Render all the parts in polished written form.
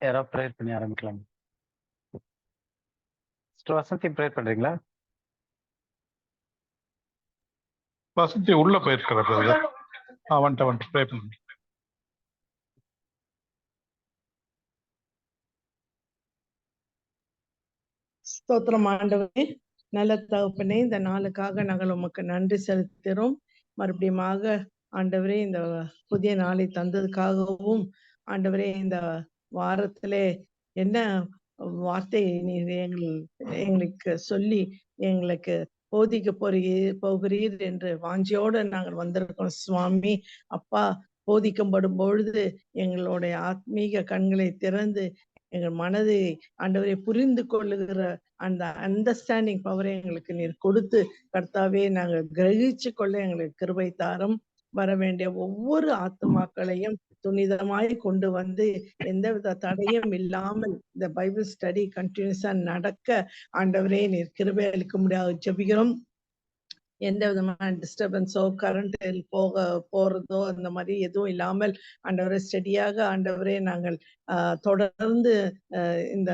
யாராவது ப்ரேயர் பண்ணி ஆரம்பிக்கலாம். சிஸ்டர் வசந்தி ப்ரேயர் பண்றீங்களா? வசந்தி உள்ள போயிருக்கிற பிரதர். வந்துட்டு ப்ரே பண்ணு. ஸ்தோத்திரம் ஆண்டவரே, நல்ல தகப்பனே, இந்த நாளுக்காக நாங்கள் உமக்கு நன்றி செலுத்துகிறோம். மறுபடியுமாக ஆண்டவரே, இந்த புதிய நாளை தந்ததுக்காகவும், ஆண்டவரே, இந்த வாரத்திலே என்ன வார்த்தை நீர் எங்களுக்கு சொல்லி எங்களுக்கு போதிக்க போகிறீர் என்று வாஞ்சியோடு நாங்கள் வந்திருக்கோம் சுவாமி. அப்பா, போதிக்கப்படும் பொழுது எங்களுடைய ஆத்மீக கண்களை திறந்து எங்கள் மனதை ஆண்டவரை புரிந்து கொள்ளுகிற அந்த அண்டர்ஸ்டாண்டிங் பவரை எங்களுக்கு நீர் கொடுத்து, கர்த்தாவே, நாங்கள் கிரகிச்சு கொள்ள எங்களுக்கு கிருபை தாரும். வர வேண்டிய ஒவ்வொரு ஆத்மாக்களையும் துணிதமாய் கொண்டு வந்து எந்தவித தடையும் இல்லாமல் இந்த பைபிள் ஸ்டடி கண்டினியூஸா நடக்க ஆண்டவரே நீர் கிருபை அளிக்க முடியாது ஜெபிக்கிறோம். எந்த விதமான டிஸ்டர்பன்ஸோ கரண்ட் போறதோ அந்த மாதிரி எதுவும் இல்லாமல் ஆண்டவரே ஸ்டடியாக ஆண்டவரே நாங்கள் தொடர்ந்து இந்த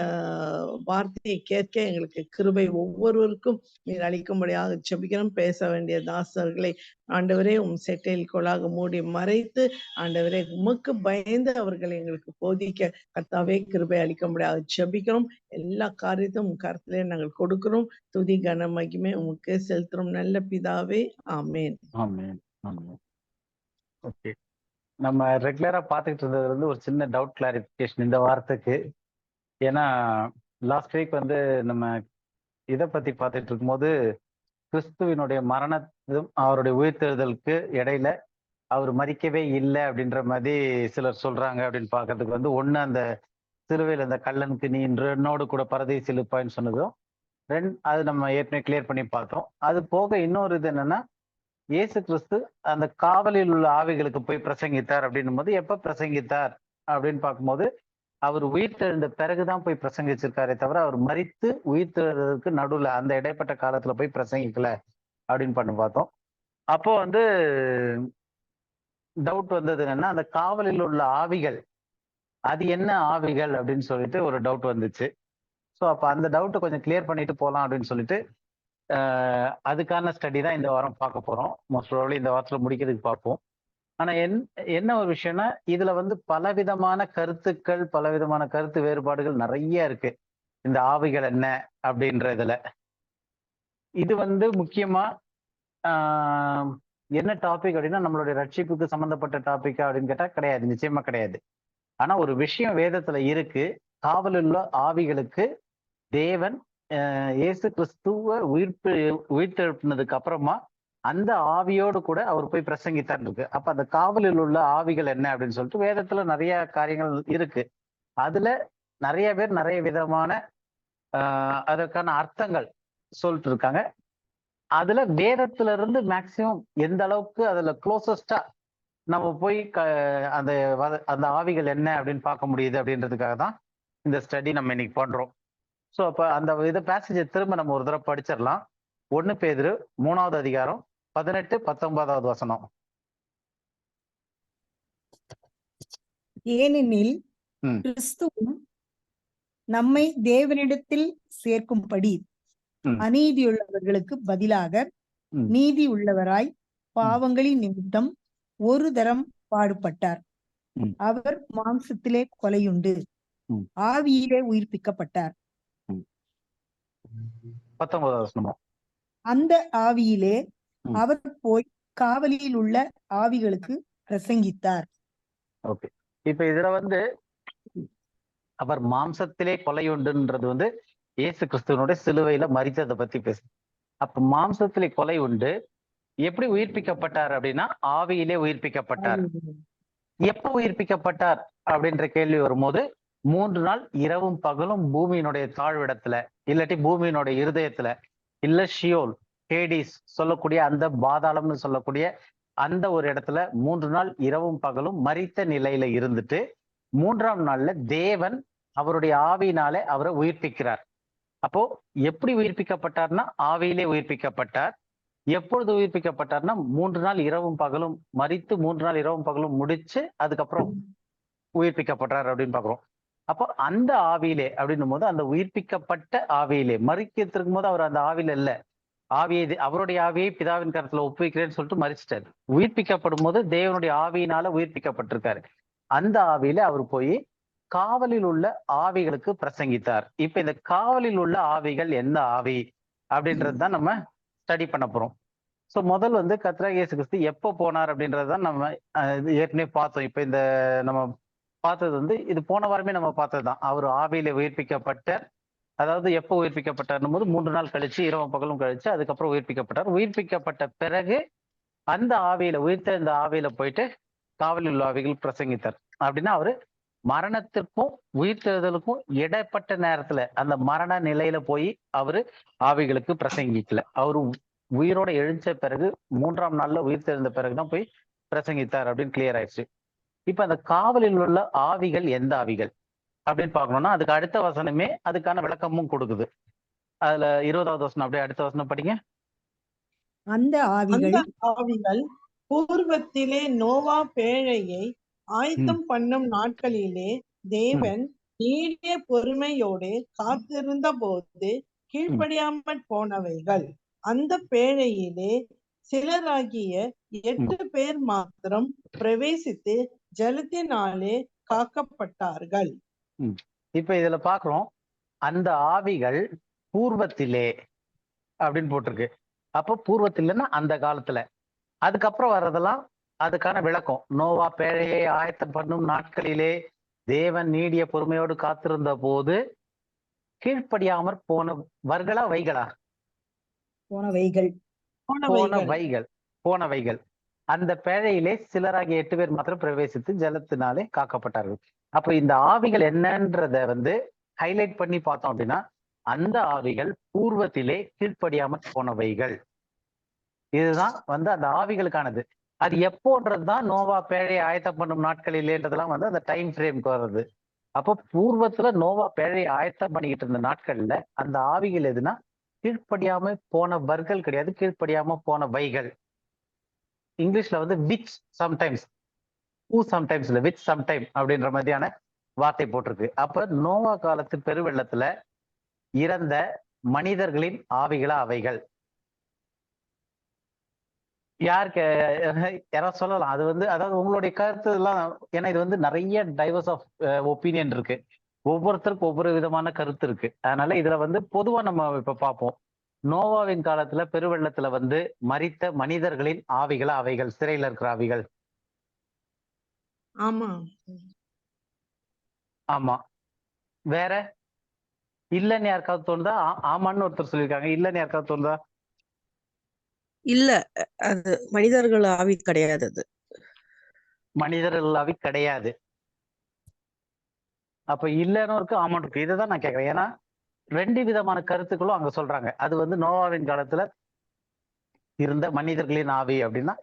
வார்த்தையை கேட்க எங்களுக்கு கிருபை ஒவ்வொருவருக்கும் நீர் அளிக்கும்படியாக ஜெபிக்கிறோம். பேச வேண்டிய தாசர்களை ஆண்டவரே செட்டையில் கொள்ளாக மூடி மறைத்து ஆண்டவரே உமக்கு பயந்து அவர்களை எங்களுக்கு போதிக்க கர்த்தாவே கிருபை அளிக்கும்படியாக ஜெபிக்கிறோம். எல்லா காரியத்தையும் கருத்திலே நாங்கள் கொடுக்கிறோம். துதி கன மகிமை உமக்கு செலுத்துறோம் நல்ல பிதாவே. ஆமேன். ஆமென். ஆமென். ஓகே. நம்ம ரெகுலரா பார்த்துக்கிட்டு இருந்ததுல இருந்து ஒரு சின்ன டவுட் கிளாரிபிகேஷன் இந்த வாரத்துக்கு. ஏன்னா லாஸ்ட் வீக் நம்ம இதை பத்தி பார்த்துட்டு இருக்கும்போது கிறிஸ்துவினுடைய மரணத்தும் அவருடைய உயிர்த்தெழுதலுக்கு இடையில அவர் மரிக்கவே இல்லை அப்படின்ற மாதிரி சிலர் சொல்றாங்க அப்படின்னு பார்க்கறதுக்கு ஒண்ணு அந்த சிலுவையில் அந்த கல்லனுக்கு நீ என்னோடு கூட பரதேசி இழுப்பாய்ன்னு சொன்னதும் அது நம்ம ஏற்கனவே கிளியர் பண்ணி பார்த்தோம். அது போக இன்னொரு இது என்னன்னா, இயேசு கிறிஸ்து அந்த காவலில் உள்ள ஆவிகளுக்கு போய் பிரசங்கித்தார் அப்படின்னும் போது எப்ப பிரசங்கித்தார் அப்படின்னு பார்க்கும்போது அவர் உயிர்த்தெழுந்த பிறகுதான் போய் பிரசங்கிச்சிருக்காரே தவிர அவர் மரித்து உயிர்த்தெழுறதுக்கு நடுவுல அந்த இடைப்பட்ட காலத்துல போய் பிரசங்கிக்கல அப்படின்னு பண்ணி பார்த்தோம். அப்போ டவுட் வந்தது என்னன்னா, அந்த காவலில் உள்ள ஆவிகள் அது என்ன ஆவிகள் அப்படின்னு சொல்லிட்டு ஒரு டவுட் வந்துச்சு. ஸோ அப்போ அந்த டவுட்டை கொஞ்சம் கிளியர் பண்ணிட்டு போகலாம் அப்படின்னு சொல்லிட்டு அதுக்கான ஸ்டடி தான் இந்த வாரம் பார்க்க போறோம். மோஸ்ட் ப்ராபபிலி இந்த வாரத்தில் முடிக்கிறதுக்கு பார்ப்போம். ஆனா என்ன ஒரு விஷயம்னா, இதுல பலவிதமான கருத்துக்கள், பலவிதமான கருத்து வேறுபாடுகள் நிறைய இருக்கு. இந்த ஆவிகள் என்ன அப்படின்றதுல இது முக்கியமா என்ன டாபிக் அப்படின்னா, நம்மளுடைய ரட்சிப்புக்கு சம்பந்தப்பட்ட டாபிக் அப்படின்னு கேட்டா கிடையாது, நிச்சயமா கிடையாது. ஆனா ஒரு விஷயம் வேதத்துல இருக்கு. காவலுள்ள ஆவிகளுக்கு தேவன் இயேசு கிறிஸ்துவ உயிர்த்தெழுப்பினதுக்கு அப்புறமா அந்த ஆவியோடு கூட அவர் போய் பிரசங்கித்தான் இருக்கு. அப்ப அந்த காவலில் உள்ள ஆவிகள் என்ன அப்படின்னு சொல்லிட்டு வேதத்துல நிறைய காரியங்கள் இருக்கு. அதுல நிறைய பேர் நிறைய விதமான அதற்கான அர்த்தங்கள் சொல்லிட்டு இருக்காங்க. அதுல வேதத்துல இருந்து மேக்சிமம் எந்த அளவுக்கு அதுல க்ளோசஸ்டா நம்ம போய் அந்த ஆவிகள் என்ன அப்படின்னு பார்க்க முடியுது அப்படின்றதுக்காக தான் இந்த ஸ்டடி நம்ம இன்னைக்கு பண்றோம். ஸோ அப்ப அந்த இதை பேசேஜை திரும்ப நம்ம ஒரு தடவை படிச்சிடலாம். 1 பேதுரு 3வது அதிகாரம் 18-19வது வசனம். ஏனெனில் கிறிஸ்துவும் நம்மை தேவனிடத்தில் சேர்க்கும்படி அநீதியுள்ளவர்களுக்கு பதிலாக நீதி உள்ளவராய் பாவங்களின் நிமித்தம் ஒரு தரம் பாடுபட்டார். அவர் மாம்சத்திலே கொலையுண்டு ஆவியிலே உயிர்ப்பிக்கப்பட்டார். 19வது வசனம். அந்த ஆவியிலே அவர் போய் காவலில் உள்ள ஆவிகளுக்கு பிரசங்கித்தார். ஓகே. இப்ப இதுல அவர் மாம்சத்திலே கொலையுண்டுன்றது இயேசு கிறிஸ்துவனுடைய சிலுவையில மரித்ததை பத்தி பேசு. அப்ப மாம்சத்திலே கொலை உண்டு. எப்படி உயிர்ப்பிக்கப்பட்டார் அப்படின்னா, ஆவியிலே உயிர்ப்பிக்கப்பட்டார். எப்ப உயிர்ப்பிக்கப்பட்டார் அப்படின்ற கேள்வி வரும்போது, 3 நாள் இரவும் பகலும் பூமியினுடைய தாழ்விடத்துல, இல்லாட்டி பூமியினுடைய இருதயத்துல, இல்ல ஷியோல் ஹேடிஸ் சொல்லக்கூடிய அந்த பாதாளம்னு சொல்லக்கூடிய அந்த ஒரு இடத்துல 3 நாள் இரவும் பகலும் மரித்த நிலையில இருந்துட்டு 3ஆம் நாள்ல தேவன் அவருடைய ஆவியினாலே அவரை உயிர்ப்பிக்கிறார். அப்போ எப்படி உயிர்ப்பிக்கப்பட்டார்னா, ஆவியிலே உயிர்ப்பிக்கப்பட்டார். எப்பொழுது உயிர்ப்பிக்கப்பட்டார்னா, 3 நாள் இரவும் பகலும் மரித்து 3 நாள் இரவும் பகலும் முடிச்சு அதுக்கப்புறம் உயிர்ப்பிக்கப்பட்டார் அப்படின்னு பாக்குறோம். அப்போ அந்த ஆவியிலே அப்படின்னும் போது அந்த உயிர்ப்பிக்கப்பட்ட ஆவியிலே மறிக்கிறதுக்கு போது அவர் அந்த ஆவியில இல்ல. அவருடைய ஆவியை பிதாவின் கரத்துல ஒப்புவிக்கிறேன்னு சொல்லிட்டு மறிச்சிட்டாரு. உயிர்ப்பிக்கப்படும் போது தேவனுடைய ஆவியினால உயிர்ப்பிக்கப்பட்டிருக்காரு. அந்த ஆவியில அவர் போய் காவலில் உள்ள ஆவிகளுக்கு பிரசங்கித்தார். இப்ப இந்த காவலில் உள்ள ஆவிகள் எந்த ஆவி அப்படின்றது தான் நம்ம ஸ்டடி பண்ண போறோம். சோ முதல் வந்து கர்த்தராகிய இயேசு கிறிஸ்து எப்போ போனார் அப்படின்றதுதான் நம்ம ஏற்கனவே பார்த்தோம். இப்ப இந்த நம்ம பார்த்தது வந்து இது போன வாரமே நம்ம பார்த்ததுதான். அவர் ஆவியில உயிர்ப்பிக்கப்பட்ட, அதாவது எப்போ உயிர்ப்பிக்கப்பட்டார் போது 3 நாள் கழிச்சு, இரவும் பகலும் கழிச்சு அதுக்கப்புறம் உயிர்ப்பிக்கப்பட்டார். உயிர்ப்பிக்கப்பட்ட பிறகு அந்த ஆவியில உயிர்த்த இந்த ஆவியில போயிட்டு காவலில் உள்ள ஆவிகள் பிரசங்கித்தார். அப்படின்னா அவரு மரணத்திற்கும் உயிர்த்தெழுதலுக்கும் இடைப்பட்ட நேரத்துல அந்த மரண நிலையில போய் அவரு ஆவிகளுக்கு பிரசங்கிக்கல. அவரு உயிரோட எழுந்த பிறகு 3ஆம் நாள்ல உயிர் தெழுந்த பிறகுதான் போய் பிரசங்கித்தார் அப்படின்னு கிளியர் ஆயிடுச்சு. இப்ப அந்த காவலில் உள்ள ஆவிகள் எந்த ஆவிகள் அப்படின்னு பார்க்கணும்னா அதுக்கு அடுத்த வசனமே அதுக்கான விளக்கமும் கொடுக்குது. அதுல 20வது வசனம் அப்படியே அடுத்த வசனம் படிங்க. அந்த அந்த ஆவிகள் ஆவிகள் பூர்வத்திலே நோவா பேழையை ஆயத்தம் பண்ணும் நாட்களிலே தேவன் நீடிய பொறுமையோடு காத்திருந்த போது கீழ்ப்படியாமற் போனவைகள். அந்த பேழையிலே சிலராகிய 8 பேர் மாத்திரம் பிரவேசித்து ஜலத்தினாலே காக்கப்பட்டார்கள். இப்ப இதுல பாக்குறோம் அந்த ஆவிகள் பூர்வத்திலே அப்படின்னு போட்டிருக்கு. அப்ப பூர்வத்திலன்னா அந்த காலத்துல, அதுக்கப்புறம் வர்றதெல்லாம் அதுக்கான விளக்கம். நோவா பேழையை ஆயத்தம் பண்ணும் நாட்களிலே தேவன் நீடிய பொறுமையோடு காத்திருந்த போது கீழ்ப்படியாமற் போனவர்களா வைகளா போனவைகள் போனவைகள் அந்த பேழையிலே சிலராகிய 8 பேர் மாத்திரம் பிரவேசித்து ஜலத்தினாலே காக்கப்பட்டார்கள். அப்ப இந்த ஆவிகள் என்னன்றத வந்து ஹைலைட் பண்ணி பார்த்தோம் அப்படின்னா அந்த ஆவிகள் பூர்வத்திலே கீழ்ப்படியாமற் போனவைகள். இதுதான் வந்து அந்த ஆவிகளுக்கானது. அது எப்போன்றதுதான் நோவா பேழையை ஆயத்தம் பண்ணும் நாட்களிலேன்றதெல்லாம் வந்து அந்த டைம் ஃப்ரேம்க்கு வர்றது. அப்போ பூர்வத்துல நோவா பேழையை ஆயத்தம் பண்ணிக்கிட்டு இருந்த நாட்கள்ல அந்த ஆவிகள் எதுனா கீழ்ப்படியாம போனவர்கள் கிடையாது, கீழ்ப்படியாம போனவைகள். இங்கிலீஷ்ல வந்து விச் சம்டைம்ஸ், ஹூ சம்டைம்ஸ் இல்ல விச் சம்டைம் அப்படின்ற மாதிரியான வார்த்தை போட்டிருக்கு. அப்ப நோவா காலத்து பெருவெள்ளத்துல இறந்த மனிதர்களின் ஆவிகளா அவைகள்? யாருக்கு யாராவது சொல்லலாம். அது வந்து அதாவது உங்களுடைய கருத்து எல்லாம், ஏன்னா இது வந்து நிறைய டைவர்ஸ் ஆஃப் ஒப்பீனியன் இருக்கு, ஒவ்வொருத்தருக்கும் ஒவ்வொரு விதமான கருத்து இருக்கு. அதனால இதுல வந்து பொதுவா நம்ம இப்ப பார்ப்போம். நோவாவின் காலத்துல பெருவெள்ளத்துல வந்து மரித்த மனிதர்களின் ஆவிகளா அவைகள், சிறையில இருக்கிற ஆவிகள்? ஆமா ஆமா. வேற இல்லன்னு யாருக்காவது தோணுதா? ஆமான்னு ஒருத்தர் சொல்லியிருக்காங்க. இல்லன்னு யாருக்காவது தோணுதா? இல்ல, அது மனிதர்கள் ஆவி கிடையாது. அது மனிதர்கள் ஆவி கிடையாது. அப்ப இல்லன்னு இருக்கு, ஆமான்னு இருக்கு. இதுதான் நான் கேட்கிறேன். ஏன்னா 2 விதமான கருத்துக்களும் அங்க சொல்றாங்க. அது வந்து நோவாவின் காலத்துல இருந்த மனிதர்களின் ஆவி அப்படின்னா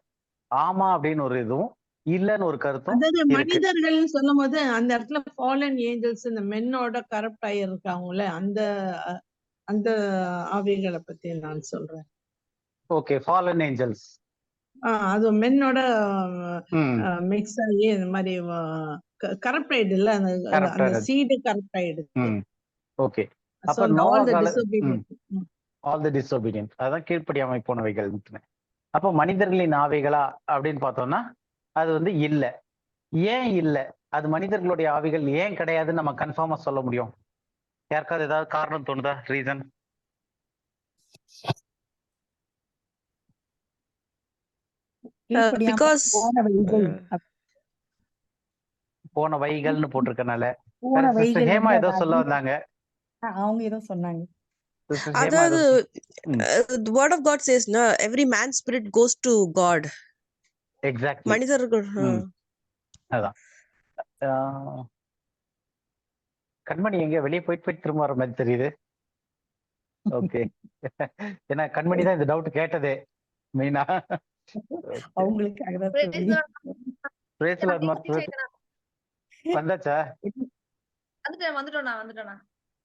ஆமா அப்படின்னு ஒரு இதுவும், இல்லன்னு ஒரு கருத்தும் அதாவது இருக்கு. மனிதர்கள் சொல்லும் போது அந்த இடத்துல ஃபாலன் ஏஞ்சல்ஸ் இந்த மென்னோட கரப்ட் ஆயிருக்காங்கல்ல, அந்த அந்த ஆவிகளை பத்தி நான் சொல்றேன். Okay, fallen Angeles. அது மென்னோட மிக்ஸ் ஆகி இந்த மாதிரி கரப்ட் ஆயிடுல, அந்த சீடு கரப்ட் ஆயிடுது. ஓகே. அப்ப So, நோவா all the கால disobedient. ஆல் தி டிஸ்ஒபீடியன்ட், அதான் கீழ்ப்படியாமை போனவைகள். அப்ப மனிதர்களின் ஆவிகளா அப்படின்னு பார்த்தோம்னா அது வந்து இல்ல. ஏன் இல்ல? அது மனிதர்களுடைய ஆவிகள் ஏன் கிடையாதுன்னு நம்ம கன்ஃபார்மா சொல்ல முடியும்? யாருக்காவது ஏதாவது காரணம் தோணுதா? ரீசன்? because போனவைகள்னு போட்டிருக்கனால போனவைகள் ஹேமா வந்து ஏதோ சொல்ல வந்தாங்க. அவங்க ஏதோ சொன்னாங்க. அதாவது the word of God says no, every man's spirit goes to God. Exactly. மனிதர்கள் அதான். கண்மணி எங்க வெளியே போயிட்டு திரும்ப வர மாதிரி தெரியுது. ஓகே. ஏன்னா கண்மணி தான் இந்த டவுட் கேட்டதே மெயினா. அவங்களுக்காக வந்தாச்சா? வந்துட்டோம்.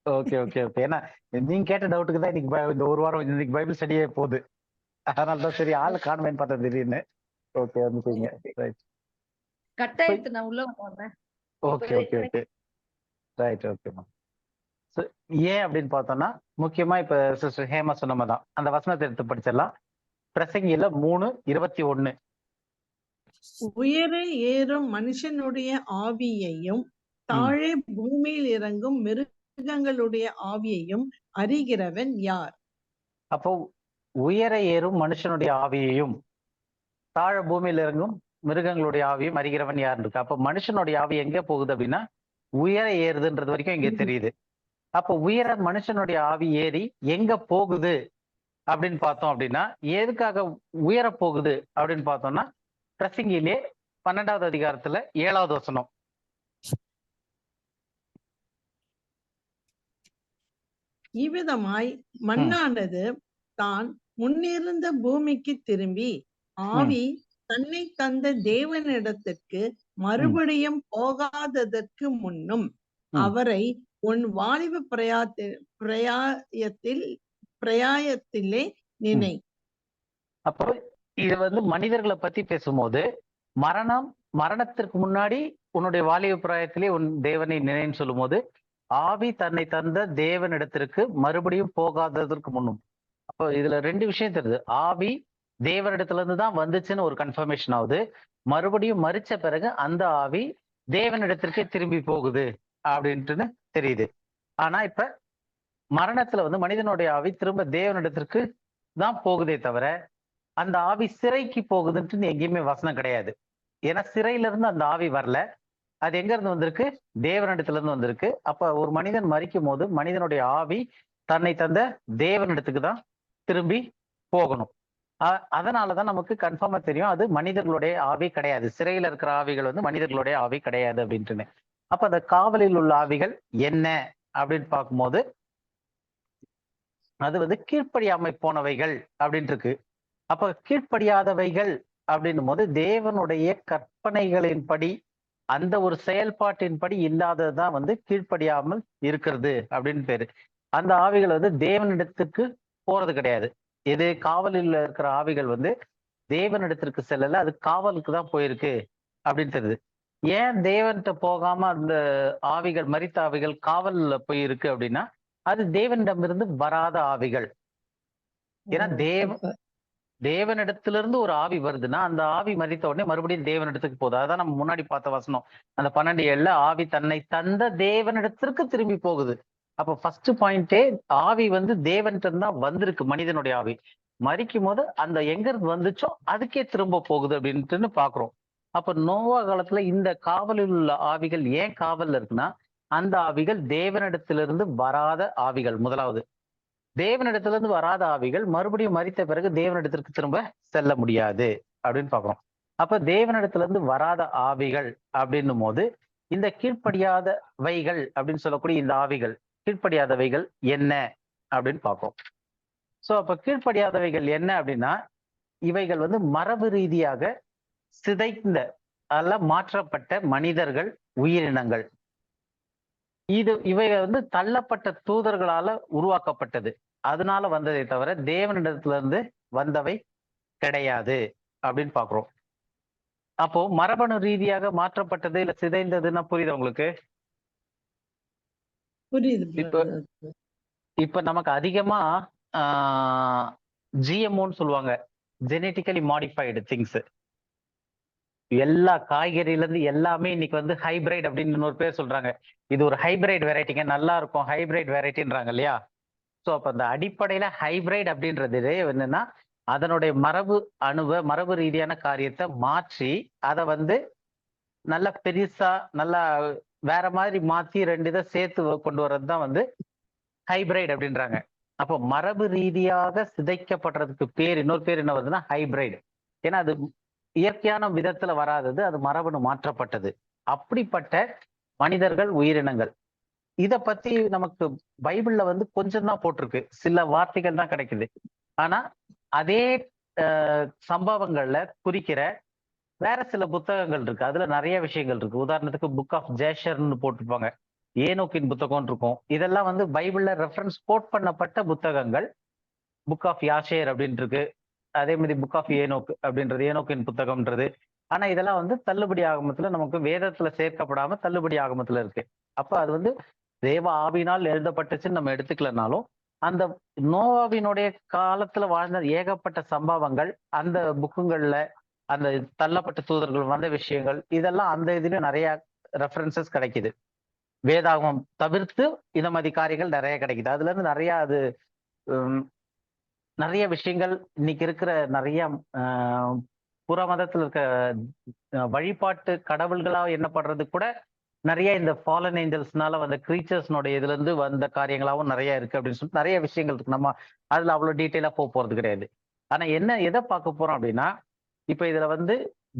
Okay okay okay. ஏன்னா நீங்க கேட்ட டவுட்டுக்கு தான் இன்னைக்கு இந்த ஒரு வாரம் இன்னைக்கு பைபிள் ஸ்டடியே போகுது. அதனால தான் சரி ஆளு காணுமேன்னு பார்த்தேன் திடீர்னு. ஓகே வந்துட்டீங்க. ரைட். கட் ஆயிடுச்சு, நான் உள்ள வந்தேன். Okay okay okay. ரைட், ஓகேம்மா. ஏன் அப்படின்னு பார்த்தோம்னா, முக்கியமா இப்ப சிஸ்டர் ஹேமா சொன்ன மாதிரி தான். அந்த வசனத்தை எடுத்து படிச்சிடலாம். பிரசங்கியில 3:21. உயர ஏறும் மனுஷனுடைய ஆவியையும் தாழே பூமியில் இறங்கும் மிருகங்களுடைய ஆவியையும் அறிகிறவன் யார்? அப்போ உயர ஏறும் மனுஷனுடைய ஆவியையும் தாழ பூமியில் இறங்கும் மிருகங்களுடைய ஆவியும் அறிகிறவன் யாருன்னு இருக்கு. அப்ப மனுஷனுடைய ஆவி எங்க போகுது அப்படின்னா உயர ஏறுதுன்றது வரைக்கும் இங்க தெரியுது. அப்ப உயர மனுஷனுடைய ஆவி ஏறி எங்க போகுது அப்படின்னு பார்த்தோம் அப்படின்னா, எதுக்காக உயர போகுது அப்படின்னு பார்த்தோம்னா, பிரசங்கியிலே 12வது அதிகாரத்துல 7வது வசனம். இவ்விதமாய் மண்ணானது தான் முன்னிருந்த பூமிக்கு திரும்பி ஆவி தன்னை தந்த தேவனிடத்திற்கு மறுபடியும் போகாததற்கு முன்னும் அவரை உன் வாலிப பிரயாயத்திலே நினை. அப்போ இது வந்து மனிதர்களை பத்தி பேசும்போது, மரணத்திற்கு முன்னாடி உன்னுடைய வாலிப பிராயத்திலே உன் தேவனை நினைன்னு சொல்லும் போது, ஆவி தன்னை தந்த தேவனிடத்திற்கு மறுபடியும் போகாததற்கு முன்னும். அப்போ இதுல 2 விஷயம் தெரியுது. ஆவி தேவனிடத்துல இருந்து தான் வந்துச்சுன்னு ஒரு கன்ஃபர்மேஷன் ஆகுது. மறுபடியும் மரிச்ச பிறகு அந்த ஆவி தேவனிடத்திற்கே திரும்பி போகுது அப்படின்ட்டுன்னு தெரியுது. ஆனா இப்ப மரணத்துல வந்து மனிதனுடைய ஆவி திரும்ப தேவனிடத்திற்கு தான் போகுதே தவிர அந்த ஆவி சிறைக்கு போகுதுன்ட்டு எங்கேயுமே வசனம் கிடையாது. ஏன்னா சிறையில இருந்து அந்த ஆவி வரல. அது எங்க இருந்து வந்திருக்கு? தேவனிடத்துல இருந்து வந்திருக்கு. அப்ப ஒரு மனிதன் மரிக்கும் போது மனிதனுடைய ஆவி தன்னை தந்த தேவனிடத்துக்கு தான் திரும்பி போகணும். அதனாலதான் நமக்கு கன்ஃபார்மா தெரியும் அது மனிதர்களுடைய ஆவி கிடையாது. சிறையில இருக்கிற ஆவிகள் வந்து மனிதர்களுடைய ஆவி கிடையாது அப்படின்ட்டுன்னு. அப்ப அந்த காவலில் உள்ள ஆவிகள் என்ன அப்படின்னு பார்க்கும்போது அது வந்து கீழ்ப்படியாமை போனவைகள் அப்படின்ட்டு இருக்கு. அப்ப கீழ்ப்படியாதவைகள் அப்படின்னும் போது தேவனுடைய கற்பனைகளின்படி அந்த ஒரு செயல்பாட்டின்படி இல்லாததுதான் வந்து கீழ்ப்படியாமல் இருக்கிறது அப்படின்னு பேரு. அந்த ஆவிகள் வந்து தேவனிடத்துக்கு போறது கிடையாது. இது காவலில் இருக்கிற ஆவிகள் வந்து தேவனிடத்திற்கு செல்லல, அது காவலுக்கு தான் போயிருக்கு அப்படின்னு தெரியுது. ஏன் தேவன்கிட்ட போகாம அந்த ஆவிகள் மரித்த ஆவிகள் காவல்ல போயிருக்கு அப்படின்னா அது தேவனிடமிருந்து வராத ஆவிகள். ஏன்னா தேவனிடத்திலிருந்து ஒரு ஆவி வருதுன்னா அந்த ஆவி மரித்த உடனே மறுபடியும் தேவனிடத்துக்கு போகுது. அதான் நம்ம முன்னாடி பார்த்த வசனம். அந்த 12:7 ஆவி தன்னை தந்த தேவனிடத்திற்கு திரும்பி போகுது. அப்ப ஃபர்ஸ்ட் பாயிண்டே ஆவி வந்து தேவன்கிட்ட தான் வந்திருக்கு. மனிதனுடைய ஆவி மரிக்கும் போது அந்த எங்க இருந்து வந்துச்சோ அதுக்கே திரும்ப போகுது அப்படின்ட்டு பாக்குறோம். அப்ப நோவா காலத்துல இந்த காவலில் உள்ள ஆவிகள் ஏன் காவல்ல இருக்குன்னா அந்த ஆவிகள் தேவனிடத்திலிருந்து வராத ஆவிகள். முதலாவது தேவனிடத்திலிருந்து வராத ஆவிகள் மறுபடியும் மரித்த பிறகு தேவனிடத்திற்கு திரும்ப செல்ல முடியாது அப்படின்னு பாக்குறோம். அப்ப தேவனிடத்திலிருந்து வராத ஆவிகள் அப்படின்னும் போது இந்த கீழ்ப்படியாதவைகள் அப்படின்னு சொல்லக்கூடிய இந்த ஆவிகள் கீழ்ப்படியாதவைகள் என்ன அப்படின்னு பார்ப்போம். சோ அப்ப கீழ்ப்படியாதவைகள் என்ன அப்படின்னா இவைகள் வந்து மரபு ரீதியாக சிதைந்த அல்ல மாற்றப்பட்ட மனிதர்கள், உயிரினங்கள். இவைகள் வந்து தள்ளப்பட்ட தூதர்களால உருவாக்கப்பட்டது. அதனால வந்ததை தவிர தேவனிடத்துல இருந்து வந்தவை கிடையாது அப்படின்னு பாக்குறோம். அப்போ மரபணு ரீதியாக மாற்றப்பட்டது இல்ல சிதைந்ததுன்னா புரியுது உங்களுக்கு? புரியுது. இப்ப நமக்கு அதிகமா ஜிஎம்ஓன்னு சொல்லுவாங்க, ஜெனட்டிக்கலி மாடிஃபைடு திங்ஸ். எல்லா காய்கறில இருந்து எல்லாமே இன்னைக்கு வந்து ஹைபிரைட் அப்படின்னு இன்னொரு பேர் சொல்றாங்க. இது ஒரு ஹைபிரைட் வெரைட்டிங்க, நல்லா இருக்கும் ஹைபிரைட் வெரைட்டின்றாங்க இல்லையா? ஸோ அப்ப அந்த அடிப்படையில ஹைபிரைட் அப்படின்றது என்னன்னா அதனுடைய மரபு ரீதியான காரியத்தை மாற்றி அதை வந்து நல்லா பெருசா நல்லா வேற மாதிரி மாத்தி 2 இதை சேர்த்து கொண்டு வர்றது தான் வந்து ஹைபிரைட் அப்படின்றாங்க. அப்போ மரபு ரீதியாக சிதைக்கப்படுறதுக்கு இன்னொரு பேர் என்ன வருதுன்னா ஹைபிரைட். ஏன்னா அது இயற்கையான விதத்துல வராதது, அது மரபணு மாற்றப்பட்டது. அப்படிப்பட்ட மனிதர்கள், உயிரினங்கள். இத பத்தி நமக்கு பைபிள்ல வந்து கொஞ்சம் தான் போட்டிருக்கு, சில வார்த்தைகள் தான் கிடைக்குது. ஆனா அதே சம்பவங்கள்ல குறிக்கிற வேற சில புத்தகங்கள் இருக்கு, அதுல நிறைய விஷயங்கள் இருக்கு. உதாரணத்துக்கு புக் ஆஃப் ஜேஷர்ன்னு போட்டிருப்பாங்க, ஏனோக்கின் புத்தகம் இருக்கும். இதெல்லாம் வந்து பைபிள்ல ரெஃபரன்ஸ் கோட் பண்ணப்பட்ட புத்தகங்கள். புக் ஆஃப் யாஷேர் அப்படின்னு இருக்கு, அதே மாதிரி புக் ஆஃப் ஏனோக் அப்படின்றது, ஏனோக்கின் புத்தகம்ன்றது. ஆனா இதெல்லாம் வந்து தள்ளுபடி ஆகமத்துல நமக்கு வேதத்துல சேர்க்கப்படாம தள்ளுபடி ஆகமத்துல இருக்கு. அப்ப அது வந்து தேவ ஆவியினால் எழுதப்பட்டுச்சுன்னு நம்ம எடுத்துக்கலனாலும், அந்த நோவாவினுடைய காலத்துல வாழ்ந்த ஏகப்பட்ட சம்பவங்கள் அந்த புக்குங்கள்ல, அந்த தள்ளப்பட்ட தூதர்கள் வந்த விஷயங்கள், இதெல்லாம் அந்த இதுலயும் நிறைய ரெஃபரன்சஸ் கிடைக்குது. வேதாகமம் தவிர்த்து இந்த மாதிரி காரியங்கள் நிறைய கிடைக்குது. அதுல இருந்து நிறைய அது நிறைய விஷயங்கள் இன்னைக்கு இருக்கிற நிறைய புற மதத்துல இருக்க வழிபாட்டு கடவுள்களா எண்ணப்படுறது கூட நிறைய இந்த ஃபாலன் ஏஞ்சல்ஸ்னால வந்த கிரீச்சர்ஸ்னுடைய இதுல இருந்து வந்த காரியங்களாவும் நிறைய இருக்கு அப்படின்னு சொல்லிட்டு நிறைய விஷயங்கள் இருக்கு. நம்ம அதுல அவ்வளவு டீட்டெயிலா போறது கிடையாது. ஆனா என்ன எதை பார்க்க போறோம் அப்படின்னா, இப்ப இதுல வந்து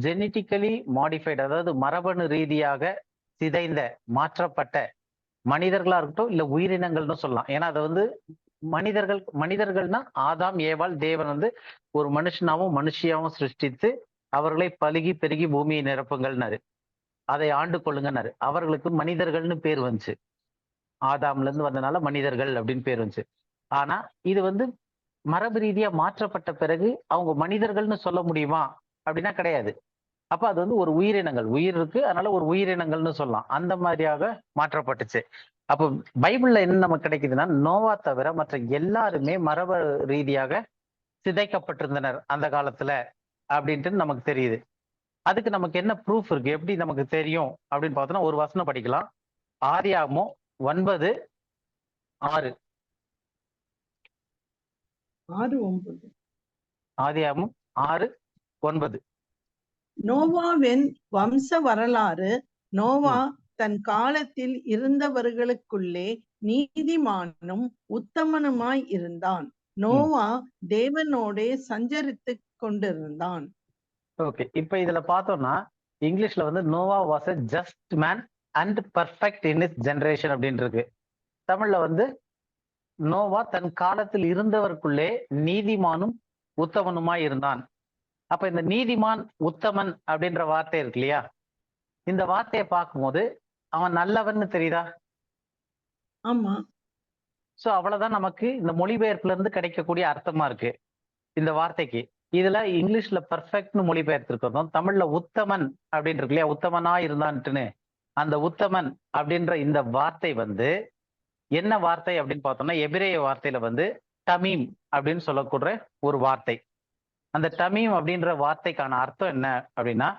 ஜெனட்டிக்கலி மாடிஃபைடு, அதாவது மரபணு ரீதியாக சிதைந்த மாற்றப்பட்ட மனிதர்களா இருக்கட்டும் இல்ல உயிரினங்கள்னு சொல்லலாம். ஏன்னா அதை வந்து மனிதர்கள்னா ஆதாம் ஏவாள் தேவன் வந்து ஒரு மனுஷனாவும் மனுஷியாவும் சிருஷ்டித்து அவர்களை பலுகி பெருகி பூமியை நிரப்புங்கள்னாரு, அதை ஆண்டு கொள்ளுங்கன்னாரு. அவர்களுக்கு மனிதர்கள்னு பேர் வந்துச்சு. ஆதாம்ல இருந்து வந்தனால மனிதர்கள் அப்படின்னு பேர் வந்துச்சு. ஆனா இது வந்து மரபு ரீதியா மாற்றப்பட்ட பிறகு அவங்க மனிதர்கள்னு சொல்ல முடியுமா அப்படின்னா கிடையாது. அப்ப அது வந்து ஒரு உயிரினங்கள், உயிர் இருக்கு அதனால ஒரு உயிரினங்கள்னு சொல்லலாம். அந்த மாதிரியாக மாற்றப்பட்டுச்சு. அப்போ பைபிள்ல என்ன நமக்கு கிடைக்குதுன்னா, நோவா தவிர மற்ற எல்லாருமே மரபு ரீதியாக சிதைக்கப்பட்டிருந்தனர் அந்த காலத்துல அப்படின்ட்டு நமக்கு தெரியுது. அதுக்கு நமக்கு என்ன ப்ரூஃப் இருக்கு, எப்படி நமக்கு தெரியும் அப்படின்னு பார்த்தோம்னா, ஒரு வசனம் படிக்கலாம். ஆதியாகமம் 9:6. 6:9. ஆதியாகமம் 6:9. நோவாவின் வம்ச வரலாறு. நோவா தன் காலத்தில் இருந்தவர்களுக்குள்ளே நீதிமானும் உத்தமனுமாய் இருந்தான். நோவா தேவனோடே சஞ்சரித்து கொண்டிருந்தான். ஓகே, இப்ப இதுல பார்த்தோம்னா இங்கிலீஷ்ல வந்து Noah was a just man and perfect in his generation அப்படின்னு இருக்கு. தமிழ்ல வந்து நோவா தன் காலத்தில் இருந்தவருக்குள்ளே நீதிமானும் உத்தமனுமாய் இருந்தான். அப்ப இந்த நீதிமான் உத்தமன் அப்படின்ற வார்த்தை இருக்கு இல்லையா, இந்த வார்த்தையை பார்க்கும்போது அவன் நல்லவன்னு தெரியுதா? ஆமா. சோ அவ்வளவுதான் நமக்கு இந்த மொழிபெயர்ப்புல இருந்து கிடைக்கக்கூடிய அர்த்தமா இருக்கு இந்த வார்த்தைக்கு. இதுல இங்கிலீஷ்ல பர்ஃபெக்ட்னு மொழிபெயர்த்திருக்கிறதும் தமிழ்ல உத்தமன் அப்படின்னு இருக்கு இல்லையா, உத்தமனா இருந்தான்ட்டுன்னு. அந்த உத்தமன் அப்படின்ற இந்த வார்த்தை வந்து என்ன வார்த்தை அப்படின்னு பார்த்தோம்னா, எபிரேய வார்த்தையில வந்து தமீம் அப்படின்னு சொல்லக்கூடிய ஒரு வார்த்தை. அந்த தமீம் அப்படின்ற வார்த்தைக்கான அர்த்தம் என்ன அப்படின்னா,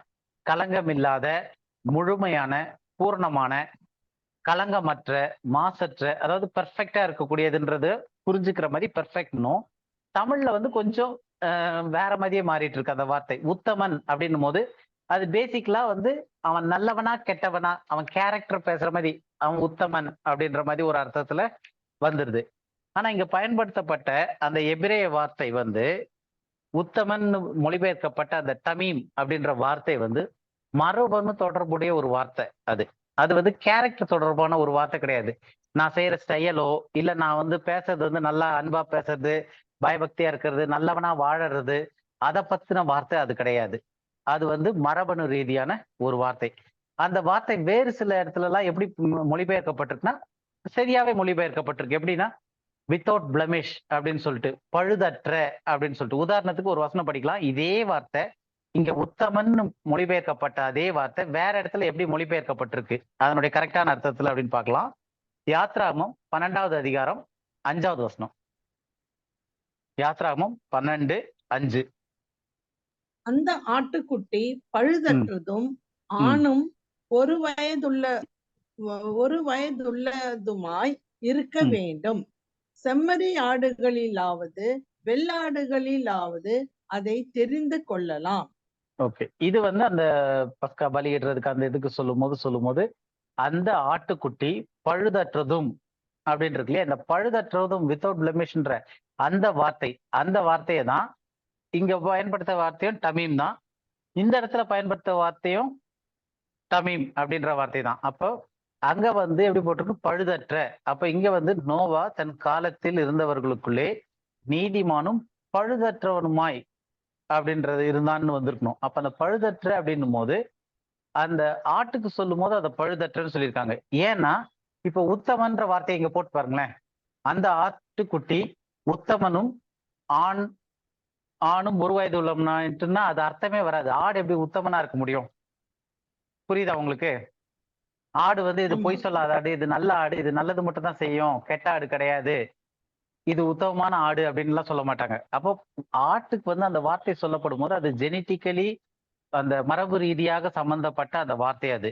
களங்கமில்லாத, முழுமையான, பூர்ணமான, களங்கமற்ற, மாசற்ற, அதாவது பெர்ஃபெக்டா இருக்கக்கூடியதுன்றது புரிஞ்சுக்கிற மாதிரி பெர்ஃபெக்ட்னும். தமிழ்ல வந்து கொஞ்சம் வேற மாதிரியே மாறிட்டு இருக்கு அந்த வார்த்தை. உத்தமன் அப்படின்னும் போது அது பேசிக்கலா வந்து அவன் நல்லவனா கெட்டவனா, அவன் கேரக்டர் பேசுற மாதிரி அவன் உத்தமன் அப்படின்ற மாதிரி ஒரு அர்த்தத்துல வந்துருது. ஆனா இங்க பயன்படுத்தப்பட்ட அந்த எபிரேய வார்த்தை வந்து உத்தமன் மொழிபெயர்க்கப்பட்ட அந்த தமீம் அப்படின்ற வார்த்தை வந்து மரபணு தொடர்புடைய ஒரு வார்த்தை. அது அது வந்து கேரக்டர் தொடர்பான ஒரு வார்த்தை கிடையாது. நான் செய்யற செயலோ இல்ல நான் வந்து பேசுறது வந்து நல்லா அன்பா பேசுறது, பயபக்தியா இருக்கிறது, நல்லவனா வாழறது, அதை பத்தின வார்த்தை அது கிடையாது. அது வந்து மரபணு ரீதியான ஒரு வார்த்தை. அந்த வார்த்தை வேறு சில இடத்துல எல்லாம் எப்படி மொழிபெயர்க்கப்பட்டிருக்குன்னா சரியாவே மொழிபெயர்க்கப்பட்டிருக்கு. எப்படின்னா வித்தவுட் பிளமிஷ் அப்படின்னு சொல்லிட்டு, பழுதற்ற அப்படின்னு சொல்லிட்டு. உதாரணத்துக்கு ஒரு வசனம் படிக்கலாம். இதே வார்த்தை இங்க உத்தமன் மொழிபெயர்க்கப்பட்ட அதே வார்த்தை வேற இடத்துல எப்படி மொழிபெயர்க்கப்பட்டிருக்கு அதனுடைய கரெக்டான அர்த்தத்துல அப்படின்னு பார்க்கலாம். யாத்ராகமம் 12வது அதிகாரம் 5வது வசனம். யாத்ராகமம் 12:5. அந்த ஆட்டுக்குட்டி பழுதற்றதும் ஆணும் ஒரு வயதுள்ளதுமாய் இருக்க வேண்டும். செம்மறி ஆடுகளிலாவது வெள்ளாடுகளிலாவது அதை தெரிந்து கொள்ளலாம். ஓகே, இது வந்து அந்த பஸ்கா பலியிடுறதுக்கு அந்த இதுக்கு சொல்லும் போது அந்த ஆட்டுக்குட்டி பழுதற்றதும் அப்படின்னு இருக்கு இல்லையா, இந்த பழுதற்றதும் வித்தவுட் பிளமிஷ்ன்ற அந்த வார்த்தையை தான் இங்க பயன்படுத்த வார்த்தையும் டமீம் தான், இந்த இடத்துல பயன்படுத்த வார்த்தையும் டமீம் அப்படின்ற வார்த்தை தான். அப்போ அங்க வந்து எப்படி போட்டிருக்கு, பழுதற்ற. அப்ப இங்க வந்து நோவா தன் காலத்தில் இருந்தவர்களுக்குள்ளே நீதிமானும் பழுதற்றவனுமாய் அப்படின்றது இருந்தான்னு வந்திருக்கணும். அப்ப அந்த பழுதற்ற அப்படின்னும் போது அந்த ஆட்டுக்கு சொல்லும் போது அதை பழுதற்றன்னு சொல்லியிருக்காங்க. ஏன்னா இப்ப உத்தமன்ற வார்த்தையை இங்க போட்டு பாருங்களேன். அந்த ஆட்டுக்குட்டி உத்தமனும் ஆண் ஆணும் ஒரு வயது உள்ளவனாட்டுன்னா அது அர்த்தமே வராது. ஆடு எப்படி உத்தமனா இருக்க முடியும்? புரியுதா உங்களுக்கு? ஆடு வந்து இது ஆமா. பொய் சொல்லாத ஆடு, இது நல்ல ஆடு, இது நல்லது மட்டும் தான் செய்யும், கெட்ட ஆடு கிடையாது, இது உத்தமமான ஆடு அப்படின்னுலாம் சொல்ல மாட்டாங்க. அப்போ ஆட்டுக்கு வந்து அந்த வார்த்தை சொல்லப்படும் போது அது ஜெனட்டிக்கலி அந்த மரபு ரீதியாக சம்பந்தப்பட்ட அந்த வார்த்தை அது.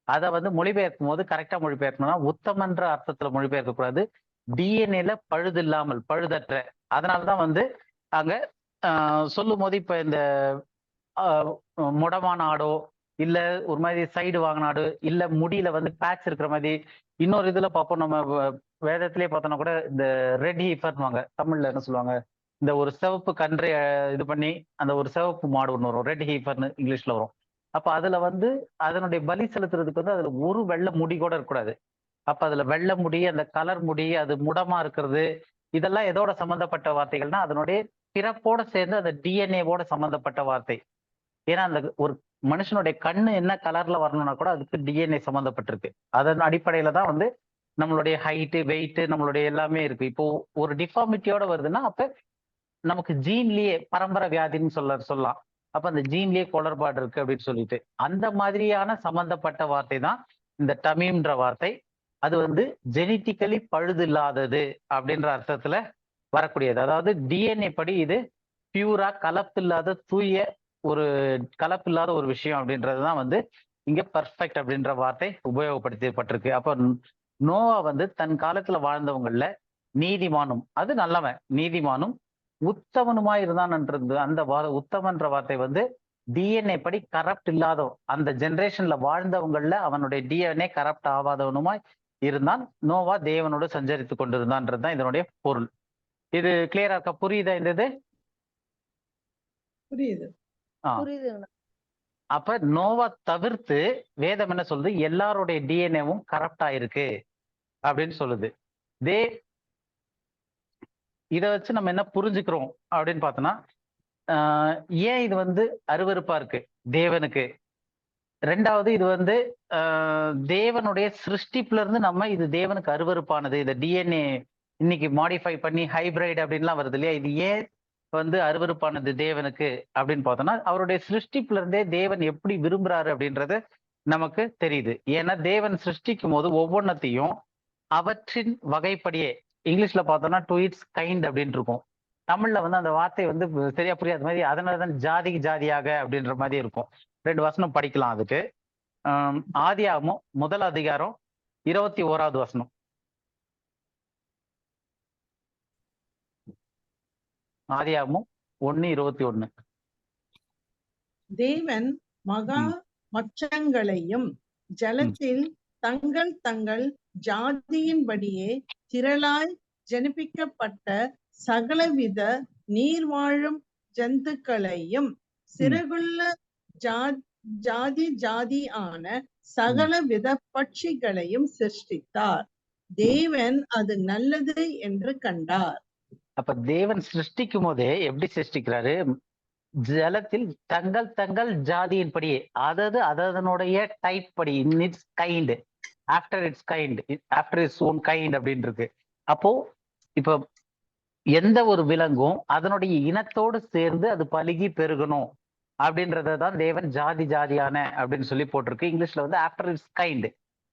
அதை வந்து மொழிபெயர்க்கும் போது கரெக்டா மொழிபெயர்க்கணும்னா உத்தமன்ற அர்த்தத்துல மொழிபெயர்க்க கூடாது. டிஎன்ஏல பழுது இல்லாமல், பழுதற்ற. அதனாலதான் வந்து அங்க சொல்லும் போது இப்ப இந்த முடமான ஆடோ, இல்ல ஒரு மாதிரி சைடு வாங்கின ஆடு, இல்ல முடியில வந்து பேட்ச் இருக்கிற மாதிரி, இன்னொரு இதுல பார்ப்போம் நம்ம வேதத்திலே பார்த்தோம்னா கூட இந்த ரெட் ஹீஃபர்னுவாங்க. தமிழ்ல என்ன சொல்லுவாங்க, இந்த ஒரு சிவப்பு கன்றை இது பண்ணி அந்த ஒரு சிவப்பு மாடு ஒன்று வரும், ரெட் ஹீஃபர்னு இங்கிலீஷ்ல வரும். அப்ப அதுல வந்து அதனுடைய பலி செலுத்துறதுக்கு வந்து அதுல ஒரு வெள்ளை முடி கூட இருக்கக்கூடாது. அப்ப அதுல வெள்ளை முடி, அந்த கலர் முடி, அது முடமா இருக்கிறது, இதெல்லாம் எதோட சம்பந்தப்பட்ட வார்த்தைகள்னா அதனுடைய பிறப்போட சேர்ந்து அந்த டிஎன்ஏவோட சம்பந்தப்பட்ட வார்த்தை. ஏன்னா அந்த ஒரு மனுஷனுடைய கண்ணு என்ன கலர்ல வரணும்னா கூட அதுக்கு டிஎன்ஏ சம்பந்தப்பட்டிருக்கு. அதன் அடிப்படையில தான் வந்து நம்மளுடைய ஹைட்டு, வெயிட், நம்மளுடைய எல்லாமே இருக்கு. இப்போ ஒரு டிஃபார்மிட்டியோட வருதுன்னா அப்ப நமக்கு ஜீன்லயே பரம்பரை வியாதின்னு சொல்லலாம். அப்ப அந்த ஜீன்லயே குளறுபாடு இருக்கு அப்படின்னு சொல்லிட்டு அந்த மாதிரியான சம்பந்தப்பட்ட வார்த்தை தான் இந்த டமீம்ன்ற வார்த்தை. அது வந்து ஜெனட்டிக்கலி பழுது இல்லாதது அப்படின்ற அர்த்தத்துல வரக்கூடியது. அதாவது டிஎன்ஏ படி இது பியூரா கலப்பில்லாத தூய ஒரு கலப்பில்லாத ஒரு விஷயம் அப்படின்றதுதான் வந்து இங்க பர்ஃபெக்ட் அப்படின்ற வார்த்தை உபயோகப்படுத்தப்பட்டிருக்கு. அப்ப நோவா வந்து தன் காலத்துல வாழ்ந்தவங்கள்ல நீதிமானும், அது நல்லவன், நீதிமானும் உத்தமனுமா இருந்தான்ன்றது அந்த உத்தமன்ற வார்த்தை வந்து டிஎன்ஏ படி கரப்ட் இல்லாதவன், அந்த ஜெனரேஷன்ல வாழ்ந்தவங்கள்ல அவனுடைய டிஎன்ஏ கரப்ட் ஆகாதவனுமாய் இருந்தான். நோவா தேவனோடு சஞ்சரித்து கொண்டிருந்தான்றதுதான் இதனுடைய பொருள். இது கிளியரா இருக்கா? புரியுதா இந்த இது? புரியுது. புரியுதுங்க. அப்ப நோவா தவிர்த்து வேதம் என்ன சொல்லுது, எல்லாருடைய டிஎன்ஏவும் கரப்ட் ஆயிருக்கு அப்படின்னு சொல்லுது. இதை வச்சு நம்ம என்ன புரிஞ்சுக்கிறோம் அப்படின்னு பார்த்தோம்னா, ஏன் இது வந்து அருவருப்பா இருக்கு தேவனுக்கு? ரெண்டாவது, இது வந்து தேவனுடைய சிருஷ்டிப்புல இருந்து நம்ம இது தேவனுக்கு அருவருப்பானது, இந்த டிஎன்ஏ இன்னைக்கு மாடிஃபை பண்ணி ஹைபிரைட் அப்படின்லாம் வருது இல்லையா, இது ஏன் வந்து அருவருப்பானது தேவனுக்கு அப்படின்னு பார்த்தோம்னா, அவருடைய சிருஷ்டிப்புல இருந்தே தேவன் எப்படி விரும்புறாரு அப்படின்றது நமக்கு தெரியுது. ஏன்னா தேவன் சிருஷ்டிக்கும் போது ஒவ்வொன்றத்தையும் அவற்றின் வகைப்படியே, இங்கிலீஷ்ல பார்த்தோம்னா டு இட்ஸ் கைண்ட் அப்படின்னு இருக்கும். தமிழ்ல வந்து அந்த வார்த்தை வந்து சரியா புரியாத மாதிரி, அதனாலதான் ஜாதிக்கு ஜாதியாக அப்படின்ற மாதிரி இருக்கும். 2 வசனம் படிக்கலாம் அதுக்கு. ஆதியாகமம் 1 அதிகாரம் 21வது வசனம். ஆதியாகமம் 1:21. தேவன் மகா மச்சங்களையும் ஜலத்தில் தங்கள் தங்கள் ஜாதியின்படியே திரளாய் ஜனிப்பிக்கப்பட்ட சகலவித நீர் வாழும் ஜந்துக்களையும் சிறகுள்ள ஜாதி ஜாதியான சகலவித பட்சிகளையும் சிருஷ்டித்தார். தேவன் அது நல்லது என்று கண்டார். அப்ப தேவன் சிருஷ்டிக்கும் போதே எப்படி சிருஷ்டிக்கிறாரு? ஜலத்தில் தங்கள் தங்கள் ஜாதியின்படியே, அதாவது அதனுடைய டைப் படி, இன் it's kind, after it's kind, after its own kind அப்படின்னு இருக்கு. அப்போ இப்ப எந்த ஒரு விலங்கும் அதனுடைய இனத்தோடு சேர்ந்து அது பலுகி பெருகணும் அப்படின்றதான் தேவன் ஜாதி ஜாதியான அப்படின்னு சொல்லி போட்டிருக்கு. இங்கிலீஷ்ல வந்து ஆஃப்டர் இட்ஸ் கைண்ட்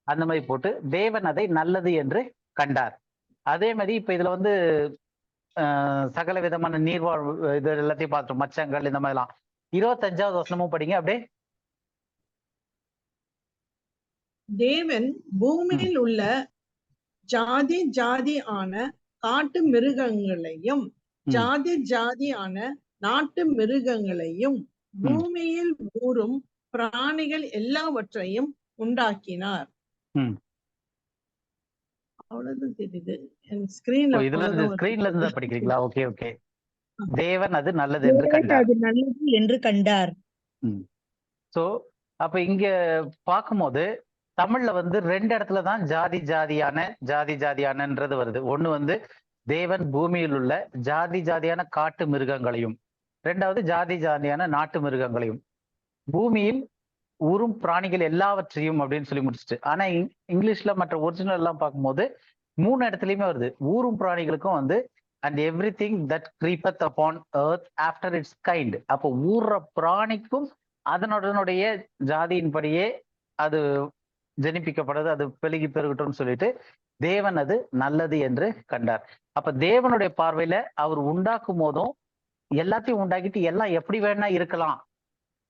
அந்த மாதிரி போட்டு தேவன் அதை நல்லது என்று கண்டார். அதே மாதிரி இப்ப இதுல வந்து சகல விதமான நீர்வாழ் இது எல்லாத்தையும் பார்த்துட்டோம், மச்சங்கள் இந்த மாதிரிலாம். 25வது வசனமும் படிங்க அப்படியே. தேவன் பூமியில் உள்ள ஜாதி ஜாதியான காட்டு மிருகங்களையும் ஜாதி ஜாதியான நாட்டு மிருகங்களையும் பூமியில் ஊறும் பிராணிகள் எல்லாவற்றையும் உண்டாக்கினார். அவ்வளவுதான் தெரியுது. இதுல இருந்து ஸ்கிரீன்ல இருந்து படிக்கிறீங்களா? Okay okay. தேவன் அது நல்லது என்று கண்டார். அது நல்லது என்று கண்டார். சோ அப்ப இங்க பார்க்கும்போது தமிழ்ல வந்து 2 இடத்துல தான் ஜாதி ஜாதியானன்றது வருது. ஒண்ணு வந்து தேவன் பூமியில் உள்ள ஜாதி ஜாதியான காட்டு மிருகங்களையும், 2வது ஜாதி ஜாதியான நாட்டு மிருகங்களையும், பூமியில் ஊரும் பிராணிகள் எல்லாவற்றையும் அப்படின்னு சொல்லி முடிச்சுட்டு. ஆனா இங்கிலீஷ்ல மற்ற ஒரிஜினல் எல்லாம் பார்க்கும்போது 3 இடத்துலயுமே வருது. ஊரும் பிராணிகளுக்கும் வந்து and everything that creepeth upon earth after its kind. அப்போ ஊர்ற பிராணிக்கும் அதனுடைய ஜாதியின்படியே அது ஜனிப்பிக்கப்படுது, அது பெருகி பெருகட்டும்னு சொல்லிட்டு தேவன் அது நல்லது என்று கண்டார். அப்ப தேவனுடைய பார்வையில அவர் உண்டாக்கும் போதும் எல்லாத்தையும் உண்டாக்கிட்டு எல்லாம் எப்படி வேணா இருக்கலாம்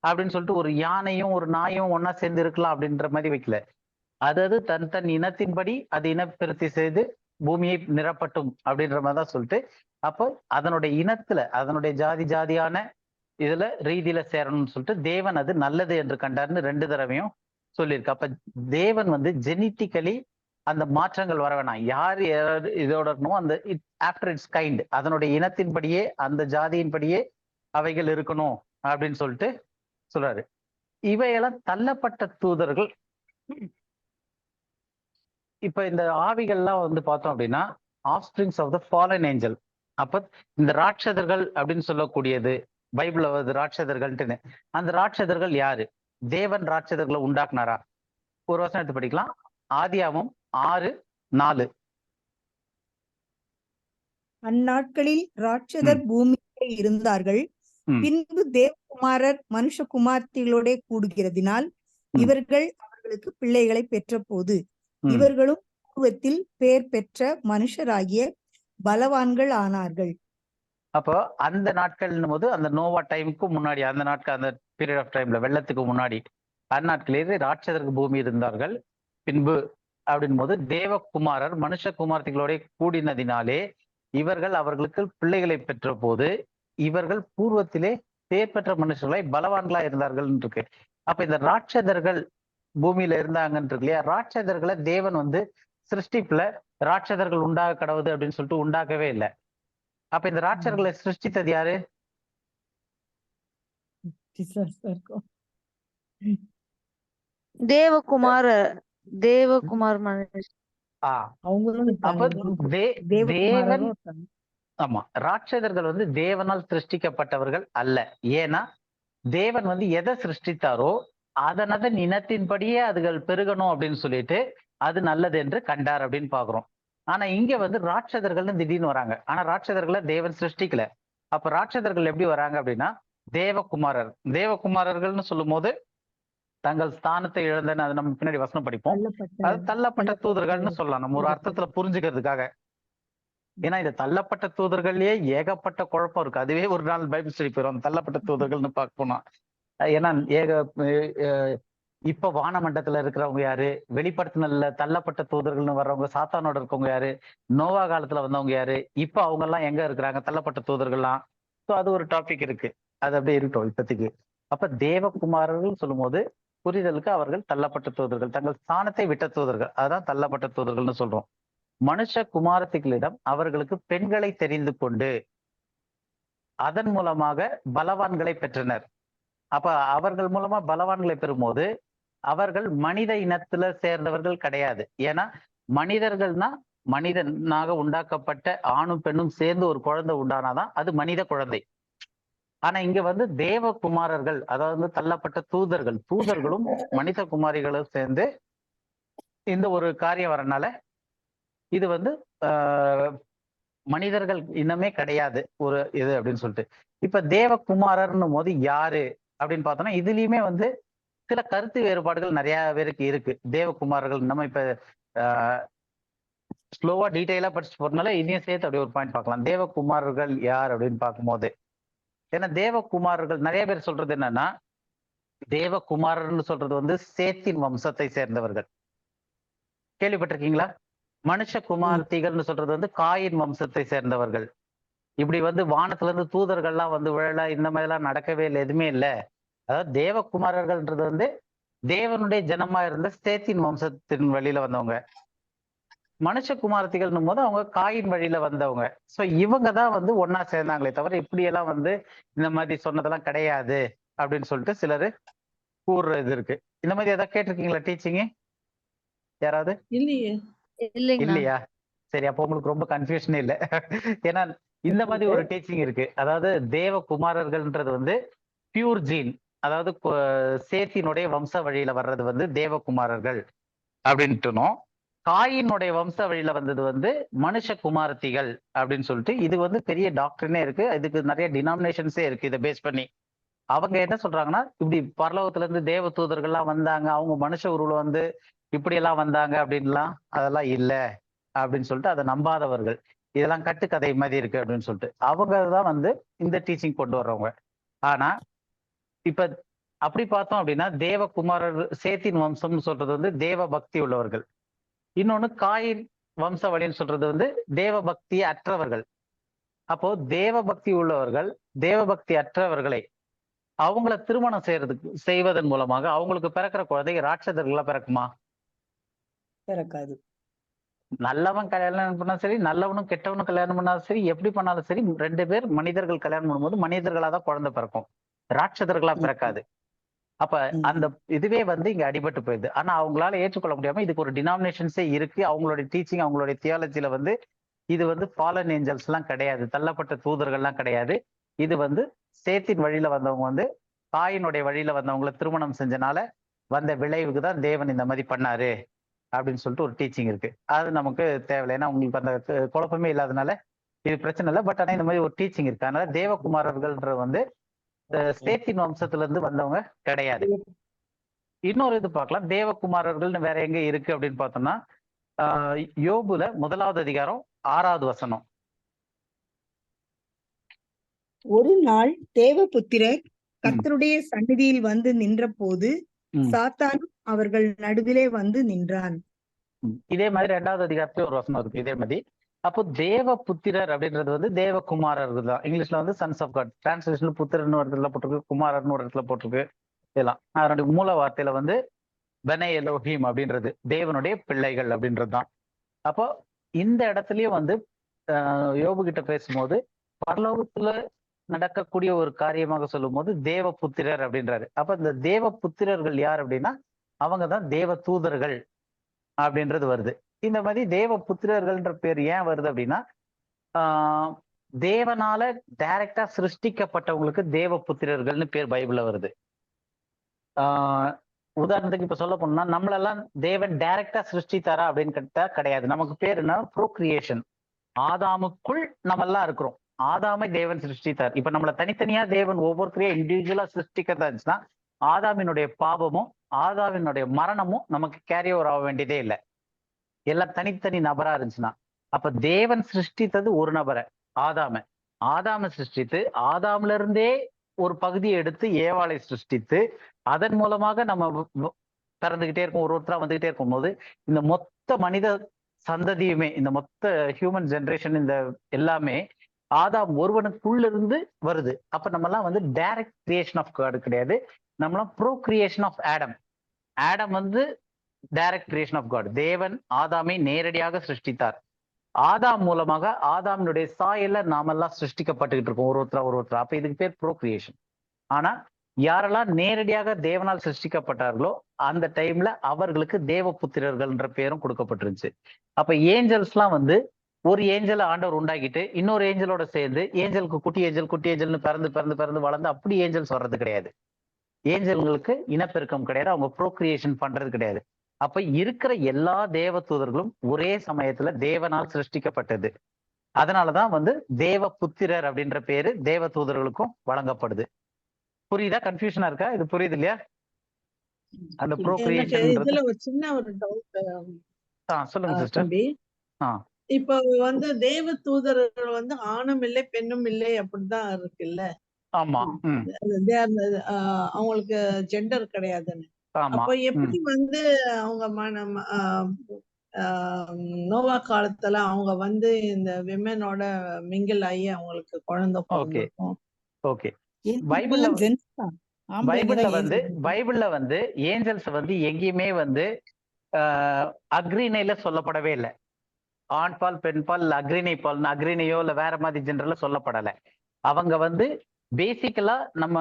அப்படின்னு சொல்லிட்டு ஒரு யானையும் ஒரு நாயும் ஒன்னா சேர்ந்து இருக்கலாம் அப்படின்ற மாதிரி வைக்கல. அதாவது தன் இனத்தின்படி அது இனப்பெருத்தி செய்து பூமியை நிரப்பட்டும் அப்படின்ற மாதிரி தான் சொல்லிட்டு, அப்போ அதனுடைய இனத்துல அதனுடைய ஜாதியான இதுல ரீதியில சேரணும்னு சொல்லிட்டு தேவன் அது நல்லது என்று கண்டார்னு 2 தடவையும் சொல்லியிருக்கு. அப்ப தேவன் வந்து ஜெனிட்டிக்கலி அந்த மாற்றங்கள் வர வேணாம், யார் இதோட இருக்கணும் அந்த ஆஃப்டர் இட்ஸ் கைண்ட், அதனுடைய இனத்தின்படியே அந்த ஜாதியின்படியே அவைகள் இருக்கணும் அப்படின்னு சொல்லிட்டு சொல்றாரு. இவையெல்லாம் தள்ளப்பட்ட தூதர்கள். இப்ப இந்த ஆவிகள்லாம் வந்து பார்த்தோம் அப்படின்னா ஆஃப்ஸ்பிரிங்ஸ் ஆஃப் த ஃபாலன் ஏஞ்சல். அப்ப இந்த ராட்சதர்கள் அப்படின்னு சொல்லக்கூடியது பைபிள்ல வருது ராட்சதர்கள்ட்டுன்னு. அந்த ராட்சதர்கள் யாரு? தேவன் ராட்சதர்களை உண்டாக்குனாரா? ஒரு வசனம் எடுத்து படிக்கலாம். ஆதியாகமம் 6:4. அந்நாட்களில் ராட்சதர் பூமியிலே இருந்தார்கள். பின்பு தேவகுமாரர் மனுஷகுமார்த்திகளோட கூடுகிறதினால் இவர்கள் அவர்களுக்கு பிள்ளைகளை பெற்ற போது இவர்களும் பூர்வத்தில் பேர் பெற்ற மனுஷராகிய பலவான்கள் ஆனார்கள். அப்போ அந்த நாட்கள்னும் போது அந்த நோவா டைமுக்கு முன்னாடி, அந்த நாட்கள் அந்த பீரியட் ஆஃப் டைம்ல வெள்ளத்துக்கு முன்னாடி அந்நாட்களிலே ராட்சதருக்கு பூமி இருந்தார்கள். பின்பு அப்படின் போது தேவகுமாரர் மனுஷகுமார்த்திகளோட கூடினதினாலே இவர்கள் அவர்களுக்கு பிள்ளைகளை பெற்ற போது இவர்கள் பூர்வத்திலே பேர் பெற்ற மனுஷர்களை பலவான்களா இருந்தார்கள் இருக்கு. அப்ப இந்த ராட்சதர்கள் பூமியில இருந்தாங்கன்னு இருக்கு இல்லையா? ராட்சதர்களை தேவன் வந்து சிருஷ்டிப்புல ராட்சதர்கள் உண்டாக கடவுது அப்படின்னு சொல்லிட்டு உண்டாக்கவே இல்லை. அப்ப இந்த ராட்சதர்களை சிருஷ்டித்தது யாரு? தேவகுமார் தேவன். ஆமா, ராட்சதர்கள் வந்து தேவனால் சிருஷ்டிக்கப்பட்டவர்கள் அல்ல. ஏன்னா தேவன் வந்து எதை சிருஷ்டித்தாரோ அதனதன் இனத்தின்படியே அதுகள் பெருகணும் அப்படின்னு சொல்லிட்டு அது நல்லது என்று கண்டார் அப்படின்னு பாக்குறோம். ஆனா இங்க வந்து ராட்சதர்கள்னு திடீர்னு வராங்க. ஆனா ராட்சதர்களை தேவன் சிருஷ்டிக்கல. அப்ப ராட்சதர்கள் எப்படி வராங்க அப்படின்னா தேவகுமாரர்கள்னு சொல்லும் போது தங்கள் ஸ்தானத்தை இழந்தன்னு அது நம்ம பின்னாடி வசனம் படிப்போம். அது தள்ளப்பட்ட தூதர்கள்னு சொல்லலாம் நம்ம ஒரு அர்த்தத்துல புரிஞ்சுக்கிறதுக்காக. ஏன்னா இந்த தள்ளப்பட்ட தூதர்கள்லயே ஏகப்பட்ட குழப்பம் இருக்கு. அதுவே ஒரு நாள் பைபிள் ஸ்டடி போயிடும் தள்ளப்பட்ட தூதர்கள்னு பார்க்க போனா. ஏன்னா இப்ப வானமண்டலத்துல இருக்கிறவங்க யாரு, வெளிப்படுத்தினல்ல தள்ளப்பட்ட தூதர்கள்னு வர்றவங்க சாத்தானோட இருக்கவங்க யாரு, நோவா காலத்துல வந்தவங்க யாரு, இப்ப அவங்க எல்லாம் எங்க இருக்கிறாங்க தள்ளப்பட்ட தூதர்கள்லாம். ஸோ அது ஒரு டாபிக் இருக்கு, அது அப்படியே இருக்கட்டும் இப்போதைக்கு. அப்ப தேவகுமாரர்கள் சொல்லும் போது புரிதலுக்கு அவர்கள் தள்ளப்பட்ட தூதர்கள், தங்கள் ஸ்தானத்தை விட்ட தூதர்கள், அதான் தள்ளப்பட்ட தூதர்கள்னு சொல்றோம். மனுஷ குமாரத்திகளிடம் அவர்களுக்கு பெண்களை தெரிந்து கொண்டு அதன் மூலமாக பலவான்களை பெற்றனர். அப்ப அவர்கள் மூலமா பலவான்களை பெறும்போது அவர்கள் மனித இனத்துல சேர்ந்தவர்கள் கிடையாது. ஏன்னா மனிதர்கள்னா மனிதனாக உண்டாக்கப்பட்ட ஆணும் பெண்ணும் சேர்ந்து ஒரு குழந்தை உண்டானாதான் அது மனித குழந்தை. ஆனா இங்க வந்து தேவகுமாரர்கள், அதாவது தள்ளப்பட்ட தூதர்களும் மனித குமாரிகளும் சேர்ந்து இந்த ஒரு காரியம் வரனால இது வந்து மனிதர்கள் இன்னமே கிடையாது ஒரு இது அப்படின்னு சொல்லிட்டு. இப்ப தேவகுமாரர்னு போது யாரு அப்படின்னு பார்த்தோம்னா இதுலயுமே வந்து சில கருத்து வேறுபாடுகள் நிறைய பேருக்கு இருக்கு. தேவகுமாரர்கள் நம்ம இப்ப ஸ்லோவா டீட்டெயிலா படிச்சுட்டு போறதுனால இனியும் சேர்த்து அப்படி ஒரு பாயிண்ட் பார்க்கலாம். தேவகுமாரர்கள் யார் அப்படின்னு பார்க்கும்போது, ஏன்னா தேவகுமாரர்கள் நிறைய பேர் சொல்றது என்னன்னா தேவகுமாரர்னு சொல்றது வந்து சேத்தின் வம்சத்தை சேர்ந்தவர்கள், கேள்விப்பட்டிருக்கீங்களா? மனுஷ குமார்த்திகள்னு சொல்றது வந்து காயின் வம்சத்தை சேர்ந்தவர்கள். இப்படி வந்து வானத்துல இருந்து தூதர்கள்லாம் வந்து விழல இந்த மாதிரி எல்லாம் நடக்கவே இல்லை, எதுவுமே இல்லை. அதாவது தேவகுமாரர்கள்ன்றது வந்து தேவனுடைய ஜனமா இருந்த சேத்தின் வம்சத்தின் வழியில வந்தவங்க. மனுஷ குமாரத்திகள்னும் போது அவங்க காயின் வழியில வந்தவங்க. சோ இவங்க தான் வந்து ஒன்னா சேர்ந்தாங்களே தவிர இப்படி எல்லாம் வந்து இந்த மாதிரி சொன்னதெல்லாம் கிடையாது அப்படின்னு சொல்லிட்டு சிலரு கூறுற இது இருக்கு. இந்த மாதிரி ஏதாவது கேட்டிருக்கீங்களா டீச்சிங் யாராவது? இல்லையா? சரி, அப்போ உங்களுக்கு ரொம்ப கன்ஃபியூஷனே இல்லை. ஏன்னா இந்த மாதிரி ஒரு டீச்சிங் இருக்கு. அதாவது தேவகுமாரர்கள்ன்றது வந்து பியூர் ஜீன், அதாவது சேத்தினுடைய வம்ச வழியில வர்றது வந்து தேவகுமாரர்கள் அப்படின்ட்டுனோம். காயினுடைய வம்ச வழியில வந்தது வந்து மனுஷ குமாரத்திகள் அப்படின்னு சொல்லிட்டு இது வந்து பெரிய டாக்டர்னே இருக்கு. இதுக்கு நிறைய டினாமினேஷன்ஸே இருக்கு இதை பேஸ் பண்ணி. அவங்க என்ன சொல்றாங்கன்னா, இப்படி பரலோகத்துல இருந்து தேவ தூதர்கள்லாம் வந்தாங்க, அவங்க மனுஷ உருவம் வந்து இப்படி எல்லாம் வந்தாங்க அப்படின்லாம் அதெல்லாம் இல்ல அப்படின்னு சொல்லிட்டு அதை நம்பாதவர்கள். இதெல்லாம் கட்டுக்கதை மாதிரி இருக்கு அப்படின்னு சொல்லிட்டு அவங்க தான் வந்து இந்த டீச்சிங் கொண்டு வர்றவங்க. ஆனா இப்ப அப்படி பார்த்தோம் அப்படின்னா தேவகுமாரர் சேத்தின் வம்சம்னு சொல்றது வந்து தேவ பக்தி உள்ளவர்கள். இன்னொன்னு காயின் வம்சவழின்னு சொல்றது வந்து தேவ பக்தி அற்றவர்கள். அப்போ தேவ பக்தி உள்ளவர்கள் தேவ பக்தி அற்றவர்களை அவங்கள திருமணம் செய்வதன் மூலமாக அவங்களுக்கு பிறக்கிற குழந்தை ராட்சதர்களா பிறக்குமா? பிறக்காது. நல்லவன் கல்யாணம் பண்ணா சரி, நல்லவனும் கெட்டவனும் கல்யாணம் பண்ணாலும் சரி, எப்படி பண்ணாலும் சரி, 2 பேர் மனிதர்கள் கல்யாணம் பண்ணும்போது மனிதர்களாதான் குழந்தை பிறக்கும், ராட்சதர்களா பிறக்காது. அப்ப அந்த இதுவே வந்து இங்க அடிபட்டு போயிடுது. ஆனா அவங்களால ஏற்றுக்கொள்ள முடியாம இதுக்கு ஒரு டினாமினேஷன்ஸே இருக்கு. அவங்களுடைய டீச்சிங் அவங்களுடைய தியாலஜில வந்து இது வந்து ஃபாலன் ஏஞ்சல்ஸ் எல்லாம் கிடையாது, தள்ளப்பட்ட தூதர்கள்லாம் கிடையாது. இது வந்து சேத்தின் வழியில வந்தவங்க வந்து காயினுடைய வழியில வந்தவங்களை திருமணம் செஞ்சனால வந்த விளைவுக்கு தான் தேவன் இந்த மாதிரி பண்ணாரு அப்படின்னு சொல்லிட்டு ஒரு டீச்சிங் இருக்கு. அது நமக்கு தேவையில்லை, ஏன்னா உங்களுக்கு அந்த குழப்பமே இல்லாதனால இது பிரச்சனை இல்லை. பட் ஆனா இந்த மாதிரி ஒரு டீச்சிங் இருக்கு. அதனால தேவகுமாரர்கள்ன்ற வந்து சேத்தின் வம்சத்துல இருந்து வந்தவங்க கிடையாது. இன்னொரு இது பார்க்கலாம், தேவகுமாரர்கள்னு வேற எங்க இருக்கு அப்படின்னு பார்த்தோம்னா யோபுல 1வது அதிகாரம் 6வது வசனம். ஒரு நாள் தேவபுத்திரர் கர்த்தருடைய சந்நிதியில் வந்து நின்ற போது சாத்தானும் அவர்கள் நடுவிலே வந்து நின்றான். இதே மாதிரி 2வது அதிகாரத்துல ஒரு வசனம் இருக்கு இதே மாதிரி. அப்போ தேவ புத்திரர் அப்படின்றது வந்து தேவகுமாரர்கள் தான். இங்கிலீஷ்ல வந்து சன்ஸ் ஆஃப் காட், டிரான்ஸ்லேஷன்ல புத்திரன்னு ஒரு இடத்துல போட்டிருக்கு, குமாரர்னு ஒரு இடத்துல போட்டிருக்கு. இதெல்லாம் அதனுடைய மூல வார்த்தையில வந்து பெனே எலோஹீம் அப்படின்றது தேவனுடைய பிள்ளைகள் அப்படின்றது தான். அப்போ இந்த இடத்துலயும் வந்து யோபு கிட்ட பேசும்போது பரலோகத்துல நடக்கக்கூடிய ஒரு காரியமாக சொல்லும் போது தேவ புத்திரர் அப்படின்றாரு. அப்ப இந்த தேவ புத்திரர்கள் யார் அப்படின்னா அவங்கதான் தேவ தூதர்கள் அப்படின்றது வருது. இந்த மாதிரி தேவ புத்திரர்கள்ன்ற பேர் ஏன் வருது அப்படின்னா தேவனால டைரக்டா சிருஷ்டிக்கப்பட்டவங்களுக்கு தேவ புத்திரர்கள்னு பேர் பைபிள்ல வருது. உதாரணத்துக்கு இப்ப சொல்ல போனோம்னா நம்மளெல்லாம் தேவன் டைரக்டா சிருஷ்டித்தாரா அப்படின்னு கேட்டா கிடையாது. நமக்கு பேர் என்ன? ப்ரோக்ரியேஷன். ஆதாமுக்குள் நம்ம எல்லாம் இருக்கிறோம். ஆதாமை தேவன் சிருஷ்டித்தார். இப்ப நம்மளை தனித்தனியா தேவன் ஒவ்வொருத்தரையும் இண்டிவிஜுவலா சிருஷ்டிக்கிறதா இருந்துச்சுன்னா ஆதாமினுடைய பாவமும் ஆதாமினுடைய மரணமும் நமக்கு கேரி ஓவர் ஆக வேண்டியதே இல்லை, எல்லாம் தனித்தனி நபரா இருந்துச்சுன்னா. அப்ப தேவன் சிருஷ்டித்தது ஒரு நபரை, ஆதாமை சிருஷ்டித்து ஆதாம்ல இருந்தே ஒரு பகுதியை எடுத்து ஏவாளை சிருஷ்டித்து அதன் மூலமாக நம்ம பிறந்துகிட்டே இருக்கும், ஒருத்தரா வந்துகிட்டே இருக்கும் போது இந்த மொத்த மனித சந்ததியுமே, இந்த மொத்த ஹியூமன் ஜெனரேஷன், இந்த எல்லாமே ஆதாம் ஒருவனுக்குள்ள இருந்து வருது. அப்ப நம்ம எல்லாம் வந்து டைரக்ட் கிரியேஷன் ஆஃப் காட் கிடையாது, நம்மளாம் procreation of Adam. Adam வந்து டைரக்ட் கிரியேஷன் ஆஃப் காட். தேவன் ஆதாமை நேரடியாக சிருஷ்டித்தார். ஆதாம் மூலமாக ஆதாமினுடைய சாயல்ல நாமெல்லாம் சிருஷ்டிக்கப்பட்டுக்கிட்டு இருக்கோம் ஒருத்தரா. அப்ப இதுக்கு பேர் ப்ரோ கிரியேஷன். ஆனா யாரெல்லாம் நேரடியாக தேவனால் சிருஷ்டிக்கப்பட்டார்களோ அந்த டைம்ல அவர்களுக்கு தேவ புத்திரர்கள்ன்ற பேரும் கொடுக்கப்பட்டிருந்துச்சு. அப்ப ஏஞ்சல்ஸ்லாம் வந்து ஒரு ஏஞ்சலை ஆண்டவர் உண்டாக்கிட்டு இன்னொரு ஏஞ்சலோட சேர்ந்து ஏஞ்சலுக்கு குட்டி ஏஞ்சல்னு பிறந்து வளர்ந்து அப்படி ஏஞ்சல்ஸ் வர்றது கிடையாது. ஏஞ்சல்களுக்கு இனப்பெருக்கம் கிடையாது, அவங்க ப்ரோக்ரியேஷன் பண்றது கிடையாது. அப்ப இருக்கிற எல்லா தேவ தூதர்களும் ஒரே சமயத்துல தேவனால் சிருஷ்டிக்கப்பட்டது. அதனாலதான் வந்து தேவ புத்திரர் அப்படின்ற பேரு தேவ தூதர்களுக்கும் வழங்கப்படுது. புரியுதா? கன்ஃபியூஷனா இருக்கா? இது புரியுது இல்லையா? அந்த ப்ரோக்ரியேஷன். இதுல ஒரு சின்ன ஒரு டவுட் சொல்லுங்க சிஸ்டர். இப்ப வந்து தேவ தூதர்கள் வந்து ஆணும் இல்லை பெண்ணும் இல்லை அப்படிதான் இருக்குல்ல. ஆமா. அவங்களுக்கு ஜெண்டர் கிடையாதுன்னு. அப்ப எப்படி வந்து அவங்க நோவா காலத்துல அவங்க வந்து இந்த விமனோட மிங்கிள் ஆகி அவங்களுக்கு குழந்தை பிறந்திருக்கும்? ஓகே. பைபிள்ல வந்து ஏஞ்சல்ஸ் வந்து எங்கேயுமே வந்து அக்ரிணைல சொல்லப்படவே இல்லை. ஆண் பால் பெண் பால் அக்ரிணை பால், அக்ரிணையோ இல்ல வேற மாதிரி ஜெனரல்ல சொல்லப்படலை. அவங்க வந்து பேசிக்கலா நம்ம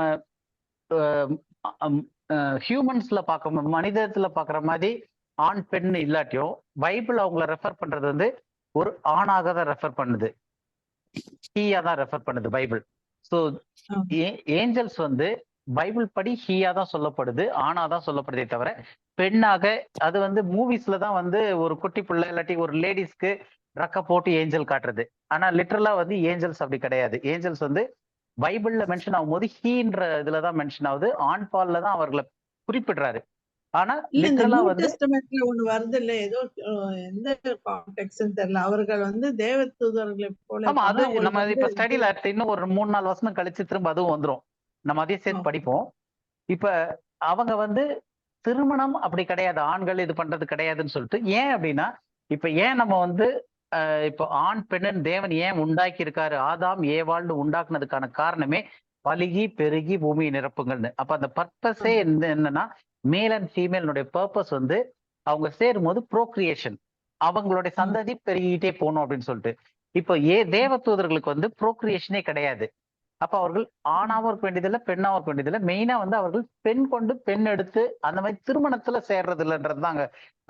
ஹியூமன்ஸ்ல பார்க்க மனிதத்துல பாக்குற மாதிரி ஆண் பெண் இல்லாட்டியும் பைபிள் அவங்கள ரெஃபர் பண்றது வந்து ஒரு ஆணாக தான் ரெஃபர் பண்ணுது, ஹீயா தான் ரெஃபர் பண்ணுது பைபிள். ஸோ ஏஞ்சல்ஸ் வந்து பைபிள் படி ஹீயா தான் சொல்லப்படுது, ஆணா தான் சொல்லப்படுதே தவிர பெண்ணாக. அது வந்து மூவிஸ்ல தான் வந்து ஒரு குட்டி பிள்ளை இல்லாட்டி ஒரு லேடிஸ்க்கு ரக்க போட்டு ஏஞ்சல் காட்டுறது. ஆனா லிட்டரலா வந்து ஏஞ்சல்ஸ் அப்படி கிடையாது. ஏஞ்சல்ஸ் வந்து பைபிள்ல மென்ஷன் ஆகும்போது ஹீன்ற இதுலதான் மென்ஷன் ஆகுது, ஆண் பால்ல தான் அவர்களை குறிப்பிடுறாரு. ஆனா இல்ல இந்த லிட்டரலா நியூ வந்து டெஸ்டமெண்ட்ல ஒண்ணு வருது இல்ல, ஏதோ எந்த கான்டெக்ட்னு தெரியல, அவர்கள் வந்து தேவ தூதர்களை போல ஆமா, அது இருப்பாங்க, நம்ம அவங்களுக்கு இப்ப வந்து ஸ்டடியில இன்னும் ஒரு 3-4 வசனம் கழிச்சு திரும்ப அதுவும் வந்துரும். நம்ம அதையும் சேர்த்து படிப்போம். இப்ப அவங்க வந்து திருமணம் அப்படி கிடையாது, ஆண்கள் இது பண்றது கிடையாதுன்னு சொல்லிட்டு. ஏன் அப்படின்னா, இப்ப ஏன் நம்ம வந்து இப்போ ஆண் பெண்ணுன்னு தேவன் ஏன் உண்டாக்கி இருக்காரு, ஆதாம் ஏவாள்னு உண்டாக்குனதுக்கான காரணமே பலுகி பெருகி பூமியை நிரப்புங்கள்னு. அப்ப அந்த பர்பஸே என்னன்னா, மேல் அண்ட் ஃபீமேலுடைய பர்பஸ் வந்து அவங்க சேரும் போது ப்ரோக்ரியேஷன், அவங்களுடைய சந்ததி பெருகிட்டே போகணும் அப்படின்னு சொல்லிட்டு. இப்போ தேவ தூதர்களுக்கு வந்து ப்ரோக்ரியேஷனே கிடையாது. அப்ப அவர்கள் ஆணாவும் இருக்க வேண்டியதில்லை, பெண்ணாவும் இருக்க வேண்டியதில்லை. மெயினா வந்து அவர்கள் பெண் கொண்டு பெண் எடுத்து அந்த மாதிரி திருமணத்துல சேர்றது இல்லைன்றது தான்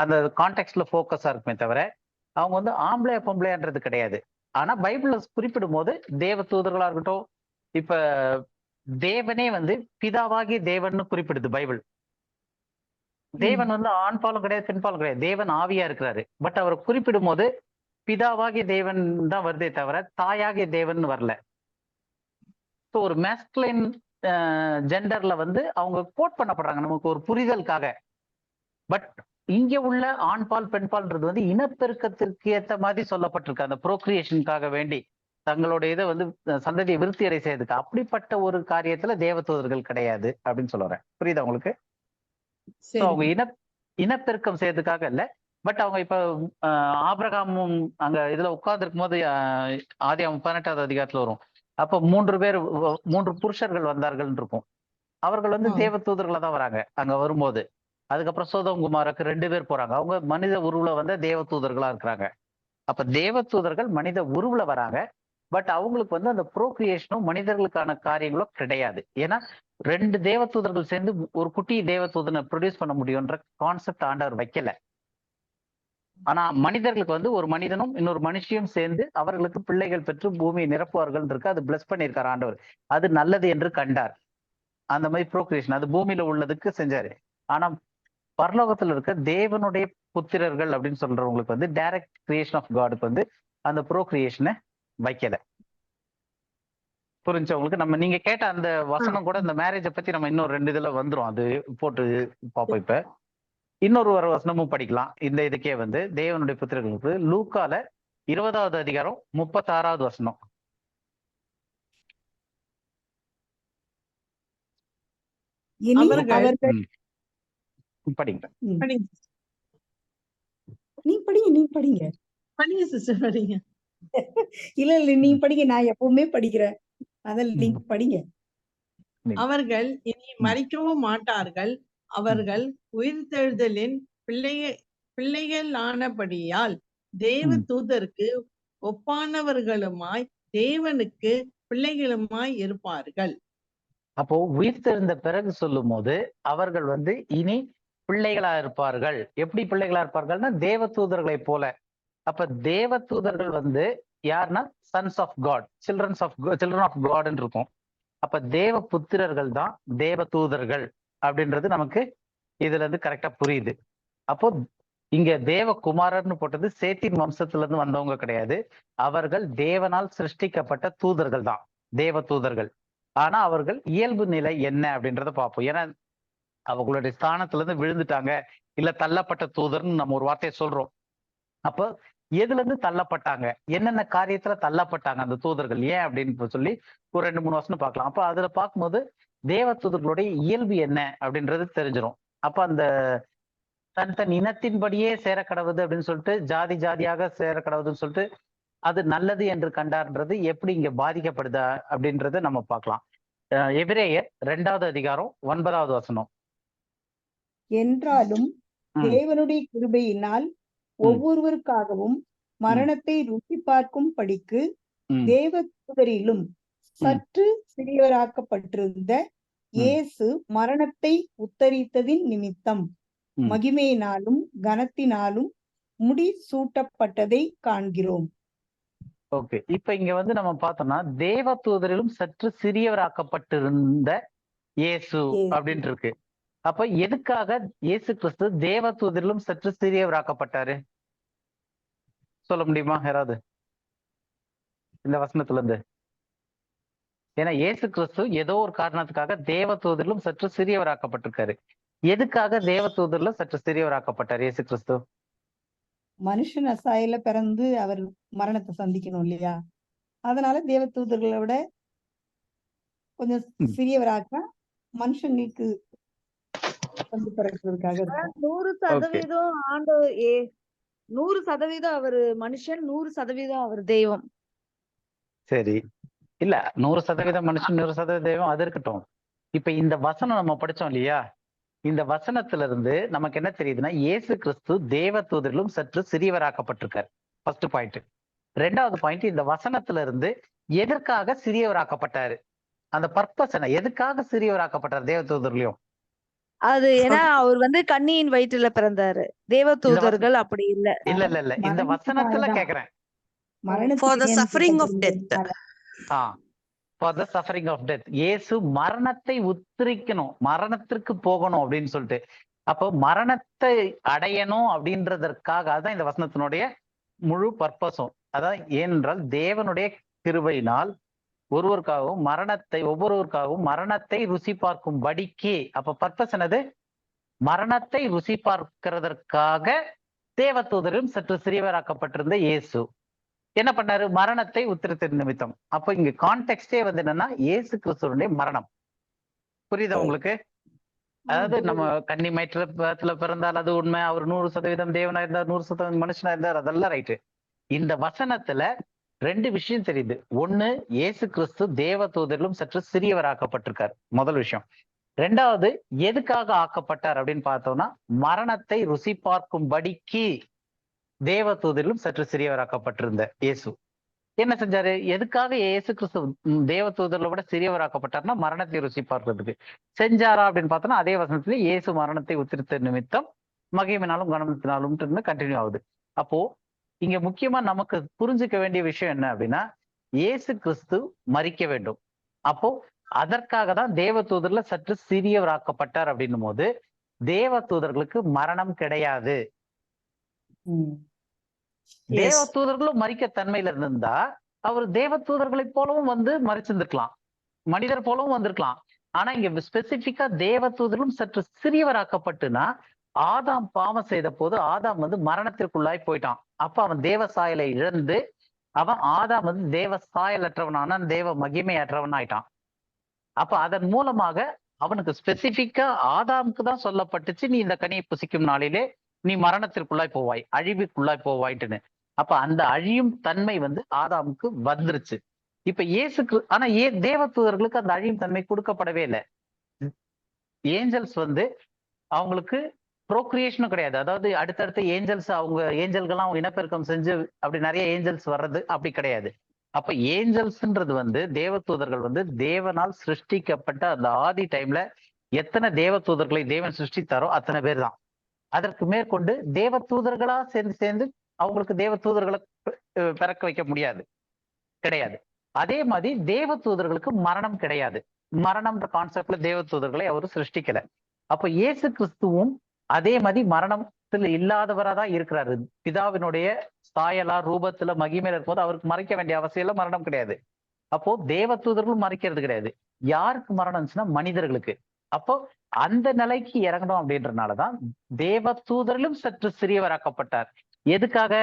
அந்த கான்டெக்ட்ல போக்கஸா இருக்குமே தவிர, அவங்க வந்து ஆம்பளையா பொம்பளையான்றது கிடையாது. ஆனா பைபிள்ல குறிப்பிடும் போது தேவ தூதர்களா இருக்கட்டும், இப்ப தேவனே வந்து பிதாவாகி தேவன் குறிப்பிடுது பைபிள். தேவன் வந்து ஆண் பாலும் கிடையாது, பெண் பாலும் கிடையாது. தேவன் ஆவியா இருக்கிறாரு. பட் அவர் குறிப்பிடும் போது பிதாவாகிய தேவன் தான் வருதே தவிர தாயாகிய தேவன் வரல. ஸோ ஒரு மேஸ்குலைன் ஜெண்டர்ல வந்து அவங்க கோட் பண்ணப்படுறாங்க நமக்கு ஒரு புரிதலுக்காக. பட் இங்க உள்ள ஆண் பால் பெண் பால்ன்றது வந்து இனப்பெருக்கத்திற்கு ஏற்ற மாதிரி சொல்லப்பட்டிருக்கு, அந்த ப்ரோக்ரியேஷனுக்காக வேண்டி தங்களுடைய இதை வந்து சந்ததியை விருத்தி அடை செய்யறதுக்கு. அப்படிப்பட்ட ஒரு காரியத்துல தேவதூதர்கள் கிடையாது அப்படின்னு சொல்லுறேன். புரியுதா உங்களுக்கு? ஸோ அவங்க இனப்பெருக்கம் செய்யறதுக்காக இல்ல. பட் அவங்க இப்ப ஆபிரகாமும் அங்க இதுல உட்கார்ந்து இருக்கும் போது ஆதியாகமம் 18வது அதிகாரத்துல வரும். அப்ப 3 புருஷர்கள் வந்தார்கள் இருக்கும். அவர்கள் வந்து தேவ தூதர்களா தான் வராங்க அங்க வரும்போது. அதுக்கப்புறம் சோதோம் குமாருக்கு 2 பேர் போறாங்க. அவங்க மனித உருவுல வந்த தேவ தூதர்களா இருக்கிறாங்க. அப்ப தேவ தூதர்கள் மனித உருவுல வராங்க. பட் அவங்களுக்கு வந்து அந்த ப்ரோக்ரியேஷனும் மனிதர்களுக்கான காரியங்களும் கிடையாது. ஏன்னா 2 தேவ தூதர்கள் சேர்ந்து ஒரு குட்டி தேவ தூதனை ப்ரொடியூஸ் பண்ண முடியும்ன்ற கான்செப்ட் ஆண்டவர் வைக்கல. ஆனா மனிதர்களுக்கு வந்து ஒரு மனிதனும் இன்னொரு மனுஷியும் சேர்ந்து அவர்களுக்கு பிள்ளைகள் பெற்று பூமியை நிரப்புவார்கள் இருக்கு. அது பிளஸ் பண்ணியிருக்காரு ஆண்டவர். அது நல்லது என்று கண்டார். அந்த மாதிரி ப்ரோக்ரியேஷன் அது பூமியில உள்ளதுக்கு செஞ்சாரு. ஆனா பரலோகத்துல இருக்க தேவனுடைய புத்திரர்கள் அப்படின்னு சொல்றவங்களுக்கு வந்து டைரக்ட் கிரியேஷன் ஆஃப் காடுக்கு வந்து அந்த ப்ரோக்ரியேஷனை வைக்கல. புரிஞ்சவங்களுக்கு நம்ம நீங்க கேட்ட அந்த வசனம் கூட இந்த மேரேஜை பத்தி நம்ம இன்னும் 2 இதுல வந்துரும், அது போட்டு பார்ப்போம். இப்ப இன்னொரு ஒரு வசனமும் படிக்கலாம் இந்த இதுக்கே வந்து தேவனுடைய புத்திரர்களுக்கு. லூக்கால 20வது அதிகாரம் 36வது வசனம். இனி அவர்கள் அவர்கள் படிங்க. நீ படிங்க சிஸ்டர் படிங்க. இல்ல நீ படிங்க, நான் எப்பவுமே படிக்கிறேன், அதில் நீங்க படிங்க. அவர்கள் இனி மரிக்கவும் மாட்டார்கள், அவர்கள் உயிர்த்தெழுதலின் பிள்ளைகள் ஆனபடியால் தேவ தூதருக்கு ஒப்பானவர்களுமாய் தேவனுக்கு பிள்ளைகளுமாய் இருப்பார்கள். அப்போ உயிர்த்தெழுந்த பிறகு சொல்லும் போது அவர்கள் வந்து இனி பிள்ளைகளா இருப்பார்கள். எப்படி பிள்ளைகளா இருப்பார்கள்னா தேவ தூதர்களை போல. அப்ப தேவ தூதர்கள் வந்து யாருன்னா sons of God, children of காட்ன்னு இருக்கும். அப்ப தேவ புத்திரர்கள் தான் தேவ தூதர்கள் அப்படின்றது நமக்கு இதுல இருந்து கரெக்டா புரியுது. அப்போ இங்க தேவகுமாரர்னு போட்டது சேத்தின் வம்சத்துல இருந்து வந்தவங்க கிடையாது. அவர்கள் தேவனால் சிருஷ்டிக்கப்பட்ட தூதர்கள் தான் தேவ தூதர்கள். ஆனா அவர்கள் இயல்பு நிலை என்ன அப்படின்றத பார்ப்போம். ஏன்னா அவங்களுடைய ஸ்தானத்துல இருந்து விழுந்துட்டாங்க, இல்ல தள்ளப்பட்ட தூதர்னு நம்ம ஒரு வார்த்தையை சொல்றோம். அப்போ எதுல இருந்து தள்ளப்பட்டாங்க, என்னென்ன காரியத்துல தள்ளப்பட்டாங்க அந்த தூதர்கள் ஏன் அப்படின்னு சொல்லி ஒரு 2-3 வசனம் பார்க்கலாம். அப்ப அதுல பார்க்கும்போது தேவ தூதர்களுடைய இயல்பு என்ன அப்படின்றது தெரிஞ்சிடும். அப்ப அந்த தன் இனத்தின்படியே சேர கடவுது அப்படின்னு சொல்லிட்டு ஜாதி ஜாதியாக சேர கடவுதுன்னு சொல்லிட்டு அது நல்லது என்று கண்டார்ன்றது எப்படி இங்க பாதிக்கப்படுதா அப்படின்றத நம்ம பார்க்கலாம். எபிரேயர் 2வது அதிகாரம் 9வது வசனம். என்றாலும் தேவனுடைய கிருபையினால் ஒவ்வொருவருக்காகவும் மரணத்தை ருசி பார்க்கும் படிக்கு தேவ தூதரிலும் சற்று சிறியவராக்கப்பட்டிருந்த இயேசு மரணத்தை உத்தரித்ததின் நிமித்தம் மகிமையினாலும் கனத்தினாலும் முடி சூட்டப்பட்டதை காண்கிறோம். ஓகே, இப்ப இங்க வந்து நம்ம பார்த்தோம்னா தேவ தூதரிலும் சற்று சிறியவராக்கப்பட்டிருந்த இயேசு இயேசு. அப்படின்ட்டு இருக்கு. அப்ப எதுக்காக இயேசு கிறிஸ்து தேவதூதரிலும் சற்று சிறியவராக்கப்பட்டாரு? சொல்ல முடியுமா யாராவது இந்த வசனத்துல இருந்து? ஏன்னா இயேசு கிறிஸ்து ஏதோ ஒரு காரணத்துக்காக தேவதூதரிலும் சற்று சிறியவராக்கப்பட்டிருக்காரு. எதுக்காக தேவதூதரிலும் சற்று சிறியவராக்கப்பட்டார் இயேசு கிறிஸ்து? மனுஷன் சாயல பிறந்து அவர் மரணத்தை சந்திக்கணும் இல்லையா? அதனால தேவதூதர்களை விட கொஞ்சம் ம். சிறியவராக்க மனுஷங்களுக்கு வந்து பிறக்கிறதுக்காக இருக்கும். 100% ஆண்டவர் 100% அவரு மனுஷன், 100% அவர் தெய்வம். சரி, இல்ல 100% மனுஷன் 100% தெய்வம், அது இருக்கட்டும். இப்ப இந்த வசனம் நம்ம படிச்சோம் இல்லையா? இந்த வசனத்துல இருந்து நமக்கு என்ன தெரியுதுன்னா, இயேசு கிறிஸ்து தேவதூதரிலும் சற்று சிறியவராக்கப்பட்டிருக்கார். First point. ரெண்டாவது பாயிண்ட், இந்த வசனத்துல இருந்து எதற்காக சிறியவராக்கப்பட்டாரு? அந்த பர்பஸ் என்ன? எதுக்காக சிறியவராக்கப்பட்டார் தேவதூதர்லயும்? அது ஏன்னா அவர் வந்து கன்னியின் வயிற்றுல பிறந்தாரு. தேவதூதர்கள் அப்படி இல்ல. இல்ல இல்ல இல்ல, இந்த வசனத்துல கேக்குறேன். For the suffering of death. For the suffering of death. இயேசு மரணத்தை உத்தரிக்கணும், மரணத்திற்கு போகணும் அப்படின்னு சொல்லிட்டு. அப்போ மரணத்தை அடையணும் அப்படின்றதற்காக அதான் இந்த வசனத்தினுடைய முழு பர்பஸும். அதான் ஏனென்றால் தேவனுடைய கிருபையினால் ஒவ்வொருவருக்காகவும் மரணத்தை ருசி பார்க்கும்படிக்கு. அப்ப பர்பஸ் என்னது? மரணத்தை ருசி பார்க்கிறதற்காக தேவதூதரும் சற்று சிறியவராக்கப்பட்டிருந்த இயேசு என்ன பண்ணாரு? மரணத்தை உத்தரித்த நிமித்தம். அப்ப இங்க கான்டெக்ஸ்டே வந்து என்னன்னா இயேசு கிறிஸ்துவனுடைய மரணம். புரியுதா உங்களுக்கு? அதாவது நம்ம கன்னி மயிற்றுல பிறந்தால் அது உண்மை, அவர் 100% தேவனா இருந்தார், 100% மனுஷனா இருந்தார், அதெல்லாம் ரைட்டு. இந்த வசனத்துல 2 விஷயம் தெரியுது. ஒண்ணு, இயேசு கிறிஸ்து தேவதூதரிலும் சற்று சிறியவராக்கப்பட்டிருக்கார், முதல் விஷயம். ரெண்டாவது, எதுக்காக ஆக்கப்பட்டார் அப்படின்னு பார்த்தோம்னா, மரணத்தை ருசி பார்க்கும்படிக்கு தேவதூதரிலும் சற்று சிறியவராக்கப்பட்டிருந்த இயேசு என்ன செஞ்சாரு? எதுக்காக இயேசு கிறிஸ்து தேவதூதர்களை விட சிறியவராக்கப்பட்டார்னா மரணத்தை ருசி பார்க்கிறதுக்கு செஞ்சாரா அப்படின்னு பார்த்தோம்னா, அதே வசனத்துல இயேசு மரணத்தை உத்திரித்த நிமித்தம் மகிமையினாலும் கனத்தினாலும் கண்டினியூ ஆகுது. அப்போ இங்க முக்கியமா நமக்கு புரிஞ்சுக்க வேண்டிய விஷயம் என்ன அப்படின்னா, இயேசு கிறிஸ்து மரிக்க வேண்டும். அப்போ அதற்காக தான் தேவதூதர்ல சற்று சிறியவராக்கப்பட்டார் அப்படின்னும் போது தேவதூதர்களுக்கு மரணம் கிடையாது. தேவதூதர்களும் மரிக்க தன்மையில இருந்திருந்தா அவர் தேவதூதர்களை போலவும் வந்து மறிச்சிருந்திருக்கலாம், மனிதர் போலவும் வந்திருக்கலாம். ஆனா இங்க ஸ்பெசிபிக்கா தேவதூதர்களும் சற்று சிறியவராக்கப்பட்டுனா, ஆதாம் பாவம் செய்த போது ஆதாம் வந்து மரணத்திற்குள்ளாய் போயிட்டான். அப்ப அவன் தேவ சாயலை இழந்து ஆதாம் வந்து தேவ சாயலற்றவனான தேவ மகிமையற்றவன் ஆயிட்டான். அப்ப அதன் மூலமாக அவனுக்கு ஸ்பெசிபிக்கா ஆதாமுக்கு தான் சொல்லப்பட்டுச்சு, நீ இந்த கனியை புசிக்கும் நாளிலே நீ மரணத்திற்குள்ளாய் போவாய், அழிவுக்குள்ளாய் போவாய்ட்டுன்னு. அப்ப அந்த அழியும் தன்மை வந்து ஆதாமுக்கு வந்துருச்சு. இப்ப இயேசுக்கு ஆனா தேவதூதர்களுக்கு அந்த அழியும் தன்மை கொடுக்கப்படவே இல்லை. ஏஞ்சல்ஸ் வந்து அவங்களுக்கு ப்ரோக்ரியேஷனும் கிடையாது. அதாவது அடுத்தடுத்த ஏஞ்சல்கள்லாம் இனப்பெருக்கம் செஞ்சு அப்படி நிறைய ஏஞ்சல்ஸ் வர்றது அப்படி கிடையாது. அப்ப ஏஞ்சல்ஸ்ன்றது வந்து தேவதூதர்கள் வந்து தேவனால் சிருஷ்டிக்கப்பட்ட அந்த ஆதி டைம்ல எத்தனை தேவதூதர்களை தேவன் சிருஷ்டித்தாரோ அத்தனை பேர் தான். அதற்கு மேற்கொண்டு தேவதூதர்களா சேர்ந்து அவங்களுக்கு தேவதூதர்களை பிறக்க வைக்க முடியாது, கிடையாது. அதே மாதிரி தேவதூதர்களுக்கு மரணம் கிடையாது. மரணம்ன்ற கான்செப்ட்ல தேவதூதர்களை அவர் சிருஷ்டிக்கல. அப்ப இயேசு கிறிஸ்துவும் அதே மாதிரி மரணத்துல இல்லாதவரா தான் இருக்கிறாரு. பிதாவினுடைய சாயலா ரூபத்துல மகிமையில இருக்கும்போது அவருக்கு மறைக்க வேண்டிய அவசியம் இல்லை, மரணம் கிடையாது. அப்போ தேவதூதர்களும் மறைக்கிறது கிடையாது. யாருக்கு மரணம் இருந்துச்சுன்னா மனிதர்களுக்கு. அப்போ அந்த நிலைக்கு இறங்கணும் அப்படின்றனாலதான் தேவதூதரிலும் சற்று சிறியவராக்கப்பட்டார். எதுக்காக?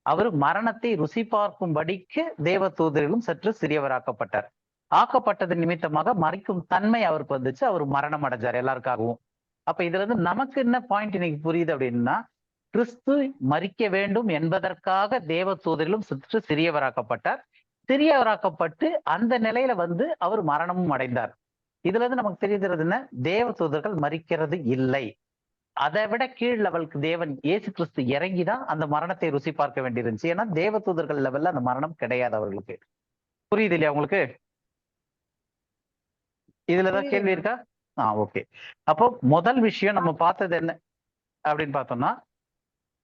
அவர் மரணத்தை ருசி பார்க்கும்படிக்கு தேவதூதரிலும் சற்று சிறியவராக்கப்பட்டார். ஆக்கப்பட்டது நிமித்தமாக மறைக்கும் தன்மை அவருக்கு வந்துச்சு, அவர் மரணம் அடைஞ்சார் எல்லாருக்காகவும். அப்ப இதுல இருந்து நமக்கு என்ன பாயிண்ட் இன்னைக்கு புரியுது அப்படின்னா, கிறிஸ்து மரிக்க வேண்டும் என்பதற்காக தேவதூதரிலும் சற்று சிறியவராக்கப்பட்டார். சிறியவராக்கப்பட்டு அந்த நிலையில வந்து அவர் மரணமும் அடைந்தார். இதுல இருந்து நமக்கு தெரிகிறது என்ன? தேவதூதர்கள் மரிக்கிறது இல்லை. அதை விட கீழ் லெவலுக்கு தேவன் இயேசு கிறிஸ்து இறங்கிதான் அந்த மரணத்தை ருசி பார்க்க வேண்டியிருந்துச்சு. ஏன்னா தேவதூதர்கள் லெவல்ல அந்த மரணம் கிடையாது அவர்களுக்கு. புரியுது இல்லையா உங்களுக்கு? இதுலதான் கேள்வி இருக்கா? ஓகே. அப்போ முதல் விஷயம் நம்ம பார்த்தது என்ன அப்படின்னு பார்த்தோம்னா,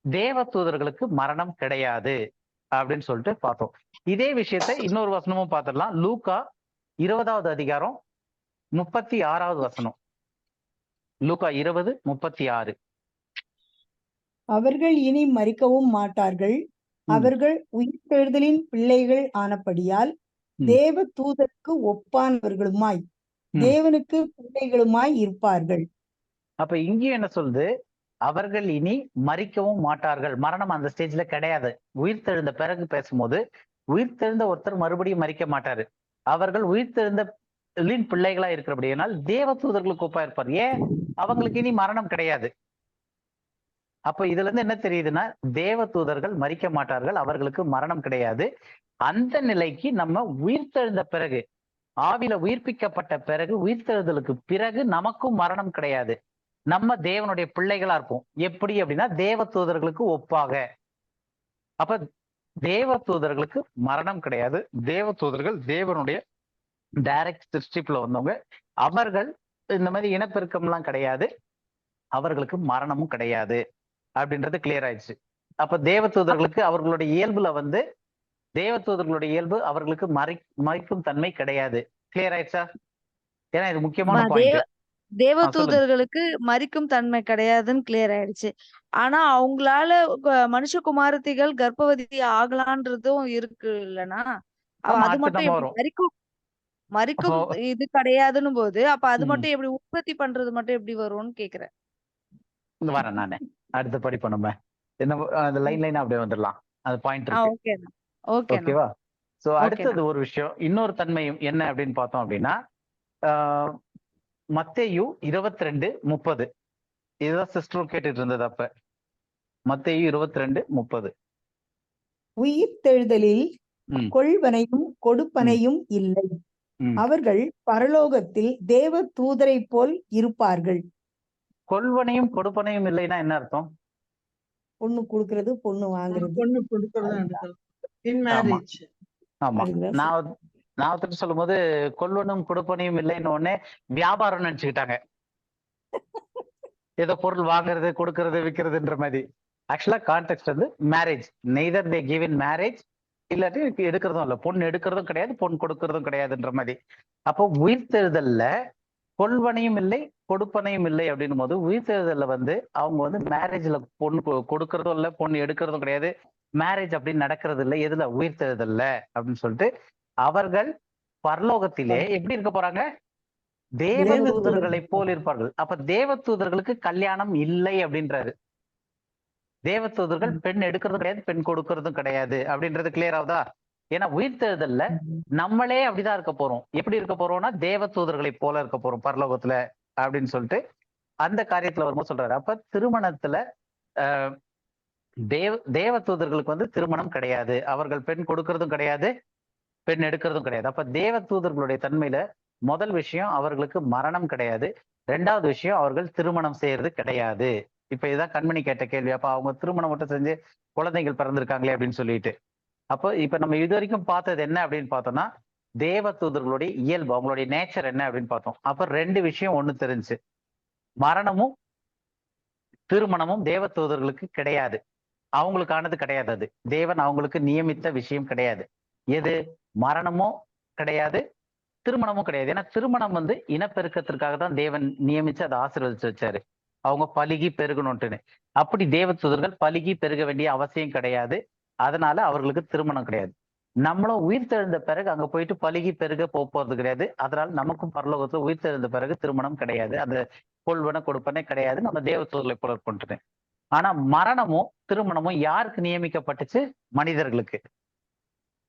தேவதூதர்களுக்கு மரணம் கிடையாது அப்படின்னு சொல்லிட்டு பார்த்தோம். இதே விஷயத்த இன்னொரு வசனமும் பார்த்துடலாம். லூக்கா 20வது அதிகாரம் 36வது வசனம். லூக்கா 20:36. அவர்கள் இனி மரிக்கவும் மாட்டார்கள். அவர்கள் உயிர்த்தெழுதலின் பிள்ளைகள் ஆனபடியால் தேவ தூதருக்கு ஒப்பானவர்களுமாய் தேவனுக்கு பிள்ளைகளுமாய் இருப்பார்கள். அப்ப இங்கேயும் என்ன சொல்லுது? அவர்கள் இனி மரிக்கவும் மாட்டார்கள். மரணம் அந்த ஸ்டேஜ்ல கிடையாது. உயிர்த்தெழுந்த பிறகு பேசும்போது உயிர்த்தெழுந்த ஒருத்தர் மறுபடியும் மரிக்க மாட்டாரு. அவர்கள் உயிர்த்தெழுந்த பிள்ளைகளா இருக்கிறபடியால் தேவ தூதர்களுக்கு ஒப்பா இருப்பார். ஏன்? அவங்களுக்கு இனி மரணம் கிடையாது. அப்ப இதுல இருந்து என்ன தெரியுதுன்னா, தேவ தூதர்கள் மரிக்க மாட்டார்கள், அவர்களுக்கு மரணம் கிடையாது. அந்த நிலைக்கு நம்ம உயிர்த்தெழுந்த பிறகு, ஆவில உயிர்ப்பிக்கப்பட்ட பிறகு, உயிர்த்தெழுதலுக்கு பிறகு நமக்கும் மரணம் கிடையாது. நம்ம தேவனுடைய பிள்ளைகளா இருப்போம். எப்படி அப்படின்னா, தேவ தூதர்களுக்கு ஒப்பாக. அப்ப தேவ தூதர்களுக்கு மரணம் கிடையாது. தேவ தூதர்கள் தேவனுடைய டைரக்ட் சிருஷ்டிப்புல வந்தவங்க. அவர்கள் இந்த மாதிரி இனப்பெருக்கம்லாம் கிடையாது, அவர்களுக்கு மரணமும் கிடையாது அப்படின்றது கிளியர் ஆயிடுச்சு. அப்ப தேவ தூதர்களுக்கு அவர்களுடைய இயல்புல வந்து தேவ தூதர்களுடைய இயல்பு அவர்களுக்கு மறிக்கும் தன்மை கிடையாது. கிளியர் ஆயிடுச்சா? ஏன்னா இது முக்கியமான பாயிண்ட். தேவ தூதர்களுக்கு மரிக்கும் தன்மை கிடையாதுன்னு கிளியர் ஆயிடுச்சு. ஆனா அவங்களால மனுஷகுமாரத்திகள் கர்ப்பவதி ஆகலான்றதும் இருக்கு இல்லனா? அது மட்டும் மரிக்கும் இது கிடையாதுன்னு போது, அப்ப அது மட்டும் எப்படி உற்பத்தி பண்றது மட்டும் எப்படி வரும்னு கேக்குறேன். வரேன் நானே. அடுத்த படிப்போம் நம்ம. என்ன அந்த லைன் அப்படியே வந்துடலாம். அது பாயிண்ட் இருக்கு. ஓகேவா? சோ அடுத்தது ஒரு விஷயம், இன்னொரு தன்மையும் என்ன அப்படின்னு பார்த்தோம் அப்படின்னா, மத்தேயு 22:30. இதுதான் சிஸ்டர் கேட்டுட்டு இருந்தது. அப்ப மத்தேயு 22:30. உயிர்த்தெழுதலில் கொள்வனையும் கொடுப்பனையும் இல்லை. அவர்கள் பரலோகத்தில் தேவ தூதரை போல் இருப்பார்கள். கொள்வனையும் கொடுப்பனையும் இல்லைன்னா என்ன அர்த்தம்? பொண்ணு கொடுக்கறது, பொண்ணு வாங்குறது. பொண்ணு கொடுக்கறது. ஆமா. நான் சொல்லும் போது கொள்வனும் கொடுப்பனையும் இல்லைன்னு உடனே வியாபாரம் நினைச்சுக்கிட்டாங்க. ஏதோ பொருள் வாங்குறது, கொடுக்கறது, விற்கிறதுன்ற மாதிரி. ஆக்சுவலா கான்டெக்ட் வந்து marriage. Neither they give in marriage, இல்லாட்டி எடுக்கிறதும் இல்லை. பொண்ணு எடுக்கிறதும் கிடையாது, பொண்ணு கொடுக்கறதும் கிடையாதுன்ற மாதிரி. அப்போ உயிர்த்தெழுதல்ல கொள்வனையும் இல்லை, கொடுப்பனையும் இல்லை அப்படின்னும் போது, உயிர்த்தெழுதல்ல வந்து அவங்க வந்து மேரேஜ்ல பொண்ணு கொடுக்கறதும் இல்லை, பொண்ணு எடுக்கிறதும் கிடையாது. மேரேஜ் அப்படின்னு நடக்கிறது இல்லை. எதுல? உயிர்த்தெழுதல்ல அப்படின்னு சொல்லிட்டு அவர்கள் பரலோகத்திலே எப்படி இருக்க போறாங்க? தேவ தூதர்களை போல் இருப்பார்கள். அப்ப தேவ தூதர்களுக்கு கல்யாணம் இல்லை அப்படின்றாரு. தேவ தூதர்கள் பெண் எடுக்கிறதும் கிடையாது, பெண் கொடுக்கறதும் கிடையாது அப்படின்றது கிளியர் ஆகுதா? ஏன்னா உயிர்த்தெழுதல்ல நம்மளே அப்படிதான் இருக்க போறோம். எப்படி இருக்க போறோம்னா தேவ தூதர்களை போல இருக்க போறோம் பரலோகத்துல அப்படின்னு சொல்லிட்டு அந்த காரியத்துல வரும்போது சொல்றாரு. அப்ப திருமணத்துல தேவ தூதர்களுக்கு வந்து திருமணம் கிடையாது. அவர்கள் பெண் கொடுக்கறதும் கிடையாது, பெண் எடுக்கிறதும் கிடையாது. அப்ப தேவ தூதர்களுடைய தன்மையில முதல் விஷயம் அவர்களுக்கு மரணம் கிடையாது. 2வது விஷயம் அவர்கள் திருமணம் செய்யறது கிடையாது. இப்ப இதுதான் கண்மணி கேட்ட கேள்வி. அப்ப அவங்க திருமணம் மட்டும் செஞ்சு குழந்தைகள் பிறந்திருக்காங்களே அப்படின்னு சொல்லிட்டு. அப்போ இப்ப நம்ம இது வரைக்கும் பார்த்தது என்ன அப்படின்னு பார்த்தோம்னா, தேவ தூதர்களுடைய இயல்பு, அவங்களுடைய நேச்சர் என்ன அப்படின்னு பார்த்தோம். அப்ப 2 விஷயம் ஒண்ணு தெரிஞ்சு, மரணமும் திருமணமும் தேவ தூதர்களுக்கு கிடையாது. அவங்களுக்கானது கிடையாது. அது தேவன் அவங்களுக்கு நியமித்த விஷயம் கிடையாது. எது? மரணமும் கிடையாது, திருமணமும் கிடையாது. ஏன்னா திருமணம் வந்து இனப்பெருக்கத்திற்காக தான் தேவன் நியமிச்சு அதை ஆசீர்வதிச்சு வச்சாரு. அவங்க பலுகி பெருகணும்ட்டுன்னு. அப்படி தேவ தூதர்கள் பலுகி பெருக வேண்டிய அவசியம் கிடையாது. அதனால அவர்களுக்கு திருமணம் கிடையாது. நம்மளும் உயிர்த்தெழுந்த பிறகு அங்க போயிட்டு பலுகி பெருக போறது கிடையாது. அதனால நமக்கும் பரலோகத்துல உயிர்த்தெழுந்த பிறகு திருமணம் கிடையாது. அந்த கொள்வன கொடுப்பனே கிடையாது. நம்ம தேவ தூதர்களை போல கொண்டுட்டேன். ஆனா மரணமும் திருமணமும் யாருக்கு நியமிக்கப்பட்டுச்சு? மனிதர்களுக்கு.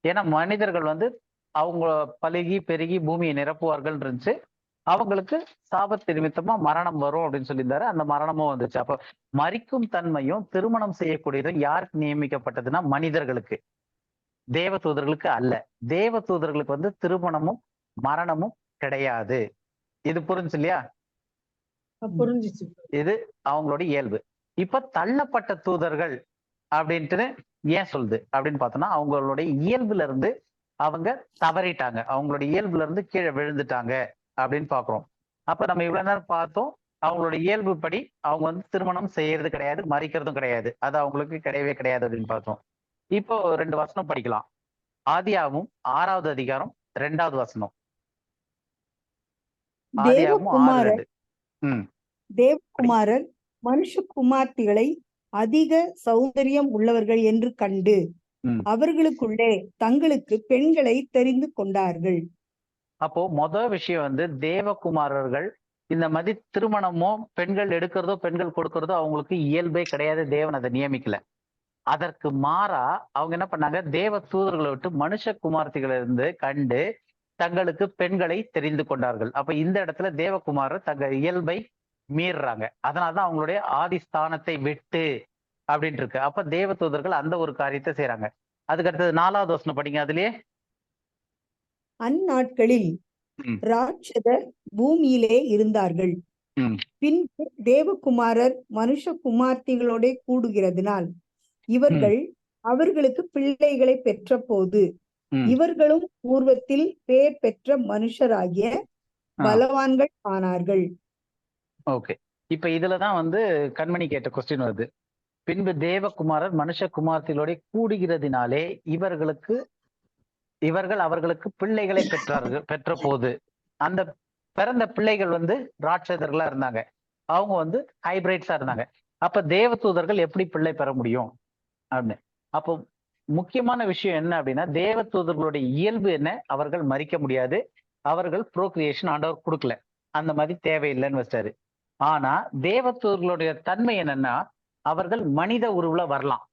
ஏன்னா மனிதர்கள் வந்து அவங்க பலுகி பெருகி பூமியை நிரப்புவார்கள் இருந்துச்சு. அவங்களுக்கு சாபத்து நிமித்தமா மரணம் வரும் அப்படின்னு சொல்லியிருந்தாரு. அந்த மரணமும் வந்துச்சு. அப்ப மரிக்கும் தன்மையும் திருமணம் செய்யக்கூடியதும் யாருக்கு நியமிக்கப்பட்டதுன்னா மனிதர்களுக்கு, தேவ தூதர்களுக்கு அல்ல. தேவ தூதர்களுக்கு வந்து திருமணமும் மரணமும் கிடையாது. இது புரிஞ்சு இல்லையா? புரிஞ்சிச்சு. இது அவங்களுடைய இயல்பு. இப்ப தள்ளப்பட்ட தூதர்கள் அப்படின்ட்டு ஏன் சொல்லுது அப்படின்னு பார்த்தோம்னா, அவங்களுடைய இயல்புல இருந்து அவங்க தவறிட்டாங்க, அவங்களுடைய இயல்புல இருந்து கீழே விழுந்துட்டாங்க அப்படின்னு பாக்குறோம். அப்ப நம்ம இவ்வளவு நேரம் பார்த்தோம், அவங்களோட இயல்பு படி அவங்க வந்து திருமணம் செய்யறது கிடையாது, மறிக்கிறதும் கிடையாது. அது அவங்களுக்கு கிடையவே கிடையாது அப்படின்னு பார்த்தோம். இப்போ 2 வசனம் படிக்கலாம். ஆதியாகமம் 6வது அதிகாரம் 2வது வசனம். ஆதியாகமம் தேவகுமாரர் 6:2. தேவகுமாரர் மனுஷகுமார்த்திகளை அதிக சௌந்தரியம் உள்ளவர்கள் என்று கண்டு ம். அவர்களுக்குள்ளே தங்களுக்கு பெண்களை தெரிந்து கொண்டார்கள். அப்போ விஷயம் வந்து தேவகுமாரர்கள் இந்த மாதிரி திருமணமோ பெண்கள் எடுக்கிறதோ பெண்கள் கொடுக்கறதோ அவங்களுக்கு இயல்பே கிடையாது. தேவன் அதை நியமிக்கல. அதற்கு மாறா அவங்க என்ன பண்ணாங்க, தேவ தூதர்களை விட்டு மனுஷ குமார்த்திகளை இருந்து கண்டு தங்களுக்கு பெண்களை தெரிந்து கொண்டார்கள். அப்ப இந்த இடத்துல தேவகுமாரர் தங்க இயல்பை மீறுறாங்க. அதனாலதான் அவங்களுடைய ஆதி ஸ்தானத்தை விட்டு அப்படின்ட்டு இருக்கு. அப்ப தேவ தூதர்கள் அந்த ஒரு காரியத்தை செய்யறாங்க. அதுக்கு அடுத்தது 4வது வசனம் படிங்க. அதுலயே அந்நாட்களில் ம். ராட்சதர் பூமியிலே இருந்தார்கள். ம். பின்பு தேவகுமாரர் மனுஷகுமார்த்திகளோட கூடுகிறதுனால் இவர்கள் அவர்களுக்கு பிள்ளைகளை பெற்ற போது ம். இவர்களும் பூர்வத்தில் பேர் பெற்ற மனுஷராகிய பலவான்கள் ஆனார்கள். ஓகே. இப்ப இதுலதான் வந்து கண்மணி கேட்ட கொஸ்டின் வருது. பின்பு தேவகுமாரர் மனுஷ குமார்த்திகளோட கூடுகிறதினாலே இவர்கள் அவர்களுக்கு பிள்ளைகளை பெற்ற போது அந்த பிறந்த பிள்ளைகள் வந்து ராட்சதர்களா இருந்தாங்க. அவங்க வந்து ஹைபிரைட்ஸா இருந்தாங்க. அப்ப தேவ தூதர்கள் எப்படி பிள்ளை பெற முடியும் அப்படின்னு. அப்போ முக்கியமான விஷயம் என்ன அப்படின்னா, தேவ தூதர்களுடைய இயல்பு என்ன, அவர்கள் மரிக்க முடியாது. அவர்கள் ப்ரோக்ரியேஷன் ஆண்டவர் கொடுக்கல, அந்த மாதிரி தேவையில்லைன்னு வச்சிட்டாரு. ஆனா தேவ தூதர்களுடைய தன்மை என்னன்னா, அவர்கள் மனித உருவுல வரலாம்.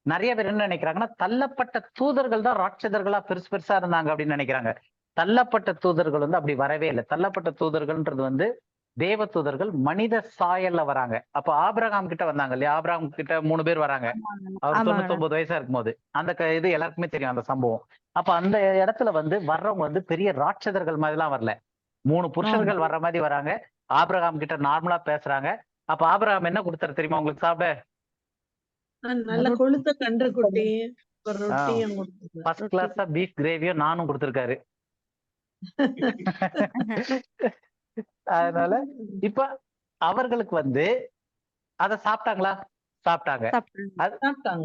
நிறைய பேர் என்ன நினைக்கிறாங்கன்னா, தள்ளப்பட்ட தூதர்கள் தான் ராட்சதர்களா பெருசா இருந்தாங்க அப்படின்னு நினைக்கிறாங்க. தள்ளப்பட்ட தூதர்கள் வந்து அப்படி வரவே இல்லை. தள்ளப்பட்ட தூதர்கள்ன்றது வந்து தேவ தூதர்கள் மனித சாயல்ல வராங்க. அப்ப ஆபிரகாம் கிட்ட வந்தாங்க இல்லையா, ஆபிரகாம் கிட்ட 3 பேர் வராங்க. அவர் 99 வயசா இருக்கும்போது அந்த இது எல்லாருக்குமே தெரியும் அந்த சம்பவம். அப்ப அந்த இடத்துல வந்து வர்றவங்க வந்து பெரிய ராட்சதர்கள் மாதிரி எல்லாம் வரல. 3 புருஷர்கள் வர்ற மாதிரி வராங்க. ஆபிரகாம் கிட்ட நார்மலா பேசுறாங்க. அப்ப ஆபிரகாம் என்ன கொடுத்தாரு தெரியுமா உங்களுக்கு சாப்பிட? நல்ல கொழுத்த கன்று குட்டி, ஒரு ரொட்டியும் ஃபர்ஸ்ட் கிளாஸா பீஃப் கிரேவியும் நானும் கொடுத்திருக்காரு. அதனால இப்ப அவர்களுக்கு வந்து அத சாப்பிட்டாங்களா? சாப்பிட்டாங்க.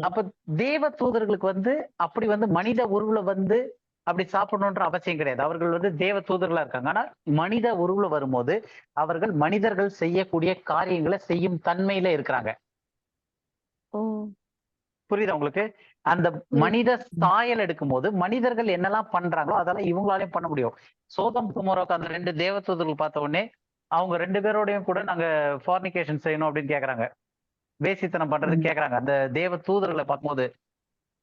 அப்ப தேவ தூதர்களுக்கு வந்து அப்படி வந்து மனித உருவுல வந்து அப்படி சாப்பிடணும்ன்ற அவசியம் கிடையாது. அவர்கள் வந்து தேவ தூதர்களா இருக்காங்க. ஆனா மனித உருவுல வரும்போது அவர்கள் மனிதர்கள் செய்யக்கூடிய காரியங்களை செய்யும் தன்மையில இருக்கிறாங்க. புரியுதா உங்களுக்கு? அந்த மனித சாயல் எடுக்கும் போது மனிதர்கள் என்னெல்லாம் பண்றாங்களோ அதெல்லாம் இவங்களாலையும் பண்ண முடியும். சோதம் குமோராவுக்கு அந்த 2 தேவதூதர்கள் பார்த்த உடனே அவங்க 2 பேரோடையும் கூட நாங்க ஃபார்னிகேஷன் செய்யணும் அப்படின்னு கேக்குறாங்க. வேசித்தனம் பண்றதுக்கு கேக்குறாங்க அந்த தேவ தூதர்களை பார்க்கும்போது.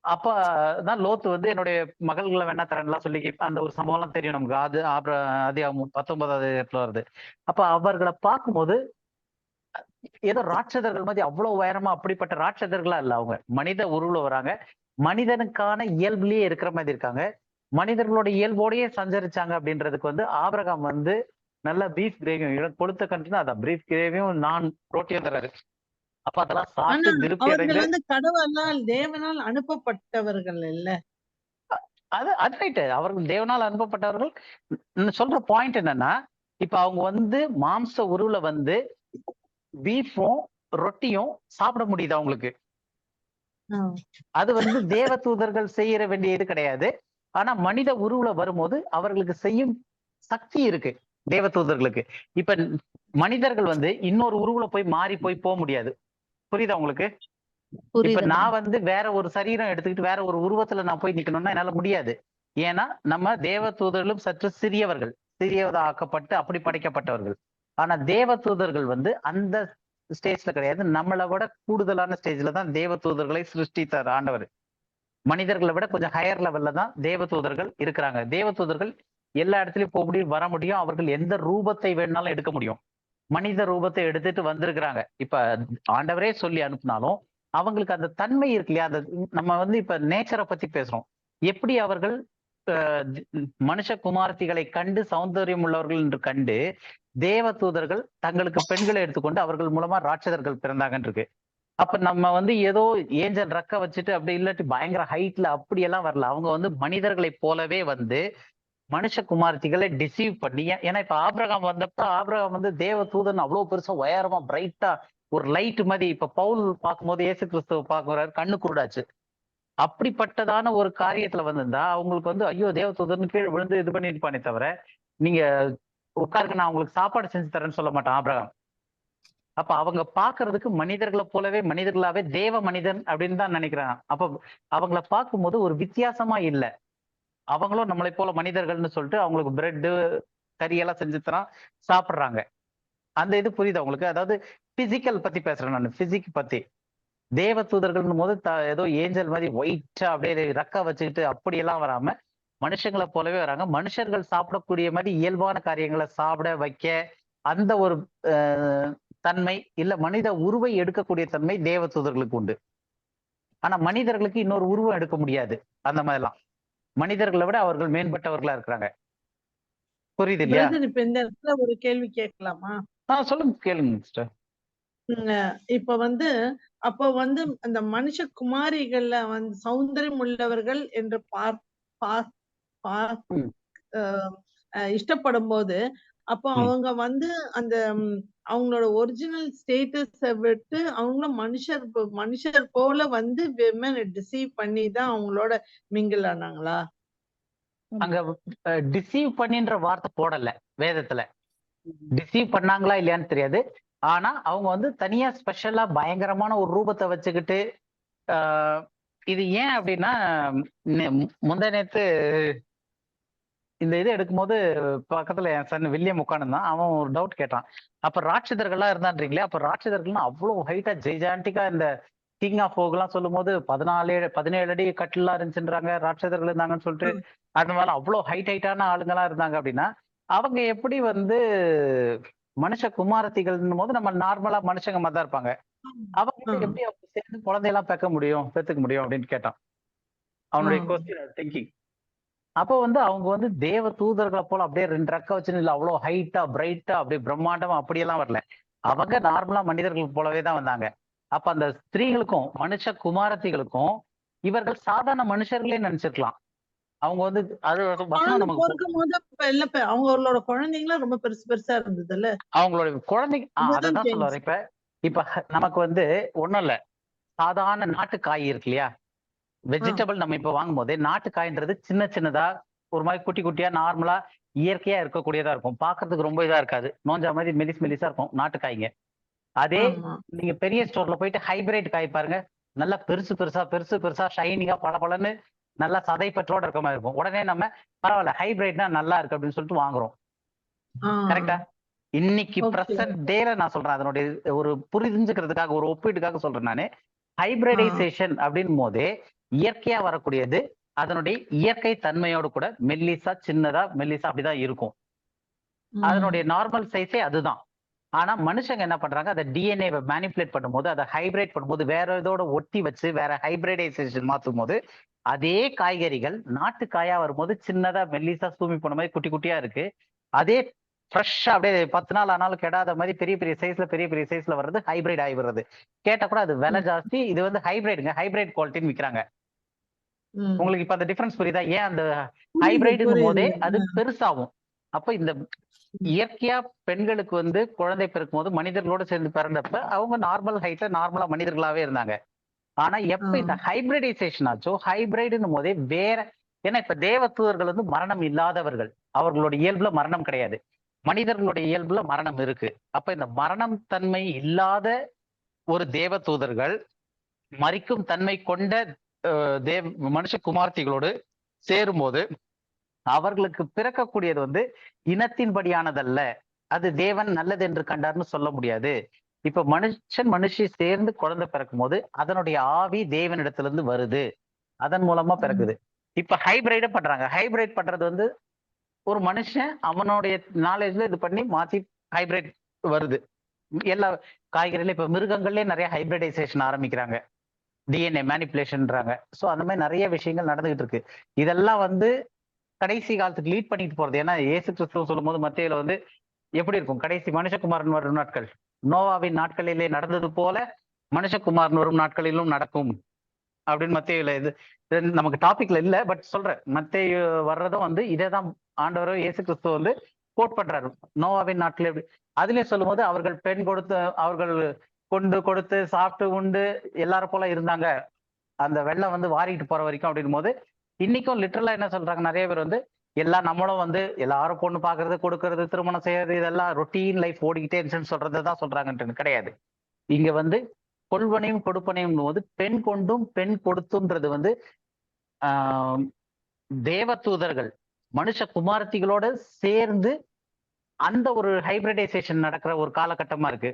அப்பதான் லோத்து வந்து என்னுடைய மகள்களை வேணா தரேன்லாம் சொல்லி அந்த ஒரு சம்பவம் எல்லாம் தெரியும் நமக்கு. அது 19வது வருது. அப்ப அவர்களை பார்க்கும்போது ஏதோ ராட்சதர்கள் மாதிரி அவ்வளவு உயரமா அப்படிப்பட்ட ராட்சதர்களா இல்ல. அவங்க மனித உருவுல வராங்க. மனிதனுக்கான இயல்புலயே இருக்கிற மாதிரி இருக்காங்க. மனிதர்களோட இயல்போடயே சஞ்சரிச்சாங்க அப்படின்றதுக்கு வந்து ஆபிரகாம் வந்து நல்ல பீஃப் கிரேவியும் கொளுத்த கண்டினா அதான் பீஃப் கிரேவியும் நான் ரோட்டியும் தராரு. அப்ப அதெல்லாம் சாப்பிட்டு திருப்தி அடைந்து கடவுளால் தேவனால் அனுப்பப்பட்டவர்கள் இல்ல. அது ரைட்டு. அவர்கள் தேவனால் அனுப்பப்பட்டவர்கள். சொல்ற பாயிண்ட் என்னன்னா, இப்ப அவங்க வந்து மாம்ச உருவுல வந்து பீஃபும் ரொட்டியும் சாப்பிட முடியுது அவங்களுக்கு. அது வந்து தேவ தூதர்கள் செய்யற வேண்டியது கிடையாது. ஆனா மனித உருவுல வரும்போது அவர்களுக்கு செய்யும் சக்தி இருக்கு தேவ தூதர்களுக்கு. இப்ப மனிதர்கள் வந்து இன்னொரு உருவுல போய் மாறி போக முடியாது. புரியுதா உங்களுக்கு? இப்ப நான் வந்து வேற ஒரு சரீரம் எடுத்துக்கிட்டு வேற ஒரு உருவத்துல நான் போய் நிக்கணும்னா என்னால முடியாது. ஏன்னா நம்ம தேவ தூதர்களும் சற்று சிறியவதாக்கப்பட்டு அப்படி படைக்கப்பட்டவர்கள். ஆனா தேவ தூதர்கள் வந்து அந்த ஸ்டேஜ்ல கிடையாது. நம்மளை விட கூடுதலான ஸ்டேஜ்ல தான் தேவ தூதர்களை சிருஷ்டித்தார் ஆண்டவர். மனிதர்களை விட கொஞ்சம் ஹையர் லெவல்ல தான் தேவ தூதர்கள் இருக்கிறாங்க. தேவ தூதர்கள் எல்லா இடத்துலயும் போக முடியும், வர முடியும். அவர்கள் எந்த ரூபத்தை வேணாலும் எடுக்க முடியும். மனித ரூபத்தை எடுத்துட்டு வந்திருக்கிறாங்க. இப்ப ஆண்டவரே சொல்லி அனுப்பினாலும் அவங்களுக்கு அந்த தன்மை இருக்கு இல்லையா? அந்த நம்ம வந்து இப்ப நேச்சரை பத்தி பேசுறோம். எப்படி அவர்கள் மனுஷ குமார்த்திகளை கண்டு சௌந்தரியம் உள்ளவர்கள் என்று கண்டு தேவ தூதர்கள் தங்களுக்கு பெண்களை எடுத்துக்கொண்டு அவர்கள் மூலமா ராட்சதர்கள் பிறந்தாங்கன்னு இருக்கு. அப்ப நம்ம வந்து ஏதோ ஏஞ்சல் ரக்க வச்சுட்டு அப்படி இல்லாட்டி பயங்கர ஹைட்ல அப்படியெல்லாம் வரல. அவங்க வந்து மனிதர்களை போலவே வந்து மனுஷ குமார்த்திகளை டிசீவ் பண்ணி, ஏன்னா இப்ப ஆபிரகாம் வந்தப்ப ஆபிரகாம் வந்து தேவ தூதன் அவ்வளவு பெருசா உயரமா பிரைட்டா ஒரு லைட் மாதிரி. இப்ப பவுல் பார்க்கும்போது இயேசு கிறிஸ்துவ பார்க்குறாரு, கண்ணு குருடாச்சு. அப்படிப்பட்டதான ஒரு காரியத்துல வந்திருந்தா அவங்களுக்கு வந்து ஐயோ தேவ தூதர்னு கீழே விழுந்து இது பண்ணிருப்பானே தவிர, நீங்க உட்காருங்க நான் உங்களுக்கு சாப்பாடு செஞ்சு தரேன்னு சொல்ல மாட்டான் ஆபிரகாம். அப்ப அவங்க பாக்குறதுக்கு மனிதர்களை போலவே மனிதர்களாவே தேவ மனிதன் அப்படின்னு தான் நினைக்கிறான். அப்ப அவங்கள பார்க்கும்போது ஒரு வித்தியாசமா இல்லை, அவங்களும் நம்மளை போல மனிதர்கள்னு சொல்லிட்டு அவங்களுக்கு பிரெட்டு கறியெல்லாம் செஞ்சு தரான், சாப்பிடுறாங்க. அந்த இது புரியுது அவங்களுக்கு. அதாவது பிசிக்கல் பத்தி பேசுறேன் நான், பிசிக் பத்தி. தேவ தூதர்கள் போது ஏதோ ஏஞ்சல் மாதிரி ஒயிட்டா அப்படியே ரக்கா வச்சுக்கிட்டு அப்படியெல்லாம் வராம மனுஷங்களை போலவே வராங்க. மனுஷர்கள் சாப்பிடக்கூடிய மாதிரி இயல்பான காரியங்களை சாப்பிட வைக்க அந்த ஒரு தன்மை இல்ல, மனித உருவை எடுக்கக்கூடிய தன்மை தேவ தூதர்களுக்கு உண்டு. ஆனா மனிதர்களுக்கு இன்னொரு உருவம் எடுக்க முடியாது. அந்த மாதிரிலாம் மனிதர்களை விட அவர்கள் மேம்பட்டவர்களா இருக்கிறாங்க. புரியுது இல்லையா? இப்ப இந்த இடத்துல ஒரு கேள்வி கேட்கலாமா? சொல்லுங்க, கேளுங்க சிஸ்டர். இப்ப வந்து அப்ப வந்து அந்த மனுஷ குமாரிகள்ல வந்து சௌந்தரியம் உள்ளவர்கள் என்று இஷ்டப்படும் போது, அப்போ அவங்க வந்து அந்த அவங்களோட ஒரிஜினல் ஸ்டேட்டஸ விட்டு அவங்களும் மனுஷர் போல வந்து விமன் டிசீவ் பண்ணி தான் அவங்களோட மிங்கிள் ஆனாங்களா? அங்க டிசீவ் பண்ணின்ற வார்த்தை போடல வேதத்துல. டிசீவ் பண்ணாங்களா இல்லையான்னு தெரியாது. ஆனா அவங்க வந்து தனியா ஸ்பெஷலா பயங்கரமான ஒரு ரூபத்தை வச்சுக்கிட்டு இது ஏன் அப்படின்னா, முந்தா நேத்து இந்த இது எடுக்கும்போது பக்கத்துல என் சன் வில்லியம் உட்காந்துதான், அவன் ஒரு டவுட் கேட்டான். அப்ப ராட்சதர்கள்லாம் இருந்தான்றீங்களே, அப்ப ராட்சதர்கள்னா அவ்வளவு ஹைட்டா ஜெய்ஜாண்டிக்கா இந்த கிங் ஆஃப் ஓக்லாம் சொல்லும் போது 17 அடி கட்டிலாம் இருந்துச்சுன்றாங்க, ராட்சதர்கள் இருந்தாங்கன்னு சொல்லிட்டு. அந்த மாதிரி அவ்வளவு ஹைட்டான ஆளுங்கெல்லாம் இருந்தாங்க அப்படின்னா, அவங்க எப்படி வந்து மனுஷ குமாரத்திகள் போது நம்ம நார்மலா மனுஷங்க மாதிரி தான் இருப்பாங்க. அவங்க எப்படி அவங்க சேர்ந்து குழந்தையெல்லாம் பெற்றுக்க முடியும் அப்படின்னு கேட்டான். அவனுடைய கொஸ்டின் திங்கிங். அப்போ வந்து அவங்க வந்து தேவ தூதர்களை போல அப்படியே 2 ரெக்க வச்சுன்னு இல்லை, அவ்வளவு ஹைட்டா பிரைட்டா அப்படியே பிரம்மாண்டமா அப்படியெல்லாம் வரல. அவங்க நார்மலா மனிதர்கள் போலவே தான் வந்தாங்க. அப்ப அந்த ஸ்திரீகளுக்கும் மனுஷ குமாரத்திகளுக்கும் இவர்கள் சாதாரண மனுஷர்களே நினைச்சிருக்கலாம். அவங்க வந்து அது அவங்களோட குழந்தைங்களா ரொம்ப பெருசா இருந்ததுல்ல, அவங்களோட குழந்தைங்க. அதான் சொல்லுவாரு. இப்ப நமக்கு வந்து ஒண்ணும் இல்ல, சாதாரண நாட்டு காய் இருக்கு இல்லையா, வெஜிடபிள் நம்ம இப்ப வாங்கும் போதே நாட்டு காய்ன்றது சின்னதா ஒரு மாதிரி குட்டி குட்டியா நார்மலா இயற்கையா இருக்கக்கூடியதா இருக்கும். பாக்குறதுக்கு ரொம்ப இதா இருக்காது, நோஞ்சா மாதிரி மெலிசா இருக்கும் நாட்டு காய்ங்க. அதே நீங்க பெரிய ஸ்டோர்ல போயிட்டு ஹைபிரிட் காய் பாருங்க, நல்லா பெருசா ஷைனிங்கா பளபளன்னு நல்லா சதை பற்றோட இருக்க மாதிரி இருக்கும். உடனே நம்ம பரவாயில்ல ஹைபிரிட்னா நல்லா இருக்கு அப்படின்னு சொல்லிட்டு வாங்குறோம். கரெக்டா? இன்னைக்கு பிரசன்ட் டேல நான் சொல்றேன், அதனுடைய ஒரு புரிஞ்சுக்கிறதுக்காக ஒரு ஒப்பீட்டுக்காக சொல்றேன் நானு. ஹைபிரிடைசேஷன் அப்படின் போதே இயற்கையா வரக்கூடியது அதனுடைய இயற்கை தன்மையோடு கூட மெல்லிசா மெல்லிசா அப்படிதான் இருக்கும். அதனுடைய நார்மல் சைஸே அதுதான். ஆனா மனுஷங்க என்ன பண்றாங்க, அதை டிஎன்ஏ மேனிபுலேட் பண்ணும்போது, அதை ஹைபிரைட் பண்ணும்போது, வேற இதோட ஒட்டி வச்சு வேற ஹைபிரிடைசேஷன் மாத்தும் போது அதே காய்கறிகள் நாட்டு காயா வரும்போது சின்னதா மெல்லிசா சூமி போன மாதிரி குட்டி குட்டியா இருக்கு. அதே ஃப்ரெஷ்ஷா அப்படியே 10 நாள் ஆனாலும் கெடாத மாதிரி பெரிய சைஸ்ல வர்றது ஹைபிரிட் ஆகி வர்றது. கேட்டா கூட அது விலை ஜாஸ்தி, இது வந்து ஹைபிரிடுங்க, ஹைபிரிட் குவாலிட்டின்னு விற்கிறாங்க. உங்களுக்கு இப்ப அந்த டிஃபரன்ஸ் புரியுதா? ஏன் அந்த ஹைபிரிட்ங்கும் போதே அது பெருசாகும். அப்ப இந்த இயற்கையா பெண்களுக்கு வந்து குழந்தை பிறக்கும் போது மனிதர்களோட சேர்ந்து பிறந்தப்ப அவங்க நார்மல் ஹைட்ல நார்மலா மனிதர்களாவே இருந்தாங்க. ஆனா எப்ப இந்த ஹைபிரிடைசேஷன் ஆச்சோ, ஹைபிரிட்னும் போதே வேற, ஏன்னா இப்ப தேவ தூதர்கள் வந்து மரணம் இல்லாதவர்கள், அவர்களுடைய இயல்புல மரணம் கிடையாது. மனிதர்களுடைய இயல்புல மரணம் இருக்கு. அப்ப இந்த மரணம் தன்மை இல்லாத ஒரு தேவ தூதர்கள் மரிக்கும் தன்மை கொண்ட மனுஷ குமார்த்திகளோடு சேரும்போது அவர்களுக்கு பிறக்கக்கூடியது வந்து இனத்தின்படியானதல்ல, அது தேவன் நல்லது என்று கண்டார்னு சொல்ல முடியாது. இப்ப மனுஷி சேர்ந்து குழந்தை பிறக்கும் போது அதனுடைய ஆவி தேவனிடத்துல வருது, அதன் மூலமா பிறக்குது. இப்ப ஹைபிரைட பண்றாங்க. ஹைபிரைட் பண்றது வந்து ஒரு மனுஷன் அவனுடைய நாலேஜ்ல இது பண்ணி மாத்தி ஹைபிரைட் வருது. எல்லா காய்கறில இப்ப மிருகங்கள்லயே நிறைய ஹைபிரிடைசேஷன் ஆரம்பிக்கிறாங்க, டிஎன்ஏ மேனிபுலேஷன்றாங்க. ஸோ அந்த மாதிரி நிறைய விஷயங்கள் நடந்துகிட்டு இருக்கு. இதெல்லாம் வந்து கடைசி காலத்துக்கு லீட் பண்ணிட்டு போறது. ஏன்னா இயேசு கிறிஸ்துவ சொல்லும் போது மத்தியில வந்து எப்படி இருக்கும், கடைசி மனுஷகுமாரன் வரும் நாட்கள் நோவாவின் நாட்களிலே நடந்தது போல மனுஷகுமாரன் வரும் நாட்களிலும் நடக்கும் அப்படின்னு மத்தேயுல இது நமக்கு டாபிக்ல இல்ல, பட் சொல்றேன். மத்தேயு வர்றதும் வந்து இதேதான் ஆண்டவரும் இயேசு கிறிஸ்துவ வந்து கோட் பண்றாரு. நோவாவின் நாட்கள் எப்படி அதுலயே சொல்லும் போது அவர்கள் பெண் கொடுத்து அவர்கள் கொண்டு கொடுத்து சாப்பிட்டு உண்டு எல்லாரும் போல இருந்தாங்க, அந்த வெள்ளம் வந்து வாரிட்டு போற வரைக்கும் அப்படின் போது இன்னைக்கும் லிட்டரலா என்ன சொல்றாங்க நிறைய பேர் வந்து எல்லாம் நம்மளும் வந்து எல்லாரும் பொண்ணு பாக்குறது, கொடுக்கறது, திருமணம் செய்யறது, இதெல்லாம் ரொட்டீன் லைஃப் ஓடிக்கிட்டே இருந்துச்சுன்னு சொல்றதுதான் சொல்றாங்கன்றது கிடையாது. இங்க வந்து கொள்வனையும் கொடுப்பனையும் போது பெண் கொண்டும் பெண் கொடுத்துன்றது வந்து ஆஹ் தேவ தூதர்கள் மனுஷ குமாரத்திகளோட சேர்ந்து அந்த ஒரு ஹைபிரிடைசேஷன் நடக்கிற ஒரு காலகட்டமா இருக்கு.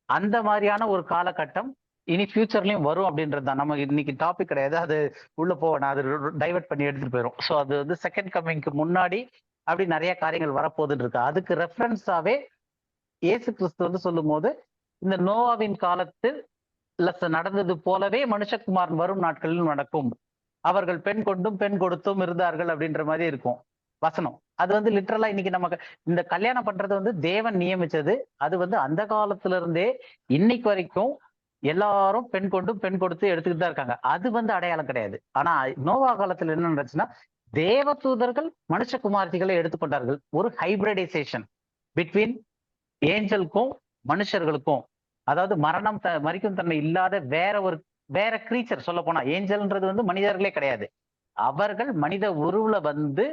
அந்த மாதிரியான ஒரு காலகட்டம் இனி ஃபியூச்சர்லயும் வரும் அப்படின்றது தான். நம்ம இன்னைக்கு டாபிக் கிடையாது, அது உள்ள போவேன், அது டைவர்ட் பண்ணி எடுத்துட்டு போயிடும். ஸோ அது வந்து செகண்ட் கம்மிங்க்கு முன்னாடி அப்படி நிறைய காரியங்கள் வரப்போகுதுன்னு இருக்கு. அதுக்கு ரெஃபரன்ஸாவே இயேசு கிறிஸ்து வந்து சொல்லும் போது இந்த நோவாவின் காலத்தில் நடந்தது போலவே மனுஷகுமாரன் வரும் நாட்களில் நடக்கும், அவர்கள் பெண் கொண்டும் பெண் கொடுத்தும் இருந்தார்கள் அப்படின்ற மாதிரி இருக்கும் வசனம். அது வந்து லிட்டரலா இன்னைக்கு நமக்கு இந்த கல்யாணம் பண்றது வந்து தேவன் நியமிச்சது. அது வந்து அந்த காலத்துல இருந்தே இன்னைக்கு வரைக்கும் எல்லாரும் பெண் கொண்டும் பெண் கொடுத்து எடுத்துக்கிட்டு தான் இருக்காங்க. அது வந்து அடையாளம் கிடையாது. ஆனா நோவா காலத்துல என்ன நடந்துச்சுன்னா தேவ தூதர்கள் மனுஷகுமார்த்திகளை எடுத்துக்கொண்டார்கள். ஒரு ஹைபிரிடைசேஷன் பிட்வீன் ஏஞ்சலுக்கும் மனுஷர்களுக்கும், அதாவது மரிக்கும் தன்மை இல்லாத வேற கிரீச்சர். சொல்ல போனா ஏஞ்சல்ன்றது வந்து மனிதர்களே கிடையாது, அவர்கள் மனித உருவுல வந்து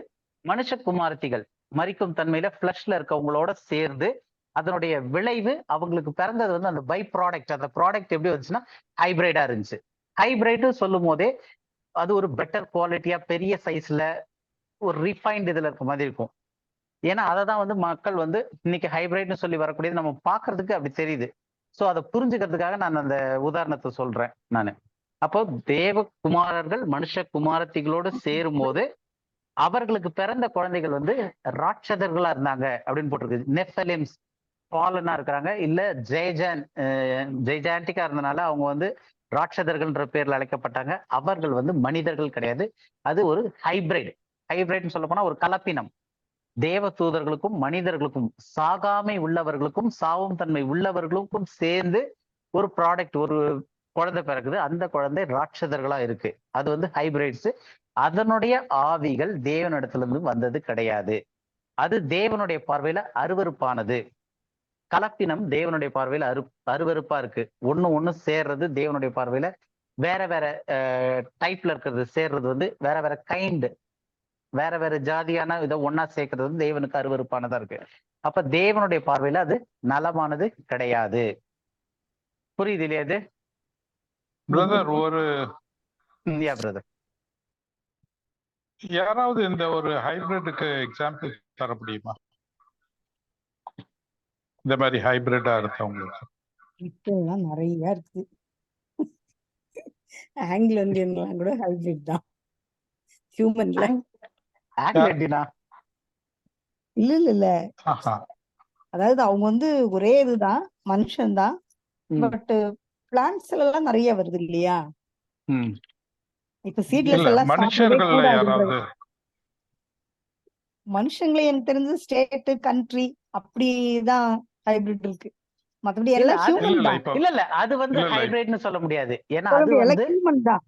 மனுஷகுமார்த்திகள் மரிக்கும் தன்மையில பிளஷ்ல இருக்கவங்களோட சேர்ந்து அதனுடைய விளைவு அவங்களுக்கு பிறந்தது வந்து அந்த பை ப்ராடக்ட். அந்த ப்ராடக்ட் எப்படி வந்துச்சுன்னா ஹைபிரைடா இருந்துச்சு. ஹைபிரைடு சொல்லும் போதே அது ஒரு பெட்டர் குவாலிட்டியா பெரிய சைஸ்ல ஒரு ரிஃபைன்ட் இதுல இருக்க மாதிரி இருக்கும். ஏன்னா அதை தான் வந்து மக்கள் வந்து இன்னைக்கு ஹைபிரைட்னு சொல்லி வரக்கூடியது நம்ம பார்க்கறதுக்கு அப்படி தெரியுது. ஸோ அதை புரிஞ்சுக்கிறதுக்காக நான் அந்த உதாரணத்தை சொல்றேன் நான். அப்போ தேவகுமாரர்கள் மனுஷ குமாரத்திகளோடு சேரும் போது அவர்களுக்கு பிறந்த குழந்தைகள் வந்து ராட்சதர்களா இருந்தாங்க அப்படின்னு போட்டிருக்கு. நெஃபலிம்ஸ் ஃபாலனா இருக்கிறாங்க, இல்ல ஜெய்ஜாண்டிக்கா இருந்தனால அவங்க வந்து ராட்சதர்கள்ன்ற பேர்ல அழைக்கப்பட்டாங்க. அவர்கள் வந்து மனிதர்கள் கிடையாது, அது ஒரு ஹைபிரைட். ஹைபிரைட்னு சொல்ல போனா ஒரு கலப்பினம். தேவ தூதர்களுக்கும் மனிதர்களுக்கும் சாகாமை உள்ளவர்களுக்கும் சாவும் தன்மை உள்ளவர்களுக்கும் சேர்ந்து ஒரு ப்ராடக்ட், ஒரு குழந்தை பிறகுது. அந்த குழந்தை ராட்சதர்களா இருக்கு, அது வந்து ஹைபிரைட்ஸ். அதனுடைய ஆவிகள் தேவனிடத்துல இருந்து வந்தது கிடையாது. அது தேவனுடைய பார்வையில அருவருப்பானது. கலப்பினம் தேவனுடைய பார்வையில அருவருப்பா இருக்கு. ஒண்ணு சேர்றது தேவனுடைய பார்வையில வேற வேற டைப்ல இருக்கிறது, சேர்றது வந்து வேற வேற கைண்ட், வேற வேற ஜாதியான இதை ஒன்னா சேர்க்கறது வந்து தேவனுக்கு அருவருப்பானதா இருக்கு. அப்ப தேவனுடைய பார்வையில அது நலமானது கிடையாது. புரியுது இல்லையா? அது பிரதர் ஒரு பிரதர் யாராவது இந்த ஒரு ஹைபிரிட்டுக்கு எக்ஸாம்பிள் தர முடியுமா? இந்த மாதிரி ஹைபிரிட்டா இருக்கவங்களுக்கு இப்பெல்லாம் நிறைய இருக்கு. ஆங்கிலோ இந்தியன்லாம் கூட ஹைபிரிட் தான் ஹியூமன்ல. இல்ல அதாவது அவங்க வந்து ஒரே இதுதான், மனுஷன்தான். பட் பிளான்ட்ஸ்ல எல்லாம் நிறைய வருது இல்லையா? இப்ப சீட்லெஸ் எல்லாம் மனுஷர்கள் யாராவது மனுஷங்களே எனக்கு தெரிஞ்சு ஸ்டேட் கண்ட்ரி அப்படிதான் ஹைபிரிட் இருக்கு. மத்தபடி எல்லாம் ஹியூமன் தான். இல்ல அது வந்து ஹைபிரிட்னு சொல்ல முடியாது. ஏன்னா அது வந்து ஹியூமன் தான்.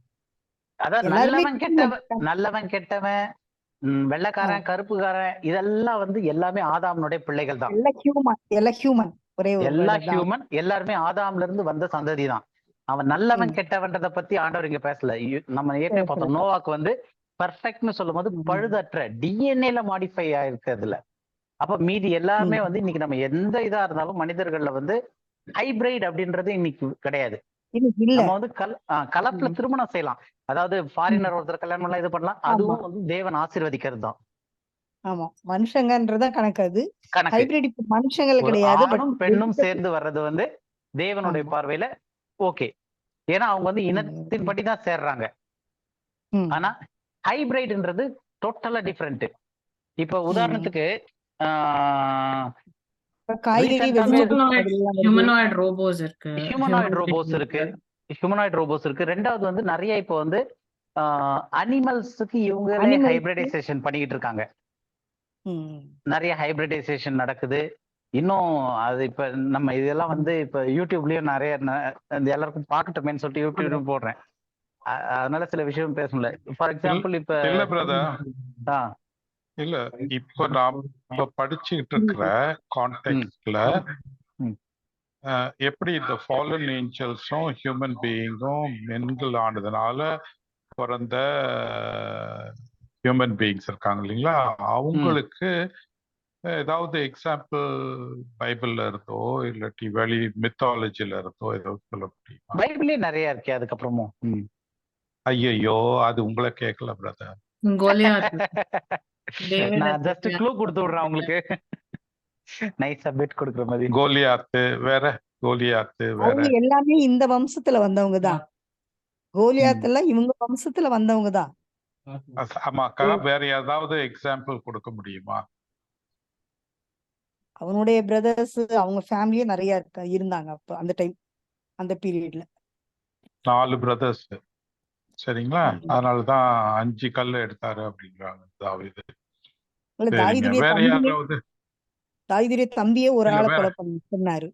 அதாவது நல்லவன் கெட்டவன் வெள்ளைக்காரன் கருப்புக்காரன் இதெல்லாம் வந்து எல்லாமே ஆதாமனுடைய பிள்ளைகள் தான். எல்லாம் ஹியூமன் எல்லாருமே ஆதாம்ல இருந்து வந்த சந்ததி தான். அவன் நல்லவன் கெட்டவன்றத பத்தி ஆண்டவர் இங்க பேசல. நம்ம ஏற்கனவே பார்த்தோம், நோவாக்கு வந்து பர்ஃபெக்ட்னு சொல்லும் போது பழுதற்ற டிஎன்ஏல மாடிஃபை ஆயிருக்கிறதுல. அப்ப மீதி எல்லாமே வந்து இன்னைக்கு நம்ம எந்த இதா இருந்தாலும் மனிதர்கள்ல வந்து ஹைபிரைட் அப்படின்றது இன்னைக்கு கிடையாது. நம்ம வந்து கலப்புல திருமணம் செய்யலாம், அதாவது ஃபாரினர் ஒருத்தர் கல்யாணம் பண்ணலாம், இது பண்ணலாம். அதுவும் வந்து தேவன் ஆசீர்வதிக்கிறது தான். ஆமா, மனுஷங்கன்றதா கணக்கு. அது ஹைபிரிட் மனுஷங்கள் கிடையாது, ஆணும் பெண்ணும் சேர்ந்து வர்றது வந்து தேவனுடைய பார்வையில ஓகே. ஏன்னா அவங்க வந்து இனத்தின் படி தான் சேர்றாங்க. ஆனா ஹைபிரைட்ன்றது டோட்டலா டிஃபரெண்ட். இப்ப உதாரணத்துக்கு ஹியூமனாய்டு ரோபோஸ் இருக்கு. ரெண்டாவது வந்து நிறைய இப்ப வந்து அனிமல்ஸுக்கு இவங்களே ஹைபிரிடைசேஷன் பண்ணிக்கிட்டு இருக்காங்க. நிறைய ஹைபிரிடைசேஷன் நடக்குது. இன்னும் அது இப்ப நம்ம இதெல்லாம் வந்து இப்ப யூடியூப்லயும் நிறைய எல்லாருக்கும் பார்க்கட்டுமேன்னு சொல்லிட்டு யூடியூப்லயும் போடுறேன். அதனால சில விஷயம் பேச முடியல. ஃபார் எக்ஸாம்பிள் இப்ப இல்ல இப்ப நாம் படிச்சுக்கிட்டு இருக்கிற கான்டெக்ட்ல எப்படி இந்த ஃபாலன் ஏஞ்சல்ஸும் ஹியூமன் பீயிங்கும் மிங்கிள் ஆனதுனால பிறந்த ஹியூமன் பீயிங்ஸ் இருக்காங்க இல்லைங்களா, அவங்களுக்கு ஏதாவது எக்ஸாம்பிள் பைபிள்ல இருந்தோ இல்லாட்டி வெளி மித்தாலஜில இருந்தோ ஏதாவது சொல்ல முடியுமா? பைபிளே நிறைய இருக்கே அதுக்கப்புறமும். ஐயோ, அது உங்களை கேட்கல பிரதர். கோலியாத் நான் ஜஸ்ட் க்ளூ கொடுத்து விடுறேன் உங்களுக்கு. நைஸா பெட் கொடுக்குற மாதிரி. கோலியாத்து வேற, கோலியாத்து வேற. அவங்க எல்லாமே இந்த வம்சத்துல வந்தவங்க தான். கோலியாத் எல்லாம் இவங்க வம்சத்துல வந்தவங்க தான். ஆமாக்கா, வேற ஏதாவது எக்ஸாம்பிள் கொடுக்க முடியுமா? அவனுடைய பிரதர்ஸ் அவங்க ஃபேமிலியே நிறைய இருந்தாங்க அப்ப அந்த டைம், அந்த பீரியட்ல 4 பிரதர்ஸ் சரிங்களா, அதனாலதான் 5 கல் எடுத்தாரு அப்படிங்கிறாங்க தாவீது. சரிங்க, வேற யாராவது? தாவீதுடைய தம்பியே ஒரு இல்ல, ஆளை வேற. கொலை பண்ணாரு.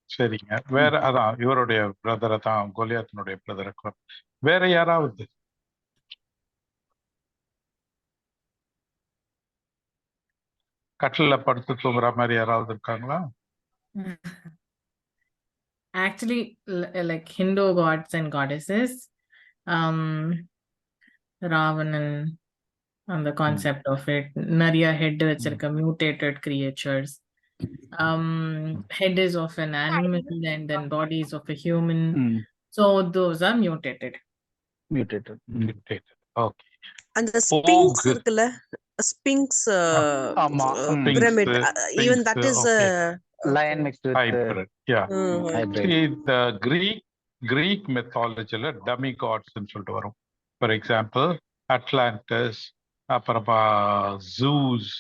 சரிங்க, வேற அதான் இவருடைய பிரதரை தான், கோலியாத்தினுடைய பிரதரை. வேற யாராவது? கட்டில படுத்து தூங்குற மாதிரி யாராவது இருக்காங்களா? actually like Hindu gods and goddesses, Ravanan and the concept of it, நிறைய head வச்சிருக்க mutated creatures. Head is of an animal and then body is of a human. So those are mutated. Mutated. Okay. அந்த sphynx Ogre. இருக்குல்ல, sphynx ஆமா. Pyramid, Sphinx, even that is line mixed with hybrid. Yeah, hybrid. இந்த Greek மெத்தாலஜில dummy God's சொல்லிட்டு வரும். For example Atlantis, அப்புறமா juice,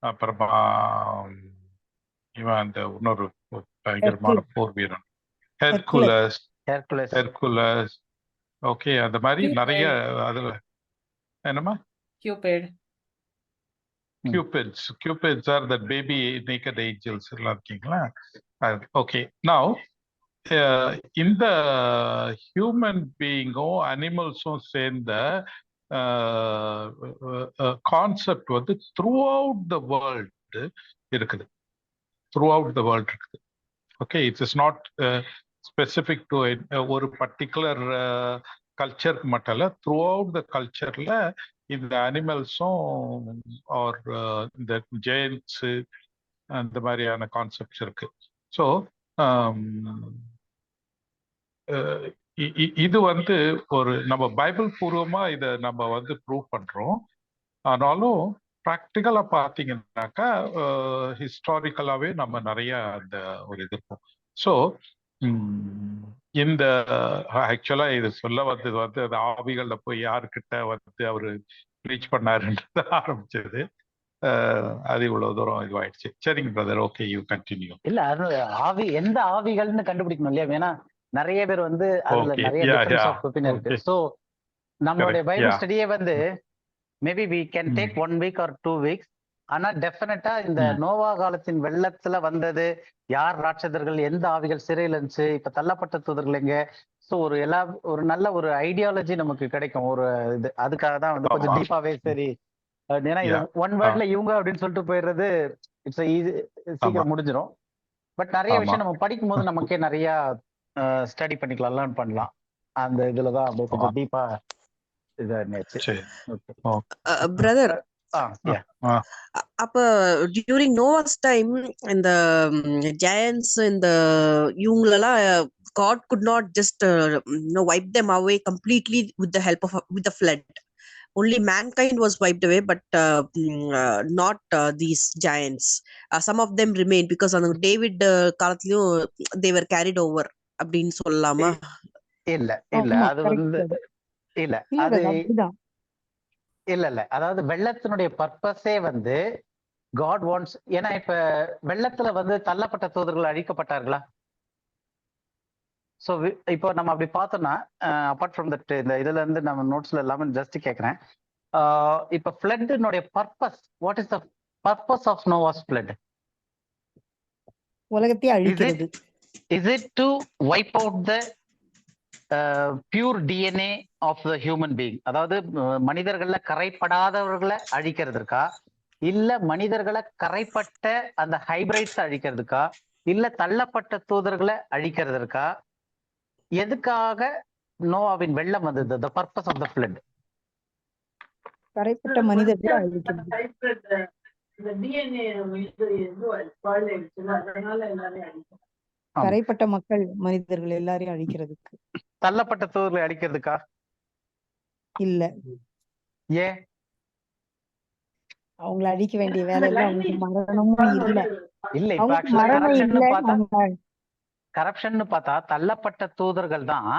அப்புறமா இவன் அந்த இன்னொரு பயங்கரமான போர் வீரன் ஹெர்குலஸ். ஹெர்குலஸ். ஓகே, அந்த மாதிரி நிறைய. அதுல என்னமா Cupid. Cupids are the baby naked angels எல்லாம் இருக்கீங்களா? ஓகே, நவ் இந்த ஹியூமன் பீயிங்கும் அனிமல்ஸும் சேர்ந்த கான்செப்ட் வந்து த்ரூ அவுட் த வேர்ல்டு இருக்குது. Okay, it's is not specific to ஒரு பர்டிகுலர் கல்ச்சருக்கு மட்டும் இல்லை, த்ரூ அவுட் த கல்ச்சர்ல இந்த அனிமல்ஸும் ஆர் இந்த ஜெயின்ஸு அந்த மாதிரியான கான்செப்ட்ஸ் இருக்கு. ஸோ இது வந்து ஒரு நம்ம பைபிள் பூர்வமா இதை நம்ம வந்து ப்ரூவ் பண்றோம். ஆனாலும் ப்ராக்டிக்கலா பார்த்தீங்கன்னாக்கா ஹிஸ்டாரிக்கலாவே நம்ம நிறைய அந்த ஒரு இது இருக்கும். ஸோ இந்த ஆக்சுவலா இது சொல்ல வந்தது வந்து அந்த ஆவிகள்ல போய் யாருக்கிட்ட வந்து அவரு ரீச் பண்ணாருன்றது ஆரம்பிச்சது. அது இவ்வளவு தூரம் இதுவாயிடுச்சு. சரிங்க பிரதர், ஓகே, யூ கண்டினியூ. இல்ல, அது ஆவி எந்த ஆவிகள்னு கண்டுபிடிக்கணும் இல்லையா? ஏன்னா நிறைய பேர் வந்து அதுல Okay, நிறைய yeah, difference yeah. Of opinion இருக்கு. Okay. ஸோ நம்மளுடைய Correct, பைபிள் yeah. ஸ்டடியே வந்து maybe we can take 1 week or 2 weeks. ஆனா டெஃபினட்டா இந்த நோவா காலத்தின் வெள்ளத்துல வந்தது யார், ராட்சதர்கள், எந்த ஆவிகள் சிறையில் இருந்துச்சு, இப்ப தள்ளப்பட்ட தூதர்கள் எங்க, ஸோ ஒரு நல்ல ஒரு ஐடியாலஜி நமக்கு கிடைக்கும். ஒரு இது அதுக்காக தான் வந்து கொஞ்சம் டீப்பாவே சரி. ஏன்னா ஒன் வேர்ட்ல இவங்க அப்படின்னு சொல்லிட்டு போயிடுறது இட்ஸ் ஈஸி, சீக்கிரம் முடிஞ்சிடும். பட் நிறைய விஷயம் நம்ம படிக்கும் போது நமக்கே நிறைய ஸ்டடி பண்ணிக்கலாம், லேர்ன் பண்ணலாம். அந்த இதுலதான் அப்படியே கொஞ்சம் டீப்பா இதாச்சு. பிரதர். அப்ப டியூரிங் நோவாஸ் டைம் இந்த ஜெயன்ட்ஸ் இந்த இவங்களெல்லாம் God could not just wipe them away completely with the help of with the flood. Only mankind was wiped away, but not these giants. Some of them remained because on David காலத்திலயும் they were carried over அப்படின்னு சொல்லலாமா? இல்ல அது வந்து இல்ல அது இல்ல அதாவது வெள்ளத்தினுடைய பர்பஸே வந்து God wants. ஏன்னா இப்ப வெள்ளத்துல வந்து தள்ளப்பட்ட தூதர்கள் அழிக்கப்பட்டார்களா? ஸோ இப்போ நம்ம அப்படி பார்த்தோம்னா அப்பார்ட் ஃப்ரம் தட் இந்த இதுல இருந்து நம்ம நோட்ஸ்ல இல்லாம ஜஸ்ட் கேட்குறேன். இப்போ ஃப்ளட்னுடைய purpose, what is the purpose of Noah's flood? உலகத்தை அழிக்கிறது. Is it to wipe out the pure DNA of the human being? அதாவது மனிதர்கள்ல கரைப்படாதவர்களை அழிக்கிறதுக்கா, இல்ல மனிதர்களை கரைப்பட்ட அந்த ஹைபிரைட்ஸ் அழிக்கிறதுக்கா, இல்ல தள்ளப்பட்ட தூதர்களை அழிக்கிறதுக்கா? எதுக்காக நோவாவின் வெள்ளம் வந்தது? the purpose of the flood. தரைப்பட்ட மனிதர்களை அழிக்கிறது. ஆமா. தரைப்பட்ட மக்கள் மனிதர்கள் எல்லாரையும் அழிக்கிறதுக்கு தள்ளப்பட்ட தூதர்களை அழிக்கிறதுக்கா? இல்ல, ஏன்? அவங்கள அழிக்க வேண்டிய வேலை இல்ல, அவங்களுக்கு மரணமும் இல்ல, இல்ல இப்ப அவங்களுக்கு ஆக்சுவலா மரணம் கரப்ஷன் இல்ல. பார்த்தா அவங்க கரப்ஷன் பார்த்தா தள்ளப்பட்ட தூதர்கள் தான்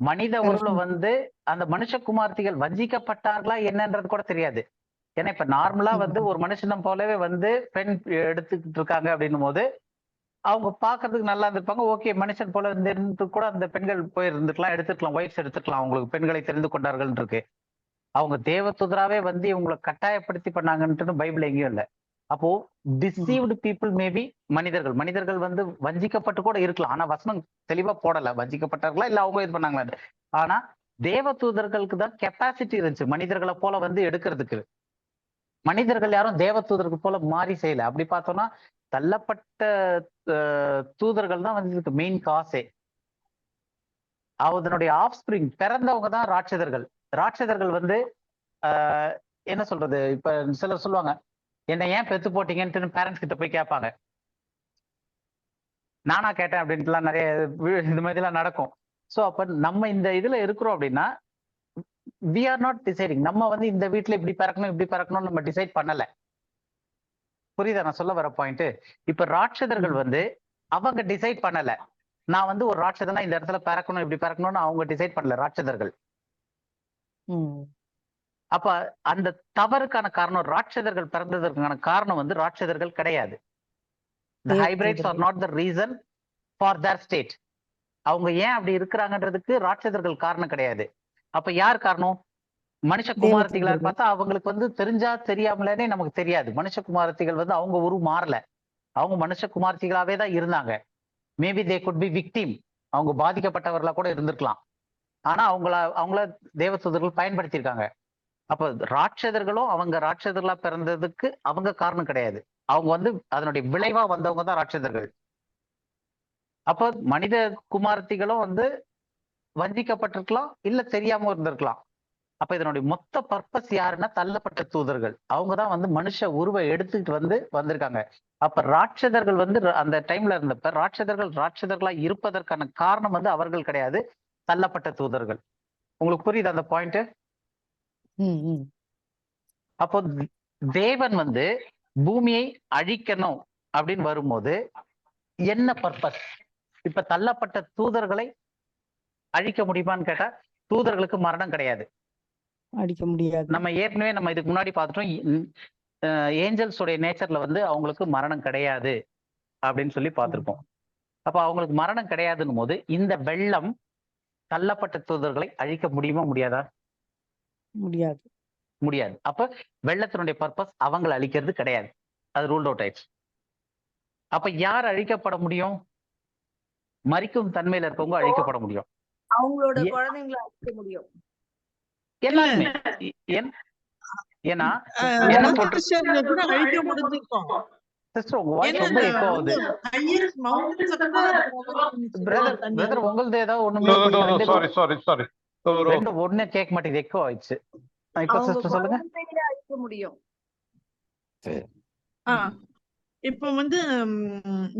மனித உருவ வந்து அந்த மனுஷகுமார்த்திகள் வஞ்சிக்கப்பட்டார்களா என்னன்றது கூட தெரியாது. ஏன்னா இப்ப நார்மலா வந்து ஒரு மனுஷனம் போலவே வந்து பெண் எடுத்துக்கிட்டு இருக்காங்க அப்படின்னும் போது அவங்க பாக்குறதுக்கு நல்லா இருந்திருப்பாங்க. ஓகே, மனுஷன் போல இருந்து கூட அந்த பெண்கள் போய் இருந்துக்கலாம், எடுத்துக்கலாம், ஒய்ஃப்ஸ் எடுத்துக்கலாம், அவங்களுக்கு பெண்களை தெரிந்து கொண்டார்கள் இருக்கு. அவங்க தேவதூதராவே வந்து இவங்களை கட்டாயப்படுத்தி பண்ணாங்கன்ட்டு பைபிள் எங்கேயும் இல்லை. அப்போ டிசீவ்டு பீப்புள் மேபி மனிதர்கள் வந்து வஞ்சிக்கப்பட்டு கூட இருக்கலாம். ஆனா வசனம் தெளிவா போடல வஞ்சிக்கப்பட்டார்களா இல்ல அவங்க இது பண்ணாங்களா. ஆனா தேவதூதர்களுக்கு தான் கெப்பாசிட்டி இருந்துச்சு மனிதர்களை போல வந்து எடுக்கிறதுக்கு. மனிதர்கள் யாரும் தேவதூதருக்கு போல மாறி செய்யல. அப்படி பார்த்தோம்னா தள்ளப்பட்ட தூதர்கள் தான் வந்து மெயின் காசே. அதனுடைய ஆஃப்ஸ்பிரிங் பிறந்தவங்க தான் ராட்சதர்கள் வந்து என்ன சொல்றது, இப்ப சிலர் சொல்லுவாங்க என்ன ஏன் பெத்து போட்டீங்கன்னு பேரண்ட்ஸ் கிட்ட போய் கேட்பாங்க. நானா கேட்டேன் அப்படின்ட்டுலாம் நிறைய இது மாதிரி எல்லாம் நடக்கும். ஸோ அப்ப நம்ம இந்த இதுல இருக்கிறோம் அப்படின்னா வி ஆர் நாட் டிசைடிங். நம்ம வந்து இந்த வீட்டுல இப்படி பிறக்கணும்னு நம்ம டிசைட் பண்ணல. புரியுதா நான் சொல்ல வர பாயிண்ட்? இப்ப ராட்சதர்கள் வந்து அவங்க டிசைட் பண்ணல. நான் வந்து ஒரு ராட்சதனா இந்த இடத்துல பிறக்கணும் இப்படி பிறக்கணும்னு அவங்க டிசைட் பண்ணல ராட்சதர்கள். அப்ப அந்த தவறுக்கான காரணம் ராட்சதர்கள் பிறந்ததற்கான காரணம் வந்து ராட்சதர்கள் கிடையாது. The hybrids are not the reason for their state. அவங்க ஏன் அப்படி இருக்கிறாங்கன்றதுக்கு ராட்சதர்கள் காரணம் கிடையாது. அப்ப யார் காரணம்? மனுஷகுமாரத்திகளா பார்த்தா அவங்களுக்கு வந்து தெரிஞ்சா தெரியாமலே நமக்கு தெரியாது. மனுஷகுமாரத்திகள் வந்து அவங்க உருவம் மாறல, அவங்க மனுஷகுமாரத்திகளாவே தான் இருந்தாங்க. Maybe they could be victim, அவங்க பாதிக்கப்பட்டவர்களா கூட இருந்திருக்கலாம். ஆனா அவங்கள தேவதூதர்கள் பயன்படுத்தியிருக்காங்க. அப்ப ராட்சதர்களும் அவங்க ராட்சதர்களா பிறந்ததுக்கு அவங்க காரணம் கிடையாது. அவங்க வந்து அதனுடைய விளைவா வந்தவங்க தான் ராட்சதர்கள். அப்ப மனித குமாரத்திகளும் வந்து வஞ்சிக்கப்பட்டிருக்கலாம், இல்ல தெரியாம இருந்திருக்கலாம். அப்ப இதனுடைய மொத்த பர்பஸ் யாருன்னா தள்ளப்பட்ட தூதர்கள். அவங்கதான் வந்து மனுஷ உருவை எடுத்துக்கிட்டு வந்திருக்காங்க. அப்ப ராட்சதர்கள் வந்து அந்த டைம்ல இருந்தப்ப ராட்சதர்களா இருப்பதற்கான காரணம் வந்து அவர்கள் கிடையாது, தள்ளப்பட்ட தூதர்கள். உங்களுக்கு புரியுது அந்த பாயிண்ட்? அப்போ தேவன் வந்து பூமியை அழிக்கணும் அப்படின்னு வரும்போது என்ன பர்பஸ்? இப்ப தள்ளப்பட்ட தூதர்களை அழிக்க முடியுமான்னு கேட்டா தூதர்களுக்கு மரணம் கிடையாது, அழிக்க முடியாது. நம்ம ஏற்கனவே நம்ம இதுக்கு முன்னாடி பார்த்துட்டோம். ஏஞ்சல்ஸ் உடைய நேச்சர்ல வந்து அவங்களுக்கு மரணம் கிடையாது அப்படின்னு சொல்லி பார்த்திருக்கோம். அப்ப அவங்களுக்கு மரணம் கிடையாதுன்னு போது இந்த வெள்ளம் தள்ளப்பட்ட தூதர்களை அழிக்க முடியுமா முடியாதா? முடியாது. அப்ப வெள்ளத்தினுடைய பர்பஸ் அவங்களை அழிக்கிறது கிடையாது, அது ரூல்ட் அவுட் ஆயிடுச்சு. அப்ப யார் அழிக்கப்பட முடியும்? மரிக்கும் தன்மையில இருக்கவங்க அழிக்கப்பட முடியும், அவங்களோட குழந்தைங்களை அழிக்க முடியும் எல்லாருமே. ஏன்னா சிஸ்டர் உங்க வாய்ஸ் ரொம்ப எக்கோ ஆகுது. பிரதர் உங்களது ஏதாவது ஒண்ணு கேட்க மாட்டேங்குது, எக்கோ ஆயிடுச்சு. இப்ப சிஸ்டர் சொல்லுங்க. அழிக்க முடியும். இப்ப வந்து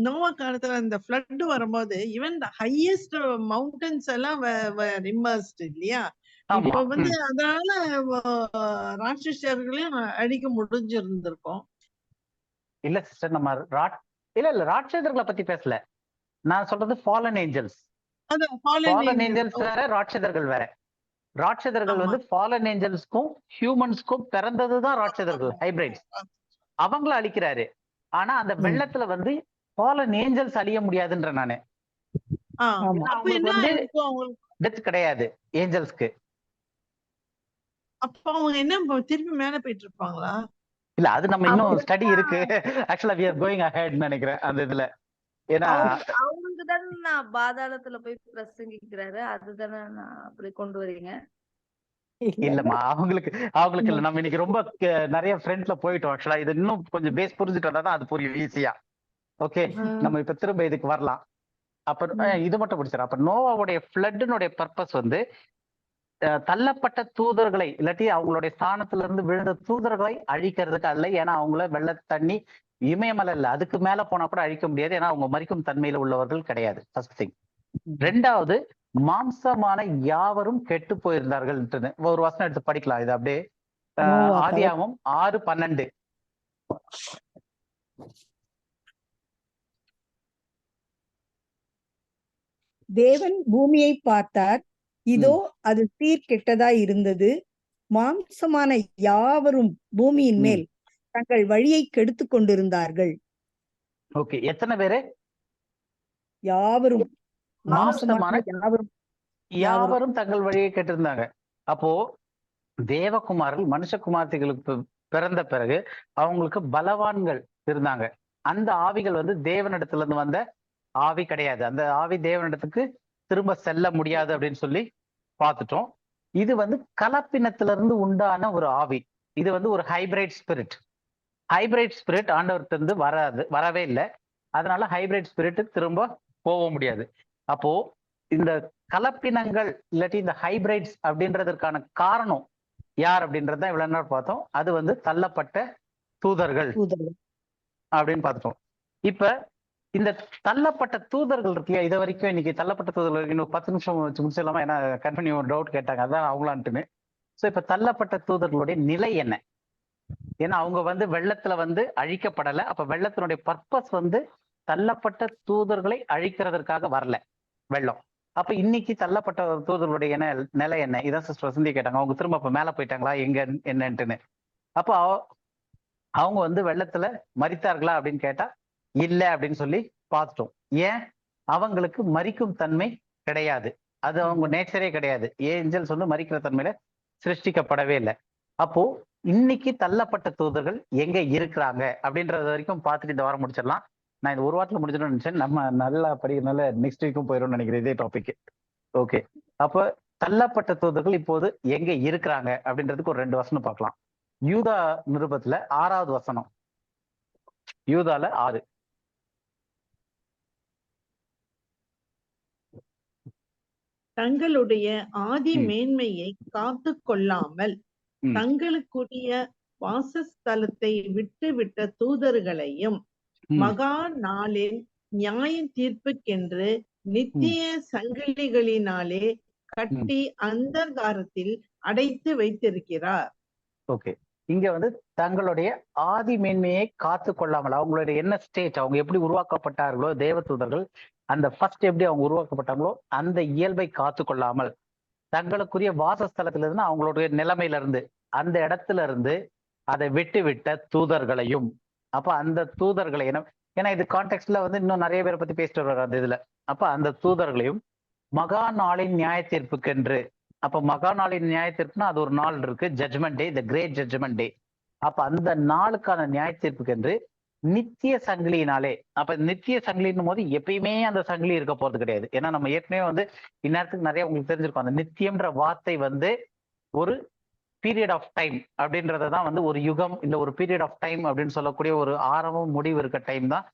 நோவா காலத்துல இந்த ஃப்ளட் வரும்போது ஈவன் தி ஹையஸ்ட் மவுண்டன்ஸ் எல்லாம் இம்மர்ஸ்ட் இல்லையா? இப்ப வந்து அதனால ராட்சசர்களையும் அழிக்க முடிஞ்சிருந்திருக்கும். இல்ல சிஸ்டர், நம்ம இல்ல ராட்சதர்களை பத்தி பேசல. நான் சொல்றது ஃபாலன் ஏஞ்சல்ஸ். ஃபாலன் ஏஞ்சல்ஸ் வேற, ராட்சதர்கள் வேற. ராட்சதர்கள் வந்து ஃபாலன் ஏஞ்சல்ஸ்க்கும் ஹியூமன்ஸ்க்கும் பிறந்ததுதான் ராட்சதர்கள், ஹைபிரிட்ஸ். அவங்கள அழிக்கிறாரு. ஆனா அந்த வெள்ளத்துல வந்து ஃபாலன் ஏஞ்சல்ஸ் அழிய முடியாதுன்ற நானு. அவங்களுக்கு வந்து டெத் கிடையாது ஏஞ்சல்ஸ்க்கு. அப்ப அவங்க என்ன திருப்பி மேல போயிட்டு இருப்பாங்களா? இல்ல, அது நம்ம இன்னும் ஸ்டடி இருக்கு. ஆக்சுவலா we are going ahead நினைக்கிறேன் அந்த இதுல. ஏன்னா அவங்களுக்கு தானே நான் பாதாளத்துல போய் பிரசங்கிக்கிறாரு, அதுதானே நான் அப்படி கொண்டு வரீங்க? இல்லம்மா, அவங்களுக்கு இல்ல. நம்ம இன்னைக்கு ரொம்ப நிறைய ஃப்ரெண்ட்ஸ்ல போயிட்டோம். ஆக்சுவலா இது இன்னும் கொஞ்சம் பேஸ் புரிஞ்சுட்டு வந்தா தான் அது புரியும் ஈஸியா. ஓகே, நம்ம இப்ப திரும்ப இதுக்கு வரலாம். அப்ப இது மட்டும் பிடிச்சிடும். அப்ப நோவாவுடைய ஃப்ளட்னுடைய பர்பஸ் வந்து தள்ளப்பட்ட தூதர்களை இல்லாட்டி அவங்களுடைய ஸ்தானத்துல இருந்து விழுந்த தூதர்களை அழிக்கிறதுக்கு அல்ல. ஏன்னா அவங்கள வெள்ள தண்ணி இமயமலை இல்ல, அதுக்கு மேல போனா கூட அழிக்க முடியாது. ஏன்னா அவங்க மரிக்கும் தன்மையில உள்ளவர்கள் கிடையாது. First thing. ரெண்டாவது, மாம்சமான யாவரும் கெட்டு போயிருந்தார்கள். ஒரு வசனம் எடுத்து படிக்கலாம். இது அப்படியே ஆதியாகமம் 6:12. தேவன் பூமியை பார்த்தார், இதோ அது சீர்கெட்டதாய் இருந்தது, மாம்சமான யாவரும் பூமியின் மேல் தங்கள் வழியை கெடுத்து கொண்டிருந்தார்கள். ஓகே, எத்தனை பேரு? யாவரும், மாம்சமான யாவரும் யாவரும் தங்கள் வழியை கெட்டிருந்தாங்க. அப்போ தேவகுமாரர்கள் மனுஷகுமார்த்திகளுக்கு பிறந்த பிறகு அவங்களுக்கு பலவான்கள் இருந்தாங்க. அந்த ஆவிகள் வந்து தேவனிடத்துல இருந்து வந்த ஆவி கிடையாது. அந்த ஆவி தேவனிடத்துக்கு திரும்ப செல்ல முடியாது அப்படின்னு சொல்லி பார்த்துட்டோம். இது வந்து கலப்பினத்திலிருந்து உண்டான ஒரு ஆவி. இது வந்து ஒரு ஹைபிரைட் ஸ்பிரிட். ஹைபிரைட் ஸ்பிரிட் ஆண்டவர்கிட்ட இருந்து வரவே இல்லை. அதனால ஹைபிரைட் ஸ்பிரிட் திரும்ப போக முடியாது. அப்போ இந்த கலப்பினங்கள் இல்லாட்டி இந்த ஹைபிரைட்ஸ் அப்படின்றதற்கான காரணம் யார் அப்படின்றத இவ்வளவு நேரம் பார்த்தோம். அது வந்து தள்ளப்பட்ட தூதர்கள் அப்படின்னு பார்த்துட்டோம். இப்ப இந்த தள்ளப்பட்ட தூதர்கள் இருக்குல்லையா, இது வரைக்கும் இன்னைக்கு தள்ளப்பட்ட தூதர்கள் இன்னும் 10 நிமிஷம் வச்சு முடிச்சிடலாமா? ஏன்னா கண்டினியூ ஒரு டவுட் கேட்டாங்க, அதான் அவங்களான்ட்டுன்னு. ஸோ இப்ப தள்ளப்பட்ட தூதர்களுடைய நிலை என்ன? ஏன்னா அவங்க வந்து வெள்ளத்துல வந்து அழிக்கப்படலை. அப்ப வெள்ளத்தினுடைய பர்பஸ் வந்து தள்ளப்பட்ட தூதர்களை அழிக்கிறதற்காக வரல வெள்ளம். அப்ப இன்னைக்கு தள்ளப்பட்ட தூதர்களுடைய நிலை என்ன? இதான் சிஸ்டர் வசந்தி கேட்டாங்க. அவங்க திரும்ப அப்ப மேல போயிட்டாங்களா எங்க என்னன்ட்டுன்னு. அப்போ அவங்க வந்து வெள்ளத்துல மரித்தார்களா அப்படின்னு கேட்டா இல்ல அப்படின்னு சொல்லி பார்த்துட்டோம். ஏன்? அவங்களுக்கு மரிக்கும் தன்மை கிடையாது. அது அவங்க நேச்சரே கிடையாது. ஏஞ்சல்ஸ் வந்து மரிக்கிற தன்மையில சிருஷ்டிக்கப்படவே இல்லை. அப்போ இன்னைக்கு தள்ளப்பட்ட தூதர்கள் எங்க இருக்கிறாங்க அப்படின்றது வரைக்கும் பார்த்துட்டு இந்த வாரம் முடிச்சிடலாம். நான் இந்த ஒரு வாரத்துல முடிச்சிடணும்னு நினைச்சேன். நம்ம நல்லா படிக்கிறதுனால நெக்ஸ்ட் வீக்கும் போயிடும்னு நினைக்கிறேன் இதே டாபிக். ஓகே, அப்போ தள்ளப்பட்ட தூதர்கள் இப்போது எங்க இருக்கிறாங்க அப்படின்றதுக்கு ஒரு 2 வசனம் பார்க்கலாம். யூதா நிருபத்துல 6வது வசனம். யூதால 6. தங்களுடைய ஆதி மேன்மையை காத்து கொள்ளாமல் தங்களுக்குரிய வாசஸ்தலத்தை விட்டுவிட்ட தூதர்களையும் மகா நாளில் நியாய தீர்ப்புக்கென்று நித்திய சங்கிலிகளினாலே கட்டி அந்தகாரத்தில் அடைத்து வைத்திருக்கிறார். ஓகே, இங்க வந்து தங்களுடைய ஆதி மேன்மையை காத்து கொள்ளாமல், அவங்களுடைய என்ன ஸ்டேட், அவங்க எப்படி உருவாக்கப்பட்டார்களோ தேவ தூதர்கள், அந்த ஃபர்ஸ்ட் எப்படி அவங்க உருவாக்கப்பட்டாங்களோ அந்த இயல்பை காத்து கொள்ளாமல் தங்களுக்குரிய வாசஸ்தலத்துல இருந்து அவங்களுடைய நிலைமையில இருந்து அந்த இடத்துல இருந்து அதை விட்டு விட்ட தூதர்களையும். அப்ப அந்த தூதர்களை ஏன்னா இது கான்டெக்ட்ல வந்து இன்னும் நிறைய பேரை பத்தி பேசிட்டு வர்றாரு அந்த இதுல. அப்ப அந்த தூதர்களையும் மகா நாளின் நியாய தீர்ப்புக்கென்று. அப்ப மகா நாளின் நியாய தீர்ப்புனா அது ஒரு நாள் இருக்கு, judgment day, the great judgment day. அப்ப அந்த நாளுக்கான நியாய தீர்ப்புக்கென்று நித்திய சங்கிலியினாலே. அப்ப நித்திய சங்கிலின் போது எப்பயுமே அந்த சங்கிலி இருக்க போறது கிடையாது. ஏன்னா நம்ம ஏற்கனவே வந்து இந்நேரத்துக்கு நிறைய உங்களுக்கு தெரிஞ்சிருக்கும். அந்த நித்தியம்ன்ற வார்த்தை வந்து ஒரு பீரியட் ஆஃப் டைம் அப்படின்றதான் வந்து ஒரு யுகம் இல்ல ஒரு பீரியட் ஆஃப் டைம் அப்படின்னு சொல்லக்கூடிய ஒரு ஆரம்பம் முடிவு இருக்க டைம் தான்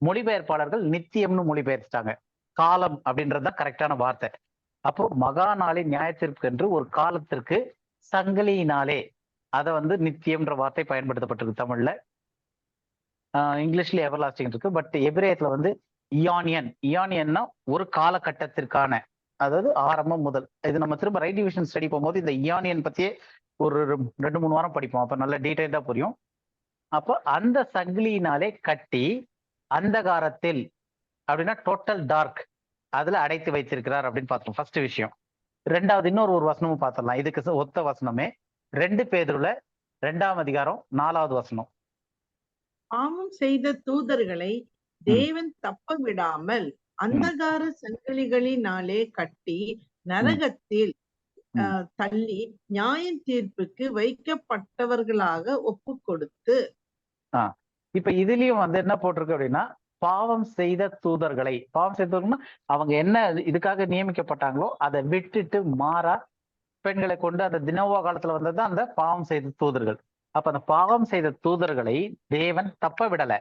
மொழிபெயர்ப்பாளர்கள் நித்தியம்னு மொழிபெயர்த்துட்டாங்க. காலம் அப்படின்றதுதான் கரெக்டான வார்த்தை. அப்போ மகா நாளின் நியாயத்திற்கு என்று ஒரு காலத்திற்கு சங்கிலியினாலே, அதை வந்து நித்தியம்ன்ற வார்த்தை பயன்படுத்தப்பட்டிருக்கு தமிழ்ல. இங்கிலீஷ்ல எவர்லாஸ்டிங் இருக்கு. பட் எபிரேயத்துல வந்து இயானியன்னா ஒரு காலகட்டத்திற்கான, அதாவது ஆரம்பம் முதல். இது நம்ம திரும்ப ரைட் டிவிஷன் ஸ்டடி போகும்போது இந்த இயானியன் பத்தியே ஒரு 2-3 வாரம் படிப்போம். அப்ப நல்ல டீடைல்டா புரியும். அப்போ அந்த சங்கிலியினாலே கட்டி அந்தகாரத்தில் அப்படின்னா டோட்டல் டார்க் அதுல அடைத்து வைத்திருக்கிறார் அப்படின்னு பார்த்தோம் ஃபர்ஸ்ட் விஷயம். ரெண்டாவது இன்னொரு வசனமும் பார்த்துடலாம். இதுக்கு ஒத்த வசனமே 2 பேதுருல 2ஆம் அதிகாரம் 4வது வசனம். பாவம் செய்த தூதர்களை தேவன் தப்ப விடாமல் அந்தகார சங்கிலிகளினாலே கட்டி நரகத்தில் தள்ளி நியாய தீர்ப்புக்கு வைக்கப்பட்டவர்களாக ஒப்பு கொடுத்து. இப்ப இதுலயும் வந்து என்ன போட்டிருக்கு அப்படின்னா, பாவம் செய்த தூதர்களை, பாவம் செய்தவர்கள்னா அவங்க என்ன இதுக்காக நியமிக்கப்பட்டாங்களோ அதை விட்டுட்டு மாறா பெண்களை கொண்டு அந்த தினோவா காலத்துல வந்தது அந்த பாவம் செய்த தூதர்கள். அப்ப அந்த பாவம் செய்த தூதர்களை தேவன் தப்ப விடல,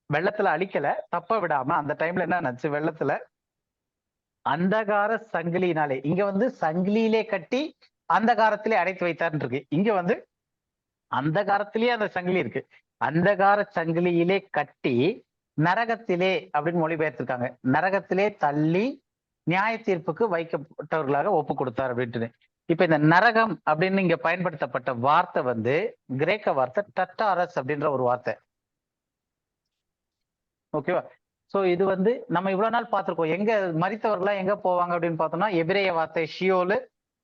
வெள்ளத்துல அழிக்கல, தப்ப விடாம அந்த டைம்ல என்ன நினைச்சு வெள்ளத்துல அந்தகார சங்கிலியினாலே, இங்க வந்து சங்கிலியிலே கட்டி அந்த காரத்திலே அடைத்து வைத்தார்னு இருக்கு. இங்க வந்து அந்த காரத்திலேயே அந்த சங்கிலி இருக்கு. அந்த கார சங்கிலியிலே கட்டி நரகத்திலே அப்படின்னு மொழிபெயர்த்திருக்காங்க. நரகத்திலே தள்ளி நியாய தீர்ப்புக்கு வைக்கப்பட்டவர்களாக ஒப்பு கொடுத்தார் அப்படின்ட்டு. இப்ப இந்த நரகம் அப்படின்னு இங்க பயன்படுத்தப்பட்ட வார்த்தை வந்து கிரேக்க வார்த்தை டட்டாரஸ் அப்படின்ற ஒரு வார்த்தை. ஓகேவா? சோ இது வந்து நம்ம இவ்வளவு நாள் பார்த்திருக்கோம். எங்க மரித்தவர்களா எங்க போவாங்க அப்படின்னு பார்த்தோம்னா எபிரேய வார்த்தை ஷியோலு,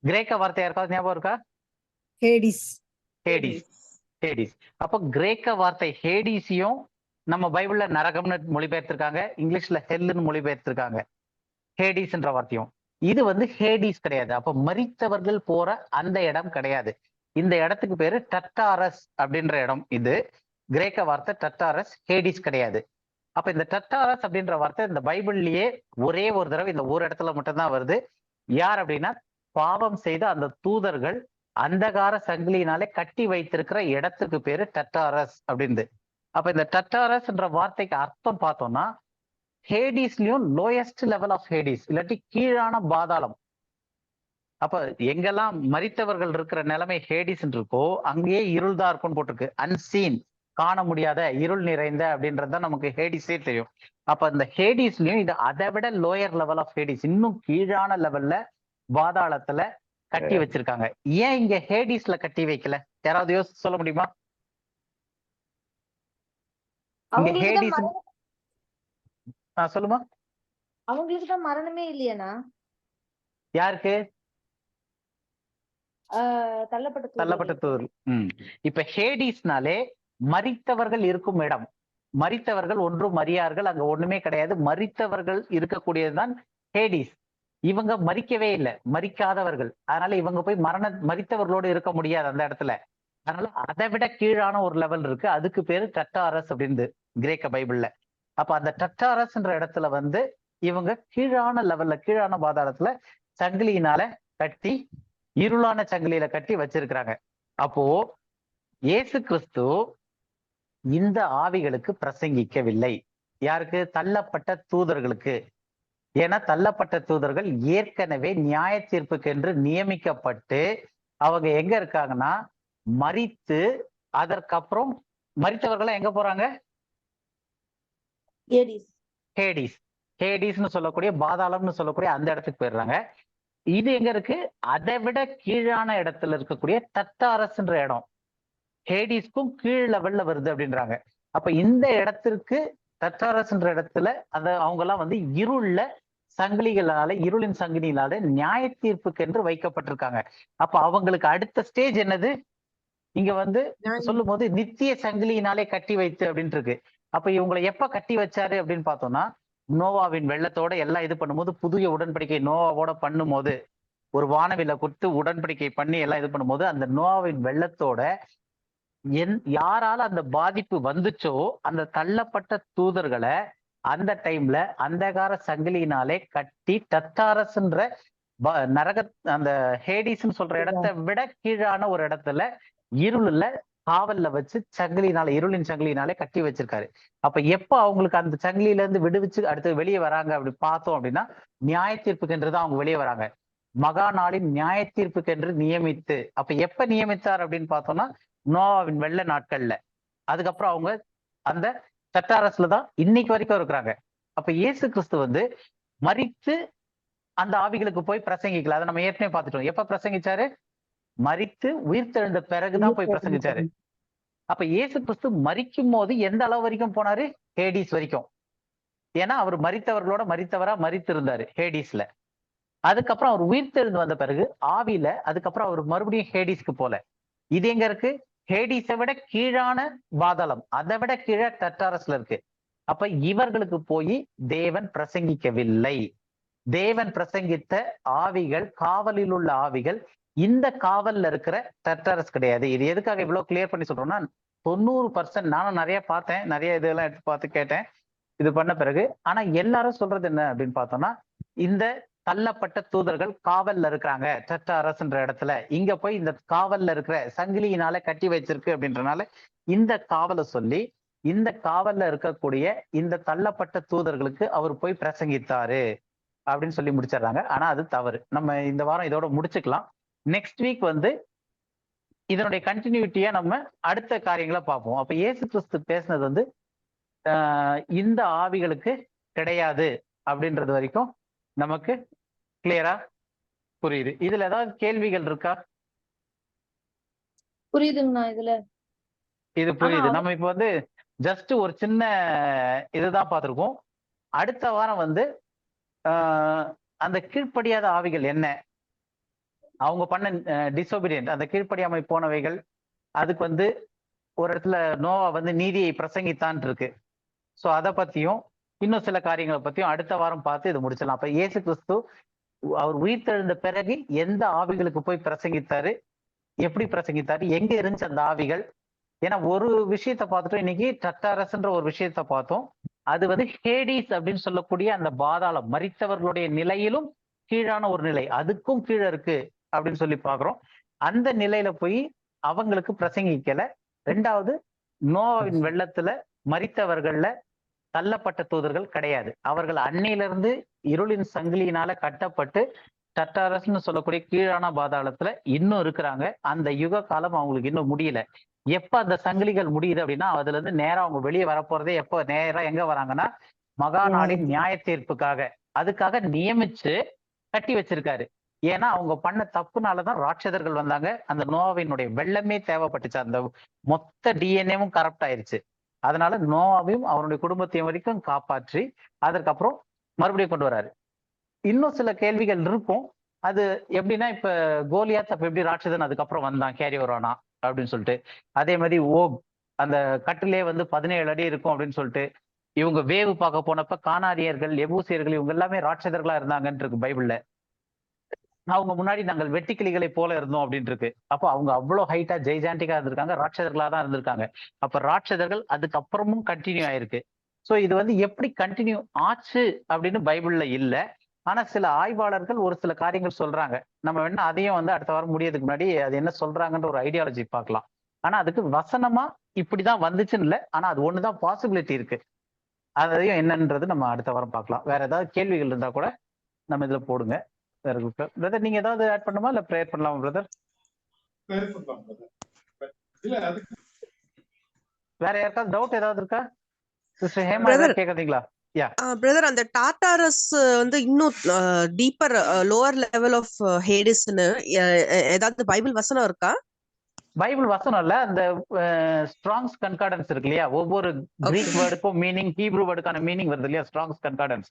கிரேக்க வார்த்தை யாருக்காவது ஞாபகம் இருக்கா? ஹேடிஸ். ஹேடிஸ். ஹேடிஸ். அப்போ கிரேக்க வார்த்தை ஹேடிஸையும் நம்ம பைபிள்ல நரகம்னு மொழிபெயர்த்திருக்காங்க, இங்கிலீஷ்ல ஹெல்லுன்னு மொழிபெயர்த்திருக்காங்க. ஹேடிஸ்ன்ற வார்த்தையும். இது வந்து ஹேடிஸ் கிடையாது. அப்ப மரித்தவர்கள் போற அந்த இடம் கிடையாது. இந்த இடத்துக்கு பேரு டட்டாரஸ் அப்படின்ற இடம். இது கிரேக்க வார்த்தை டட்டாரஸ், ஹேடிஸ் கிடையாது. அப்ப இந்த டட்டாரஸ் அப்படின்ற வார்த்தை இந்த பைபிள்லயே ஒரே ஒரு தடவை இந்த ஒரு இடத்துல மட்டும்தான் வருது. யார் அப்படின்னா பாவம் செய்த அந்த தூதர்கள் அந்தகார சங்கிலியினாலே கட்டி வைத்திருக்கிற இடத்துக்கு பேரு டட்டாரஸ் அப்படின்னு. அப்ப இந்த டட்டாரஸ்ன்ற வார்த்தைக்கு அர்த்தம் பார்த்தோம்னா ஹேடிஸ்லயும் லோயஸ்ட் லெவல் ஆஃப் ஹேடிஸ், இல்லாட்டி கீழான பாதாளம். அப்ப எங்கெல்லாம் மரித்தவர்கள் இருக்கிற நிலைமை ஹேடிஸ் இருக்கோ அங்கேயே இருள் தான் இருக்கும்னு போட்டிருக்கு. அன்சீன், காண முடியாத, இருள் நிறைந்த அப்படின்றதுதான் நமக்கு ஹேடிஸே தெரியும். அப்ப இந்த ஹேடிஸ்லயும் இது அதை விட லோயர் லெவல் ஆஃப் ஹேடிஸ், இன்னும் கீழான லெவல்ல பாதாளத்துல கட்டி வச்சிருக்காங்க. ஏன் இங்க ஹேடிஸ்ல கட்டி வைக்கல? யாராவது யோசிச்சு சொல்ல முடியுமா? இங்க ஹேடிஸ் சொல்லுமா. அவங்களுக்கு தான் மரணமே இல்லையானா? யாருக்கு? தள்ளப்பட்ட தூதர்கள். இப்ப ஹேடிஸ்னாலே மரித்தவர்கள் இருக்கும் இடம். மரித்தவர்கள் ஒன்றும் மரியார்கள், அங்க ஒண்ணுமே கிடையாது. மரித்தவர்கள் இருக்கக்கூடியதுதான் ஹேடிஸ். இவங்க மரிக்கவே இல்லை, மரிக்காதவர்கள். அதனால இவங்க போய் மரித்தவர்களோடு இருக்க முடியாது அந்த இடத்துல. அதனால அதை விட கீழான ஒரு லெவல் இருக்கு, அதுக்கு பேரு டட்டாரஸ் அப்படின்னு கிரேக்க பைபிள்ல. அப்ப அந்த டட்டாரஸ்ன்ற இடத்துல வந்து இவங்க கீழான லெவல்ல, கீழான பாதாளத்துல சங்கிலியினால கட்டி, இருளான சங்கிலியில கட்டி வச்சிருக்கிறாங்க. அப்போ இயேசு கிறிஸ்து இந்த ஆவிகளுக்கு பிரசங்கிக்கவில்லை. யாருக்கு? தள்ளப்பட்ட தூதர்களுக்கு. ஏன்னா தள்ளப்பட்ட தூதர்கள் ஏற்கனவே நியாய தீர்ப்புக்கென்று நியமிக்கப்பட்டு அவங்க எங்க இருக்காங்கன்னா மரித்து, அதற்கப்புறம் மரித்தவர்கள் எங்க போறாங்க? ஹேடிஸ். ஹேடிஸ்னு சொல்லக்கூடிய பாதாளம்னு சொல்லக்கூடிய அந்த இடத்துக்கு போயிடுறாங்க. இது எங்க இருக்கு? அதை விட கீழான இடத்துல இருக்கக்கூடிய டட்டாரஸ்ன்ற இடம் ஹேடிஸ்க்கும் கீழ் லெவல்ல வருது அப்படின்றாங்க. அப்ப இந்த இடத்திற்கு டட்டாரஸ்ன்ற இடத்துல அவங்க எல்லாம் வந்து இருள்ல சங்கிலிகளால, இருளின் சங்கிலினால நியாய தீர்ப்புக்கு என்று வைக்கப்பட்டிருக்காங்க. அப்ப அவங்களுக்கு அடுத்த ஸ்டேஜ் என்னது? இங்க வந்து சொல்லும் போது நித்திய சங்கிலியினாலே கட்டி வைத்து அப்படின்ட்டு இருக்கு. அப்ப இவங்களை எப்ப கட்டி வச்சாரு அப்படின்னு பார்த்தோம்னா நோவாவின் வெள்ளத்தோட எல்லாம் இது பண்ணும்போது, புதிய உடன்படிக்கை நோவாவோட பண்ணும்போது, ஒரு வானவில கொடுத்து உடன்படிக்கை பண்ணி எல்லாம் இது பண்ணும்போது, அந்த நோவாவின் வெள்ளத்தோட யாரால அந்த பாதிப்பு வந்துச்சோ அந்த தள்ளப்பட்ட தூதர்களை அந்த டைம்ல அந்தகார சங்கிலியினாலே கட்டி டட்டாரஸ்ன்ற நரக, அந்த ஹேடிஸ்ன்னு சொல்ற இடத்தை விட கீழான ஒரு இடத்துல இருளுல காவல்ல வச்சு சங்கிலினால, இருளின் சங்கிலினாலே கட்டி வச்சிருக்காரு. அப்ப எப்ப அவங்களுக்கு அந்த சங்கிலியில இருந்து விடுவிச்சு அடுத்து வெளியே வராங்க அப்படி பார்த்தோம் அப்படின்னா நியாய தீர்ப்புக்கென்றுதான் அவங்க வெளியே வராங்க. மகா நாளின் நியாய தீர்ப்புக்கென்று நியமித்து. அப்ப எப்ப நியமித்தார் அப்படின்னு பார்த்தோம்னா நோவாவின் வெள்ள நாட்கள்ல. அதுக்கப்புறம் அவங்க அந்த டட்டாரஸ்ல தான் இன்னைக்கு வரைக்கும் இருக்கிறாங்க. அப்ப இயேசு கிறிஸ்து வந்து மரித்து அந்த ஆவிகளுக்கு போய் பிரசங்கிக்கல. அதை நம்ம ஏற்கனவே பார்த்துட்டோம். எப்ப பிரசங்கிச்சாரு? மரித்து உயிர்த்தெழுந்த பிறகுதான் போய் பிரசங்கிச்சாரு. அப்ப இயேசு கிறிஸ்து மரிக்கும் போது எந்த அளவு வரைக்கும் போனாரு? ஹேடிஸ் வரைக்கும். ஏன்னா அவர் மரித்தவர்களோட மரித்தவரா மரித்திருந்தாரு ஹேடிஸ்ல. அதுக்கப்புறம் அவர் உயிர்த்தெழுந்து வந்த பிறகு ஆவியில, அதுக்கப்புறம் அவர் மறுபடியும் ஹேடிஸ்க்கு போல. இது எங்க இருக்கு? ஹேடிஸை விட கீழான பாதாளம், அதை விட கீழே டட்டாரஸ்ல இருக்கு. அப்ப இவர்களுக்கு போய் தேவன் பிரசங்கிக்கவில்லை. தேவன் பிரசங்கித்த ஆவிகள், காவலில் உள்ள ஆவிகள் இந்த காவல்ல இருக்கிற டட்டாரஸ் கிடையாது. இது எதுக்காக இவ்வளவு கிளியர் பண்ணி சொல்றோம்னா 90%, நானும் நிறைய பார்த்தேன், நிறைய இதெல்லாம் எடுத்து பார்த்து கேட்டேன் இது பண்ண பிறகு. ஆனா எல்லாரும் சொல்றது என்ன அப்படின்னு பார்த்தோம்னா இந்த தள்ளப்பட்ட தூதர்கள் காவல்ல இருக்கிறாங்க டட்டாரஸ்ன்ற இடத்துல. இங்க போய் இந்த காவல்ல இருக்கிற சங்கிலியினால கட்டி வச்சிருக்கு அப்படின்றனால இந்த காவலை சொல்லி இந்த காவல்ல இருக்கக்கூடிய இந்த தள்ளப்பட்ட தூதர்களுக்கு அவர் போய் பிரசங்கித்தாரு அப்படின்னு சொல்லி முடிச்சிடுறாங்க. ஆனா அது தவறு. நம்ம இந்த வாரம் இதோட முடிச்சுக்கலாம். நெக்ஸ்ட் வீக் வந்து இதனுடைய கண்டினியூட்டியா நம்ம அடுத்த காரியங்களை பார்ப்போம். அப்ப இயேசு கிறிஸ்து பேசினது வந்து இந்த ஆவிகளுக்கு கிடையாது அப்படின்றது வரைக்கும் நமக்கு கிளியரா புரியுது. இதுல ஏதாவது கேள்விகள் இருக்கா? புரியுதுங்கண்ணா. இது புரியுது. நம்ம இப்ப வந்து ஜஸ்ட் ஒரு சின்ன இதுதான் பார்த்திருக்கோம். அடுத்த வாரம் வந்து அந்த கீழ்ப்படியாத ஆவிகள் என்ன, அவங்க பண்ண டிசோபீடியன்ட், அந்த கீழ்ப்படியாமை போனவைகள், அதுக்கு வந்து ஒரு இடத்துல நோவா வந்து நீதியை பிரசங்கித்தான் இருக்கு. ஸோ அதை பத்தியும் இன்னும் சில காரியங்களை பத்தியும் அடுத்த வாரம் பார்த்து இது முடிச்சிடலாம். அப்ப இயேசு கிறிஸ்து அவர் உயிர்த்தெழுந்த பிறகு எந்த ஆவிகளுக்கு போய் பிரசங்கித்தாரு, எப்படி பிரசங்கித்தாரு, எங்க இருந்துச்சு அந்த ஆவிகள். ஏன்னா ஒரு விஷயத்த பார்த்துட்டோம் இன்னைக்கு, டட்டாரஸ்ன்ற ஒரு விஷயத்த பார்த்தோம். அது வந்து ஹேடிஸ் அப்படின்னு சொல்லக்கூடிய அந்த பாதாளம், மரித்தவர்களுடைய நிலையிலும் கீழான ஒரு நிலை, அதுக்கும் கீழே இருக்கு அப்படின்னு சொல்லி பாக்குறோம். அந்த நிலையில போய் அவங்களுக்கு பிரசங்கிக்கல. ரெண்டாவது, நோவாவின் வெள்ளத்துல மரித்தவர்கள்ல தள்ளப்பட்ட தூதர்கள் கிடையாது. அவர்கள் அன்னையிலிருந்து இருளின் சங்கிலியினால கட்டப்பட்டு டட்டாரஸ்ன்னு சொல்லக்கூடிய கீழான பாதாளத்துல இன்னும் இருக்கிறாங்க. அந்த யுக காலம் அவங்களுக்கு இன்னும் முடியல. எப்ப அந்த சங்கிலிகள் முடியுது அப்படின்னா, அதுல இருந்து நேரா அவங்க வெளியே வரப்போறதே எப்ப நேரா எங்க வராங்கன்னா, மகா நாளின் நியாய தீர்ப்புக்காக, அதுக்காக நியமிச்சு கட்டி வச்சிருக்காரு. ஏன்னா அவங்க பண்ண தப்புனாலதான் ராட்சதர்கள் வந்தாங்க. அந்த நோவாவினுடைய வெள்ளமே தேவைப்பட்டுச்சு. அந்த மொத்த டிஎன்ஏவும் கரப்ட் ஆயிருச்சு. அதனால நோவாவையும் அவருடைய குடும்பத்தையும் வரைக்கும் காப்பாற்றி அதற்கப்புறம் மறுபடியும் கொண்டு வராரு. இன்னும் சில கேள்விகள் இருக்கும். அது எப்படின்னா, இப்ப கோலியாத் அப்ப எப்படி ராட்சதன் அதுக்கப்புறம் வந்தான், கேரி வரானா அப்படின்னு சொல்லிட்டு. அதே மாதிரி ஓக் அந்த கட்டிலே வந்து 17 அடி இருக்கும் அப்படின்னு சொல்லிட்டு, இவங்க வேவு பார்க்க போனப்ப கானாரியர்கள், எபூசியர்கள் இவங்க எல்லாமே ராட்சதர்களா இருந்தாங்கன்னு இருக்கு பைபிள்ல. அவங்க முன்னாடி நாங்கள் வெட்டுக்கிளிகளை போல இருந்தோம் அப்படின்னு இருக்கு. அப்போ அவங்க அவ்வளவு ஹைட்டா ஜெய்ஜாண்டிக்கா இருந்திருக்காங்க, ராட்சதர்களா தான் இருந்திருக்காங்க. அப்ப ராட்சதர்கள் அதுக்கப்புறமும் கண்டினியூ ஆயிருக்கு. சோ இது வந்து எப்படி கண்டினியூ ஆச்சு அப்படின்னு பைபிள்ல இல்ல. ஆனா சில ஆய்வாளர்கள் ஒரு சில காரியங்கள் சொல்றாங்க. நம்ம வேணா அதையும் வந்து அடுத்த வாரம் முடியறதுக்கு முன்னாடி அது என்ன சொல்றாங்கன்ற ஒரு ஐடியாலஜி பார்க்கலாம். ஆனா அதுக்கு வசனமா இப்படிதான் வந்துச்சுன்னு இல்லை. ஆனா அது ஒண்ணுதான் பாசிபிலிட்டி இருக்கு. அதையும் என்னன்றது நம்ம அடுத்த வாரம் பார்க்கலாம். வேற ஏதாவது கேள்விகள் இருந்தா கூட நம்ம இதுல போடுங்க. வேற பிரதர் நீங்க ஏதாவது ஆட் பண்ணுமா இல்ல ப்ரேயர் பண்ணலாமா பிரதர்? வேற யாருக்காவது டவுட் ஏதாவது இருக்கா? சிஸ்டர் ஹேமா ஏதாவது கேக்குறீங்களா? பிரதர், அந்த டாட்டாரஸ் வந்து இன்னும் டீப்பர் லோவர் லெவல் ஆஃப் ஹேடிஸ்னு ஏதாவது பைபிள் வசனம் இருக்கா? பைபிள் வசனம் இல்ல, அந்த ஸ்ட்ராங்ஸ் கன்கார்டன்ஸ் இருக்கு இல்லையா, ஒவ்வொரு கிரீக் வேர்டுக்கும் மீனிங், ஹீப்ரூ வேர்டுக்கான மீனிங் வருது இல்லையா, ஸ்ட்ராங்ஸ் கன்கார்டன்ஸ்.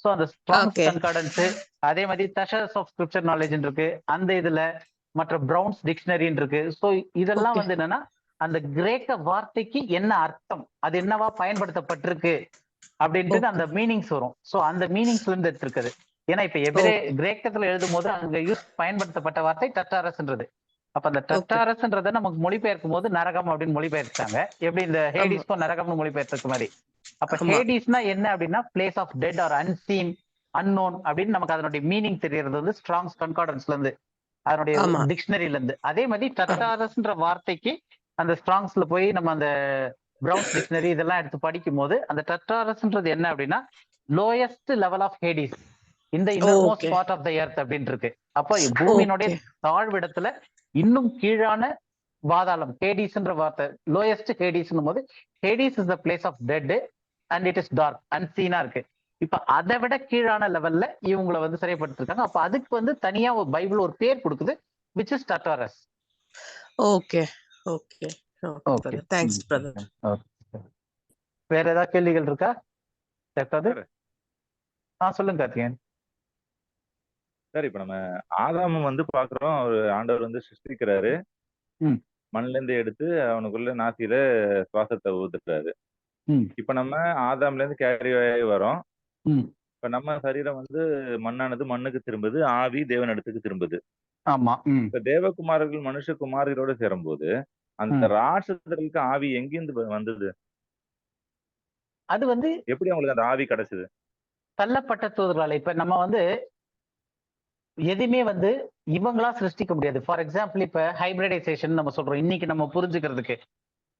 சோ அந்த ஸ்ட்ராங்ஸ் கன்கார்டன்ஸ், அதே மாதிரி தஷர்ஸ் ஆஃப் ஸ்கிரிப்சர் நாலேஜ் இருக்கு அந்த இதுல, மற்ற பிரவுன்ஸ் டிக்ஷனரின்னு இருக்கு. சோ இதெல்லாம் வந்து என்னன்னா, அந்த கிரேக்க வார்த்தைக்கு என்ன அர்த்தம், அது என்னவா பயன்படுத்தப்பட்டிருக்கு அப்படின்ட்டு அந்த மீனிங்ஸ் வரும். சோ அந்த மீனிங்ஸ்ல இருந்து எடுத்திருக்குது. ஏன்னா இப்ப எபிரே கிரேக்கத்துல எழுதும் போது அங்க பயன்படுத்தப்பட்ட வார்த்தை டட்டாரஸ்ன்றது. அப்ப அந்த டட்டாரஸ்ன்றத நமக்கு மொழிபெயர்க்கும் போது நரகம் அப்படின்னு மொழிபெயர்த்தாங்க. எப்படி இந்த ஹேடிஸ்க்கும் நரகம்னு மொழிபெயர்த்துக்கு மாதிரி. அப்ப ஹேடிஸ்னா என்ன அப்படின்னா, place of dead or unseen, unknown அப்படின்னு நமக்கு அதனுடைய மீனிங் தெரியறது வந்து ஸ்ட்ராங்ஸ் கன்கார்டன்ஸ்ல இருந்து, அதனுடைய டிக்ஷனரியில இருந்து. அதே மாதிரி டட்டாரஸ்ன்ற வார்த்தைக்கு அந்த ஸ்ட்ராங்ஸ்ல போய் நம்ம அந்த பிரவுன்ஸ் டிக்ஷனரி இதெல்லாம் எடுத்து படிக்கும் போது அந்த டட்டாரஸ்ன்றது என்ன அப்படின்னா, லோயஸ்ட் லெவல் ஆஃப் ஹேடிஸ், இந்த innermost part of the earth அப்படின்னு இருக்கு. அப்ப பூமியினுடைய தாழ்விடத்துல இன்னும் கீழான பாதாளம், ஹேடிஸ்ன்ற வார்த்தை, லோயஸ்ட் ஹேடிஸ்னும் போது, Hades is the place of dead and it is dark, அன்சீனா இருக்கு. இப்ப அதை விட கீழான லெவல்ல இவங்களை வந்து சிறைப்படுத்திருக்காங்க. அப்ப அதுக்கு வந்து தனியா ஒரு பைபிள் ஒரு பேர் கொடுக்குது, which is Tartarus. Okay okay okay, thanks brother. வேற ஏதாவது கேள்விகள் இருக்கா? சொல்லுங்க கார்த்திகேயன். சார், இப்ப நம்ம ஆதாம் வந்து பாக்குறோம், ஆண்டவர் வந்து சிருஷ்டிக்கிறாரு, மண்ல இருந்து எடுத்து அவனுக்குள்ள நாசியில சுவாசத்தை ஊத்துறாரு. இப்ப நம்ம ஆதாம்ல இருந்து கேரி ஆகி வரோம். இப்ப நம்ம சரீரம் வந்து மண்ணானது மண்ணுக்கு திரும்புது, ஆவி தேவன் இடத்துக்கு திரும்புது. ஆமா. இப்ப தேவகுமாரர்கள் மனுஷகுமாரிகளோட சேரும்போது அந்த ராட்சதர்களுக்கு ஆவி எங்கிருந்து வந்தது? அது வந்து எப்படி அவங்களுக்கு அந்த ஆவி கிடைச்சது? தள்ளப்பட்ட தூதர்களால. இப்ப நம்ம வந்து எதுவுமே வந்து இவங்களா சிருஷ்டிக்க முடியாது. ஃபார் எக்ஸாம்பிள், இப்ப ஹைபிரிடைசேஷன் நம்ம சொல்றோம் இன்னைக்கு நம்ம புரிஞ்சுக்கிறதுக்கு.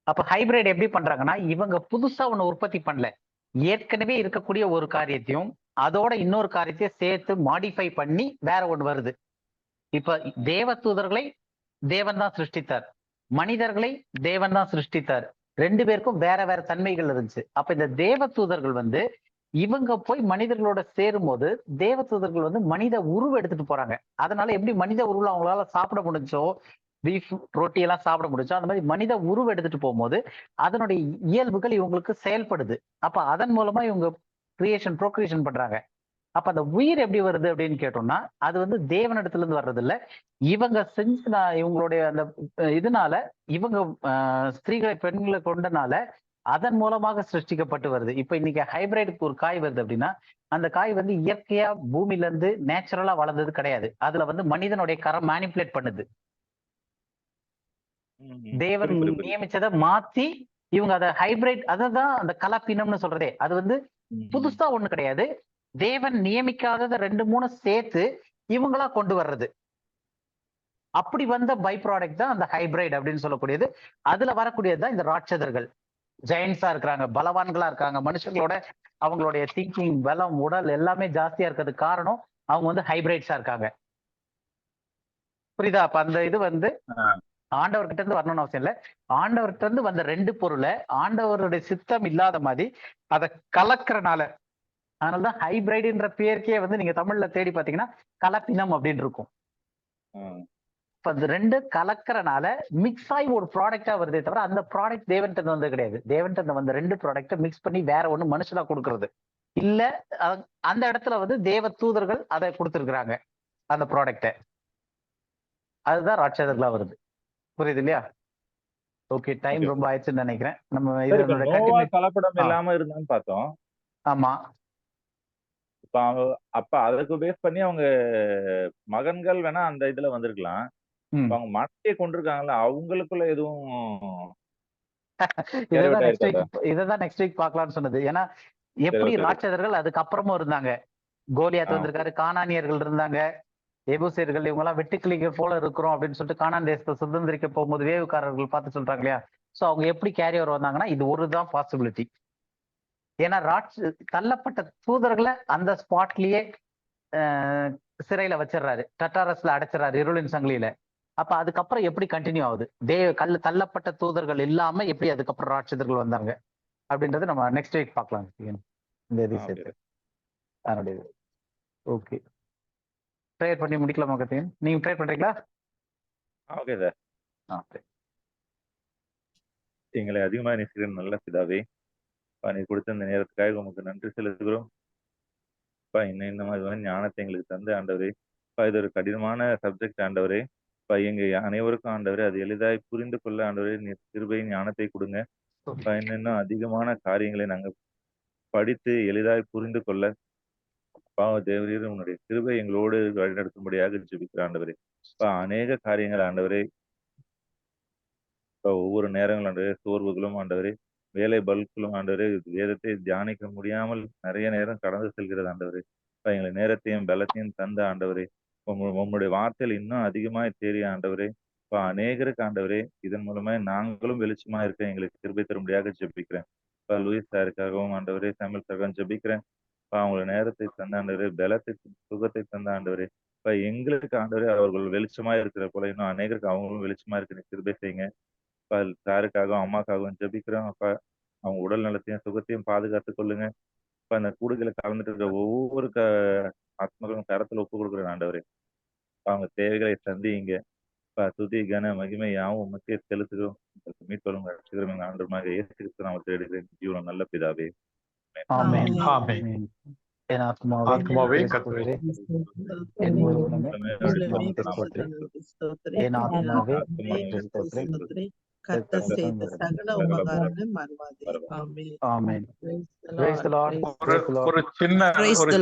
அப்ப ஹைபிரிட் எப்படி பண்றாங்கன்னா, இவங்க புதுசா ஒண்ணு உற்பத்தி பண்ணல, ஏற்கனவே இருக்கக்கூடிய ஒரு காரியத்தையும் அதோட இன்னொரு காரியத்தையும் சேர்த்து மாடிஃபை பண்ணி வேற ஒண்ணு வருது. இப்ப தேவ தூதர்களை தேவன் தான் சிருஷ்டித்தார், மனிதர்களை தேவன் தான் சிருஷ்டித்தார். 2 பேருக்கும் வேற வேற தன்மைகள் இருந்துச்சு. அப்ப இந்த தேவ தூதர்கள் வந்து இவங்க போய் மனிதர்களோட சேரும் போது தேவ தூதர்கள் வந்து மனித உருவம் எடுத்துட்டு போறாங்க. அதனால எப்படி மனித உருவம் அவங்களால சாப்பிட முடிஞ்சோ, பீஃப் ரொட்டி எல்லாம் சாப்பிட முடிஞ்சோ, அந்த மாதிரி மனித உருவம் எடுத்துட்டு போகும்போது அதனுடைய இயல்புகள் இவங்களுக்கு செயல்படுது. அப்ப அதன் மூலமா இவங்க ப்ரோக்ரியேஷன் பண்றாங்க. அப்ப அந்த உயிர் எப்படி வருது அப்படின்னு கேட்டோம்னா, அது வந்து தேவனிடத்துல இருந்து வர்றது இல்ல. இவங்க செஞ்ச இவங்களுடைய அந்த இதனால இவங்க ஸ்திரீகளை பெண்களை கொண்டனால அதன் மூலமாக சிருஷ்டிக்கப்பட்டு வருது. இப்ப இன்னைக்கு ஹைபிரிடுக்கு ஒரு காய் வருது அப்படின்னா, அந்த காய் வந்து இயற்கையா பூமியில இருந்து நேச்சுரலா வளர்ந்தது கிடையாது. அதுல வந்து மனிதனுடைய கரம் மேனிப்புலேட் பண்ணுது. தேவன் நியமிச்சதை மாத்தி இவங்க அதை ஹைபிரிட், அததான் அந்த கலப்பினம்னு சொல்றதே. அது வந்து புதுசா ஒண்ணு கிடையாது. தேவன் நியமிக்காததை 2-3 சேர்த்து இவங்களா கொண்டு வர்றது. அப்படி வந்த பை ப்ராடக்ட் தான் அந்த ஹைபிரைட் அப்படின்னு சொல்லக்கூடியது. அதுல வரக்கூடியதுதான் இந்த ராட்சதர்கள். ஜெயன்ஸா இருக்கிறாங்க, பலவான்களா இருக்காங்க, மனுஷங்களோட அவங்களுடைய திங்கிங், பலம், உடல் எல்லாமே ஜாஸ்தியா இருக்கிறதுக்கு காரணம் அவங்க வந்து ஹைபிரைட்ஸா இருக்காங்க. புரியுதா? அப்ப அந்த இது வந்து ஆண்டவர்கிட்ட இருந்து வரணும்னு அவசியம் இல்லை. ஆண்டவர்கிட்ட இருந்து வந்த 2 பொருளை ஆண்டவருடைய சித்தம் இல்லாத மாதிரி அதை கலக்கிறனால, அதனாலதான் ஹைபிரைடுன்ற பேருக்கே வந்து நீங்க தமிழ்ல தேடி பாத்தீங்கன்னா கலப்பினம் அப்படின்னு இருக்கும். இப்ப இந்த 2 கலக்கிறனால மிக்ஸ் ஆகி ஒரு ப்ராடக்டா வருதே தவிர அந்த ப்ராடக்ட் தேவன்கிட்ட வந்து கிடையாது. தேவன்கிட்ட வந்த 2 ப்ராடக்டை மிக்ஸ் பண்ணி வேற ஒண்ணு மனுஷனா கொடுக்கறது இல்ல. அந்த இடத்துல வந்து தேவ தூதர்கள் அதை கொடுத்துருக்குறாங்க அந்த ப்ராடக்டை. அதுதான் ராட்சதர்களா வருது. புரியுது இல்லையா? ஓகே, டைம் ரொம்ப ஆயிடுச்சுன்னு நினைக்கிறேன். நம்ம கலப்படம் இல்லாம இருந்தான்னு பார்த்தோம். ஆமா. அப்ப அதுக்கு பேஸ் பண்ணி அவங்க மகன்கள் வேணா அந்த இதுல வந்திருக்கலாம். அவங்க மனைவியை கொண்டிருக்காங்கல்ல, அவங்களுக்குள்ள எதுவும் இததான் நெக்ஸ்ட் வீக் பார்க்கலாம்னு சொன்னது. ஏன்னா எப்படி ராட்சதர்கள் அதுக்கப்புறமும் இருந்தாங்க. கோலியாத் வந்திருக்காரு, கானானியர்கள் இருந்தாங்க, எபூசியர்கள், இவங்க எல்லாம் வெட்டுக்கிளிகள் போல இருக்கிறோம் அப்படின்னு சொல்லிட்டு கானான் தேசத்தை சுதந்திரிக்க போகும்போது வேவுக்காரர்கள் பார்த்து சொல்றாங்க இல்லையா? சோ அவங்க எப்படி கேரி ஓவர் வந்தாங்கன்னா இது ஒருதான் பாசிபிலிட்டி. ஏன்னா தள்ளப்பட்ட தூதர்களை அந்த ஸ்பாட்லயே சிறையில வச்சிடறாரு, டட்டாரஸ்ல அடைச்சிடறாரு இருளின் சங்கிலியில. அப்ப அதுக்கப்புறம் எப்படி கண்டினியூ ஆகுது? தள்ளப்பட்ட தூதர்கள் இல்லாம எப்படி அதுக்கப்புறம் ராட்சதர்கள் வந்தாங்க அப்படின்றது நம்ம நெக்ஸ்ட் வீக் பார்க்கலாம். இந்த இது சேர்த்து அதனுடைய ஓகே, ப்ரேயர் பண்ணி முடிக்கலாமா கத்தியன்? நீங்க ப்ரேயர் பண்றீங்களா? Okay sir. எங்களை அதிகமாக நேசிக்கிற நல்ல பிதாவே, நீ கொடுத்த இந்த நேரத்துக்காக உமக்கு நன்றி செலுத்துகிறோம். இந்த மாதிரி ஞானத்தை எங்களுக்கு தந்து ஆண்டவரே, இது ஒரு கடினமான சப்ஜெக்ட் ஆண்டவரே. எங்க அனைவருக்கும் ஆண்டவரே அது எளிதாய் புரிந்து கொள்ள ஆண்டவரே நீ கிருபையின் ஞானத்தை கொடுங்க. இன்னும் அதிகமான காரியங்களை நாங்கள் படித்து எளிதாய் புரிந்து கொள்ள தேவரீர் உன்னுடைய கிருபை எங்களோடு வழிநடத்தும்படியாக ஜெபிக்கிற ஆண்டவரே. அநேக காரியங்கள் ஆண்டவரே, ஒவ்வொரு நேரங்களும் ஆண்டவரே சோர்வுகளும் ஆண்டவரே, வேலை பல்களும் ஆண்டவரே, வேதத்தை தியானிக்க முடியாமல் நிறைய நேரம் கடந்து செல்கிறது ஆண்டவரே. எங்களை நேரத்தையும் பலத்தையும் தந்த ஆண்டவரே, உங்களுடைய வார்த்தையில் இன்னும் அதிகமாய் தேறிய ஆண்டவரே, அநேகருக்கு ஆண்டவரே இதன் மூலமா நாங்களும் வெளிச்சமா இருக்க எங்களுக்கு கிருபை தரும்படியாக ஜெபிக்கிறேன். லூயிஸ் சாருக்காகவும் ஆண்டவரே, சாமுவேல் சாருக்காகவும் ஜெபிக்கிறேன். அவங்களோட நேரத்தை தந்த ஆண்டவரே, பலத்தை சுகத்தை தந்த ஆண்டவரே, எங்களுக்கு ஆண்டவரே அவர்கள் வெளிச்சமா இருக்கிற போல இன்னும் அநேகருக்கு அவங்களும் வெளிச்சமா இருக்கிற கிருபை செய்யுங்க. சாருக்காகவும் அம்மாக்காகவும் ஜெபிக்கிறோம். அவங்க உடல் நலத்தையும் சுகத்தையும் பாதுகாத்துக் கொள்ளுங்க. அந்த கூடுதலை கலந்துட்டு இருக்கிற ஒவ்வொரு ஆத்மகளும் கரத்துல ஒப்பு கொடுக்குற ஆண்டவரே, அவங்க தேவைகளை சந்திங்க. துதி கன மகிமை யாவும் உமக்கே செலுத்துகிறோம். மீட்பரும் ரட்சகரும் ஆண்டவருமாக இயேசு கிறிஸ்து நாமத்தில் எடுக்கிறேன் ஜீவனம் நல்ல பிதாவே. ஆமென். ஆமென். என் ஆத்மாவே கர்த்தரை என் முழுவதுமே என் ஆத்மாவே கர்த்தரை கர்த்தர் செய்த சகல உபகாரங்களை மறவாதே. ஆமென். ஆமென். Praise the Lord. ஒரு சின்ன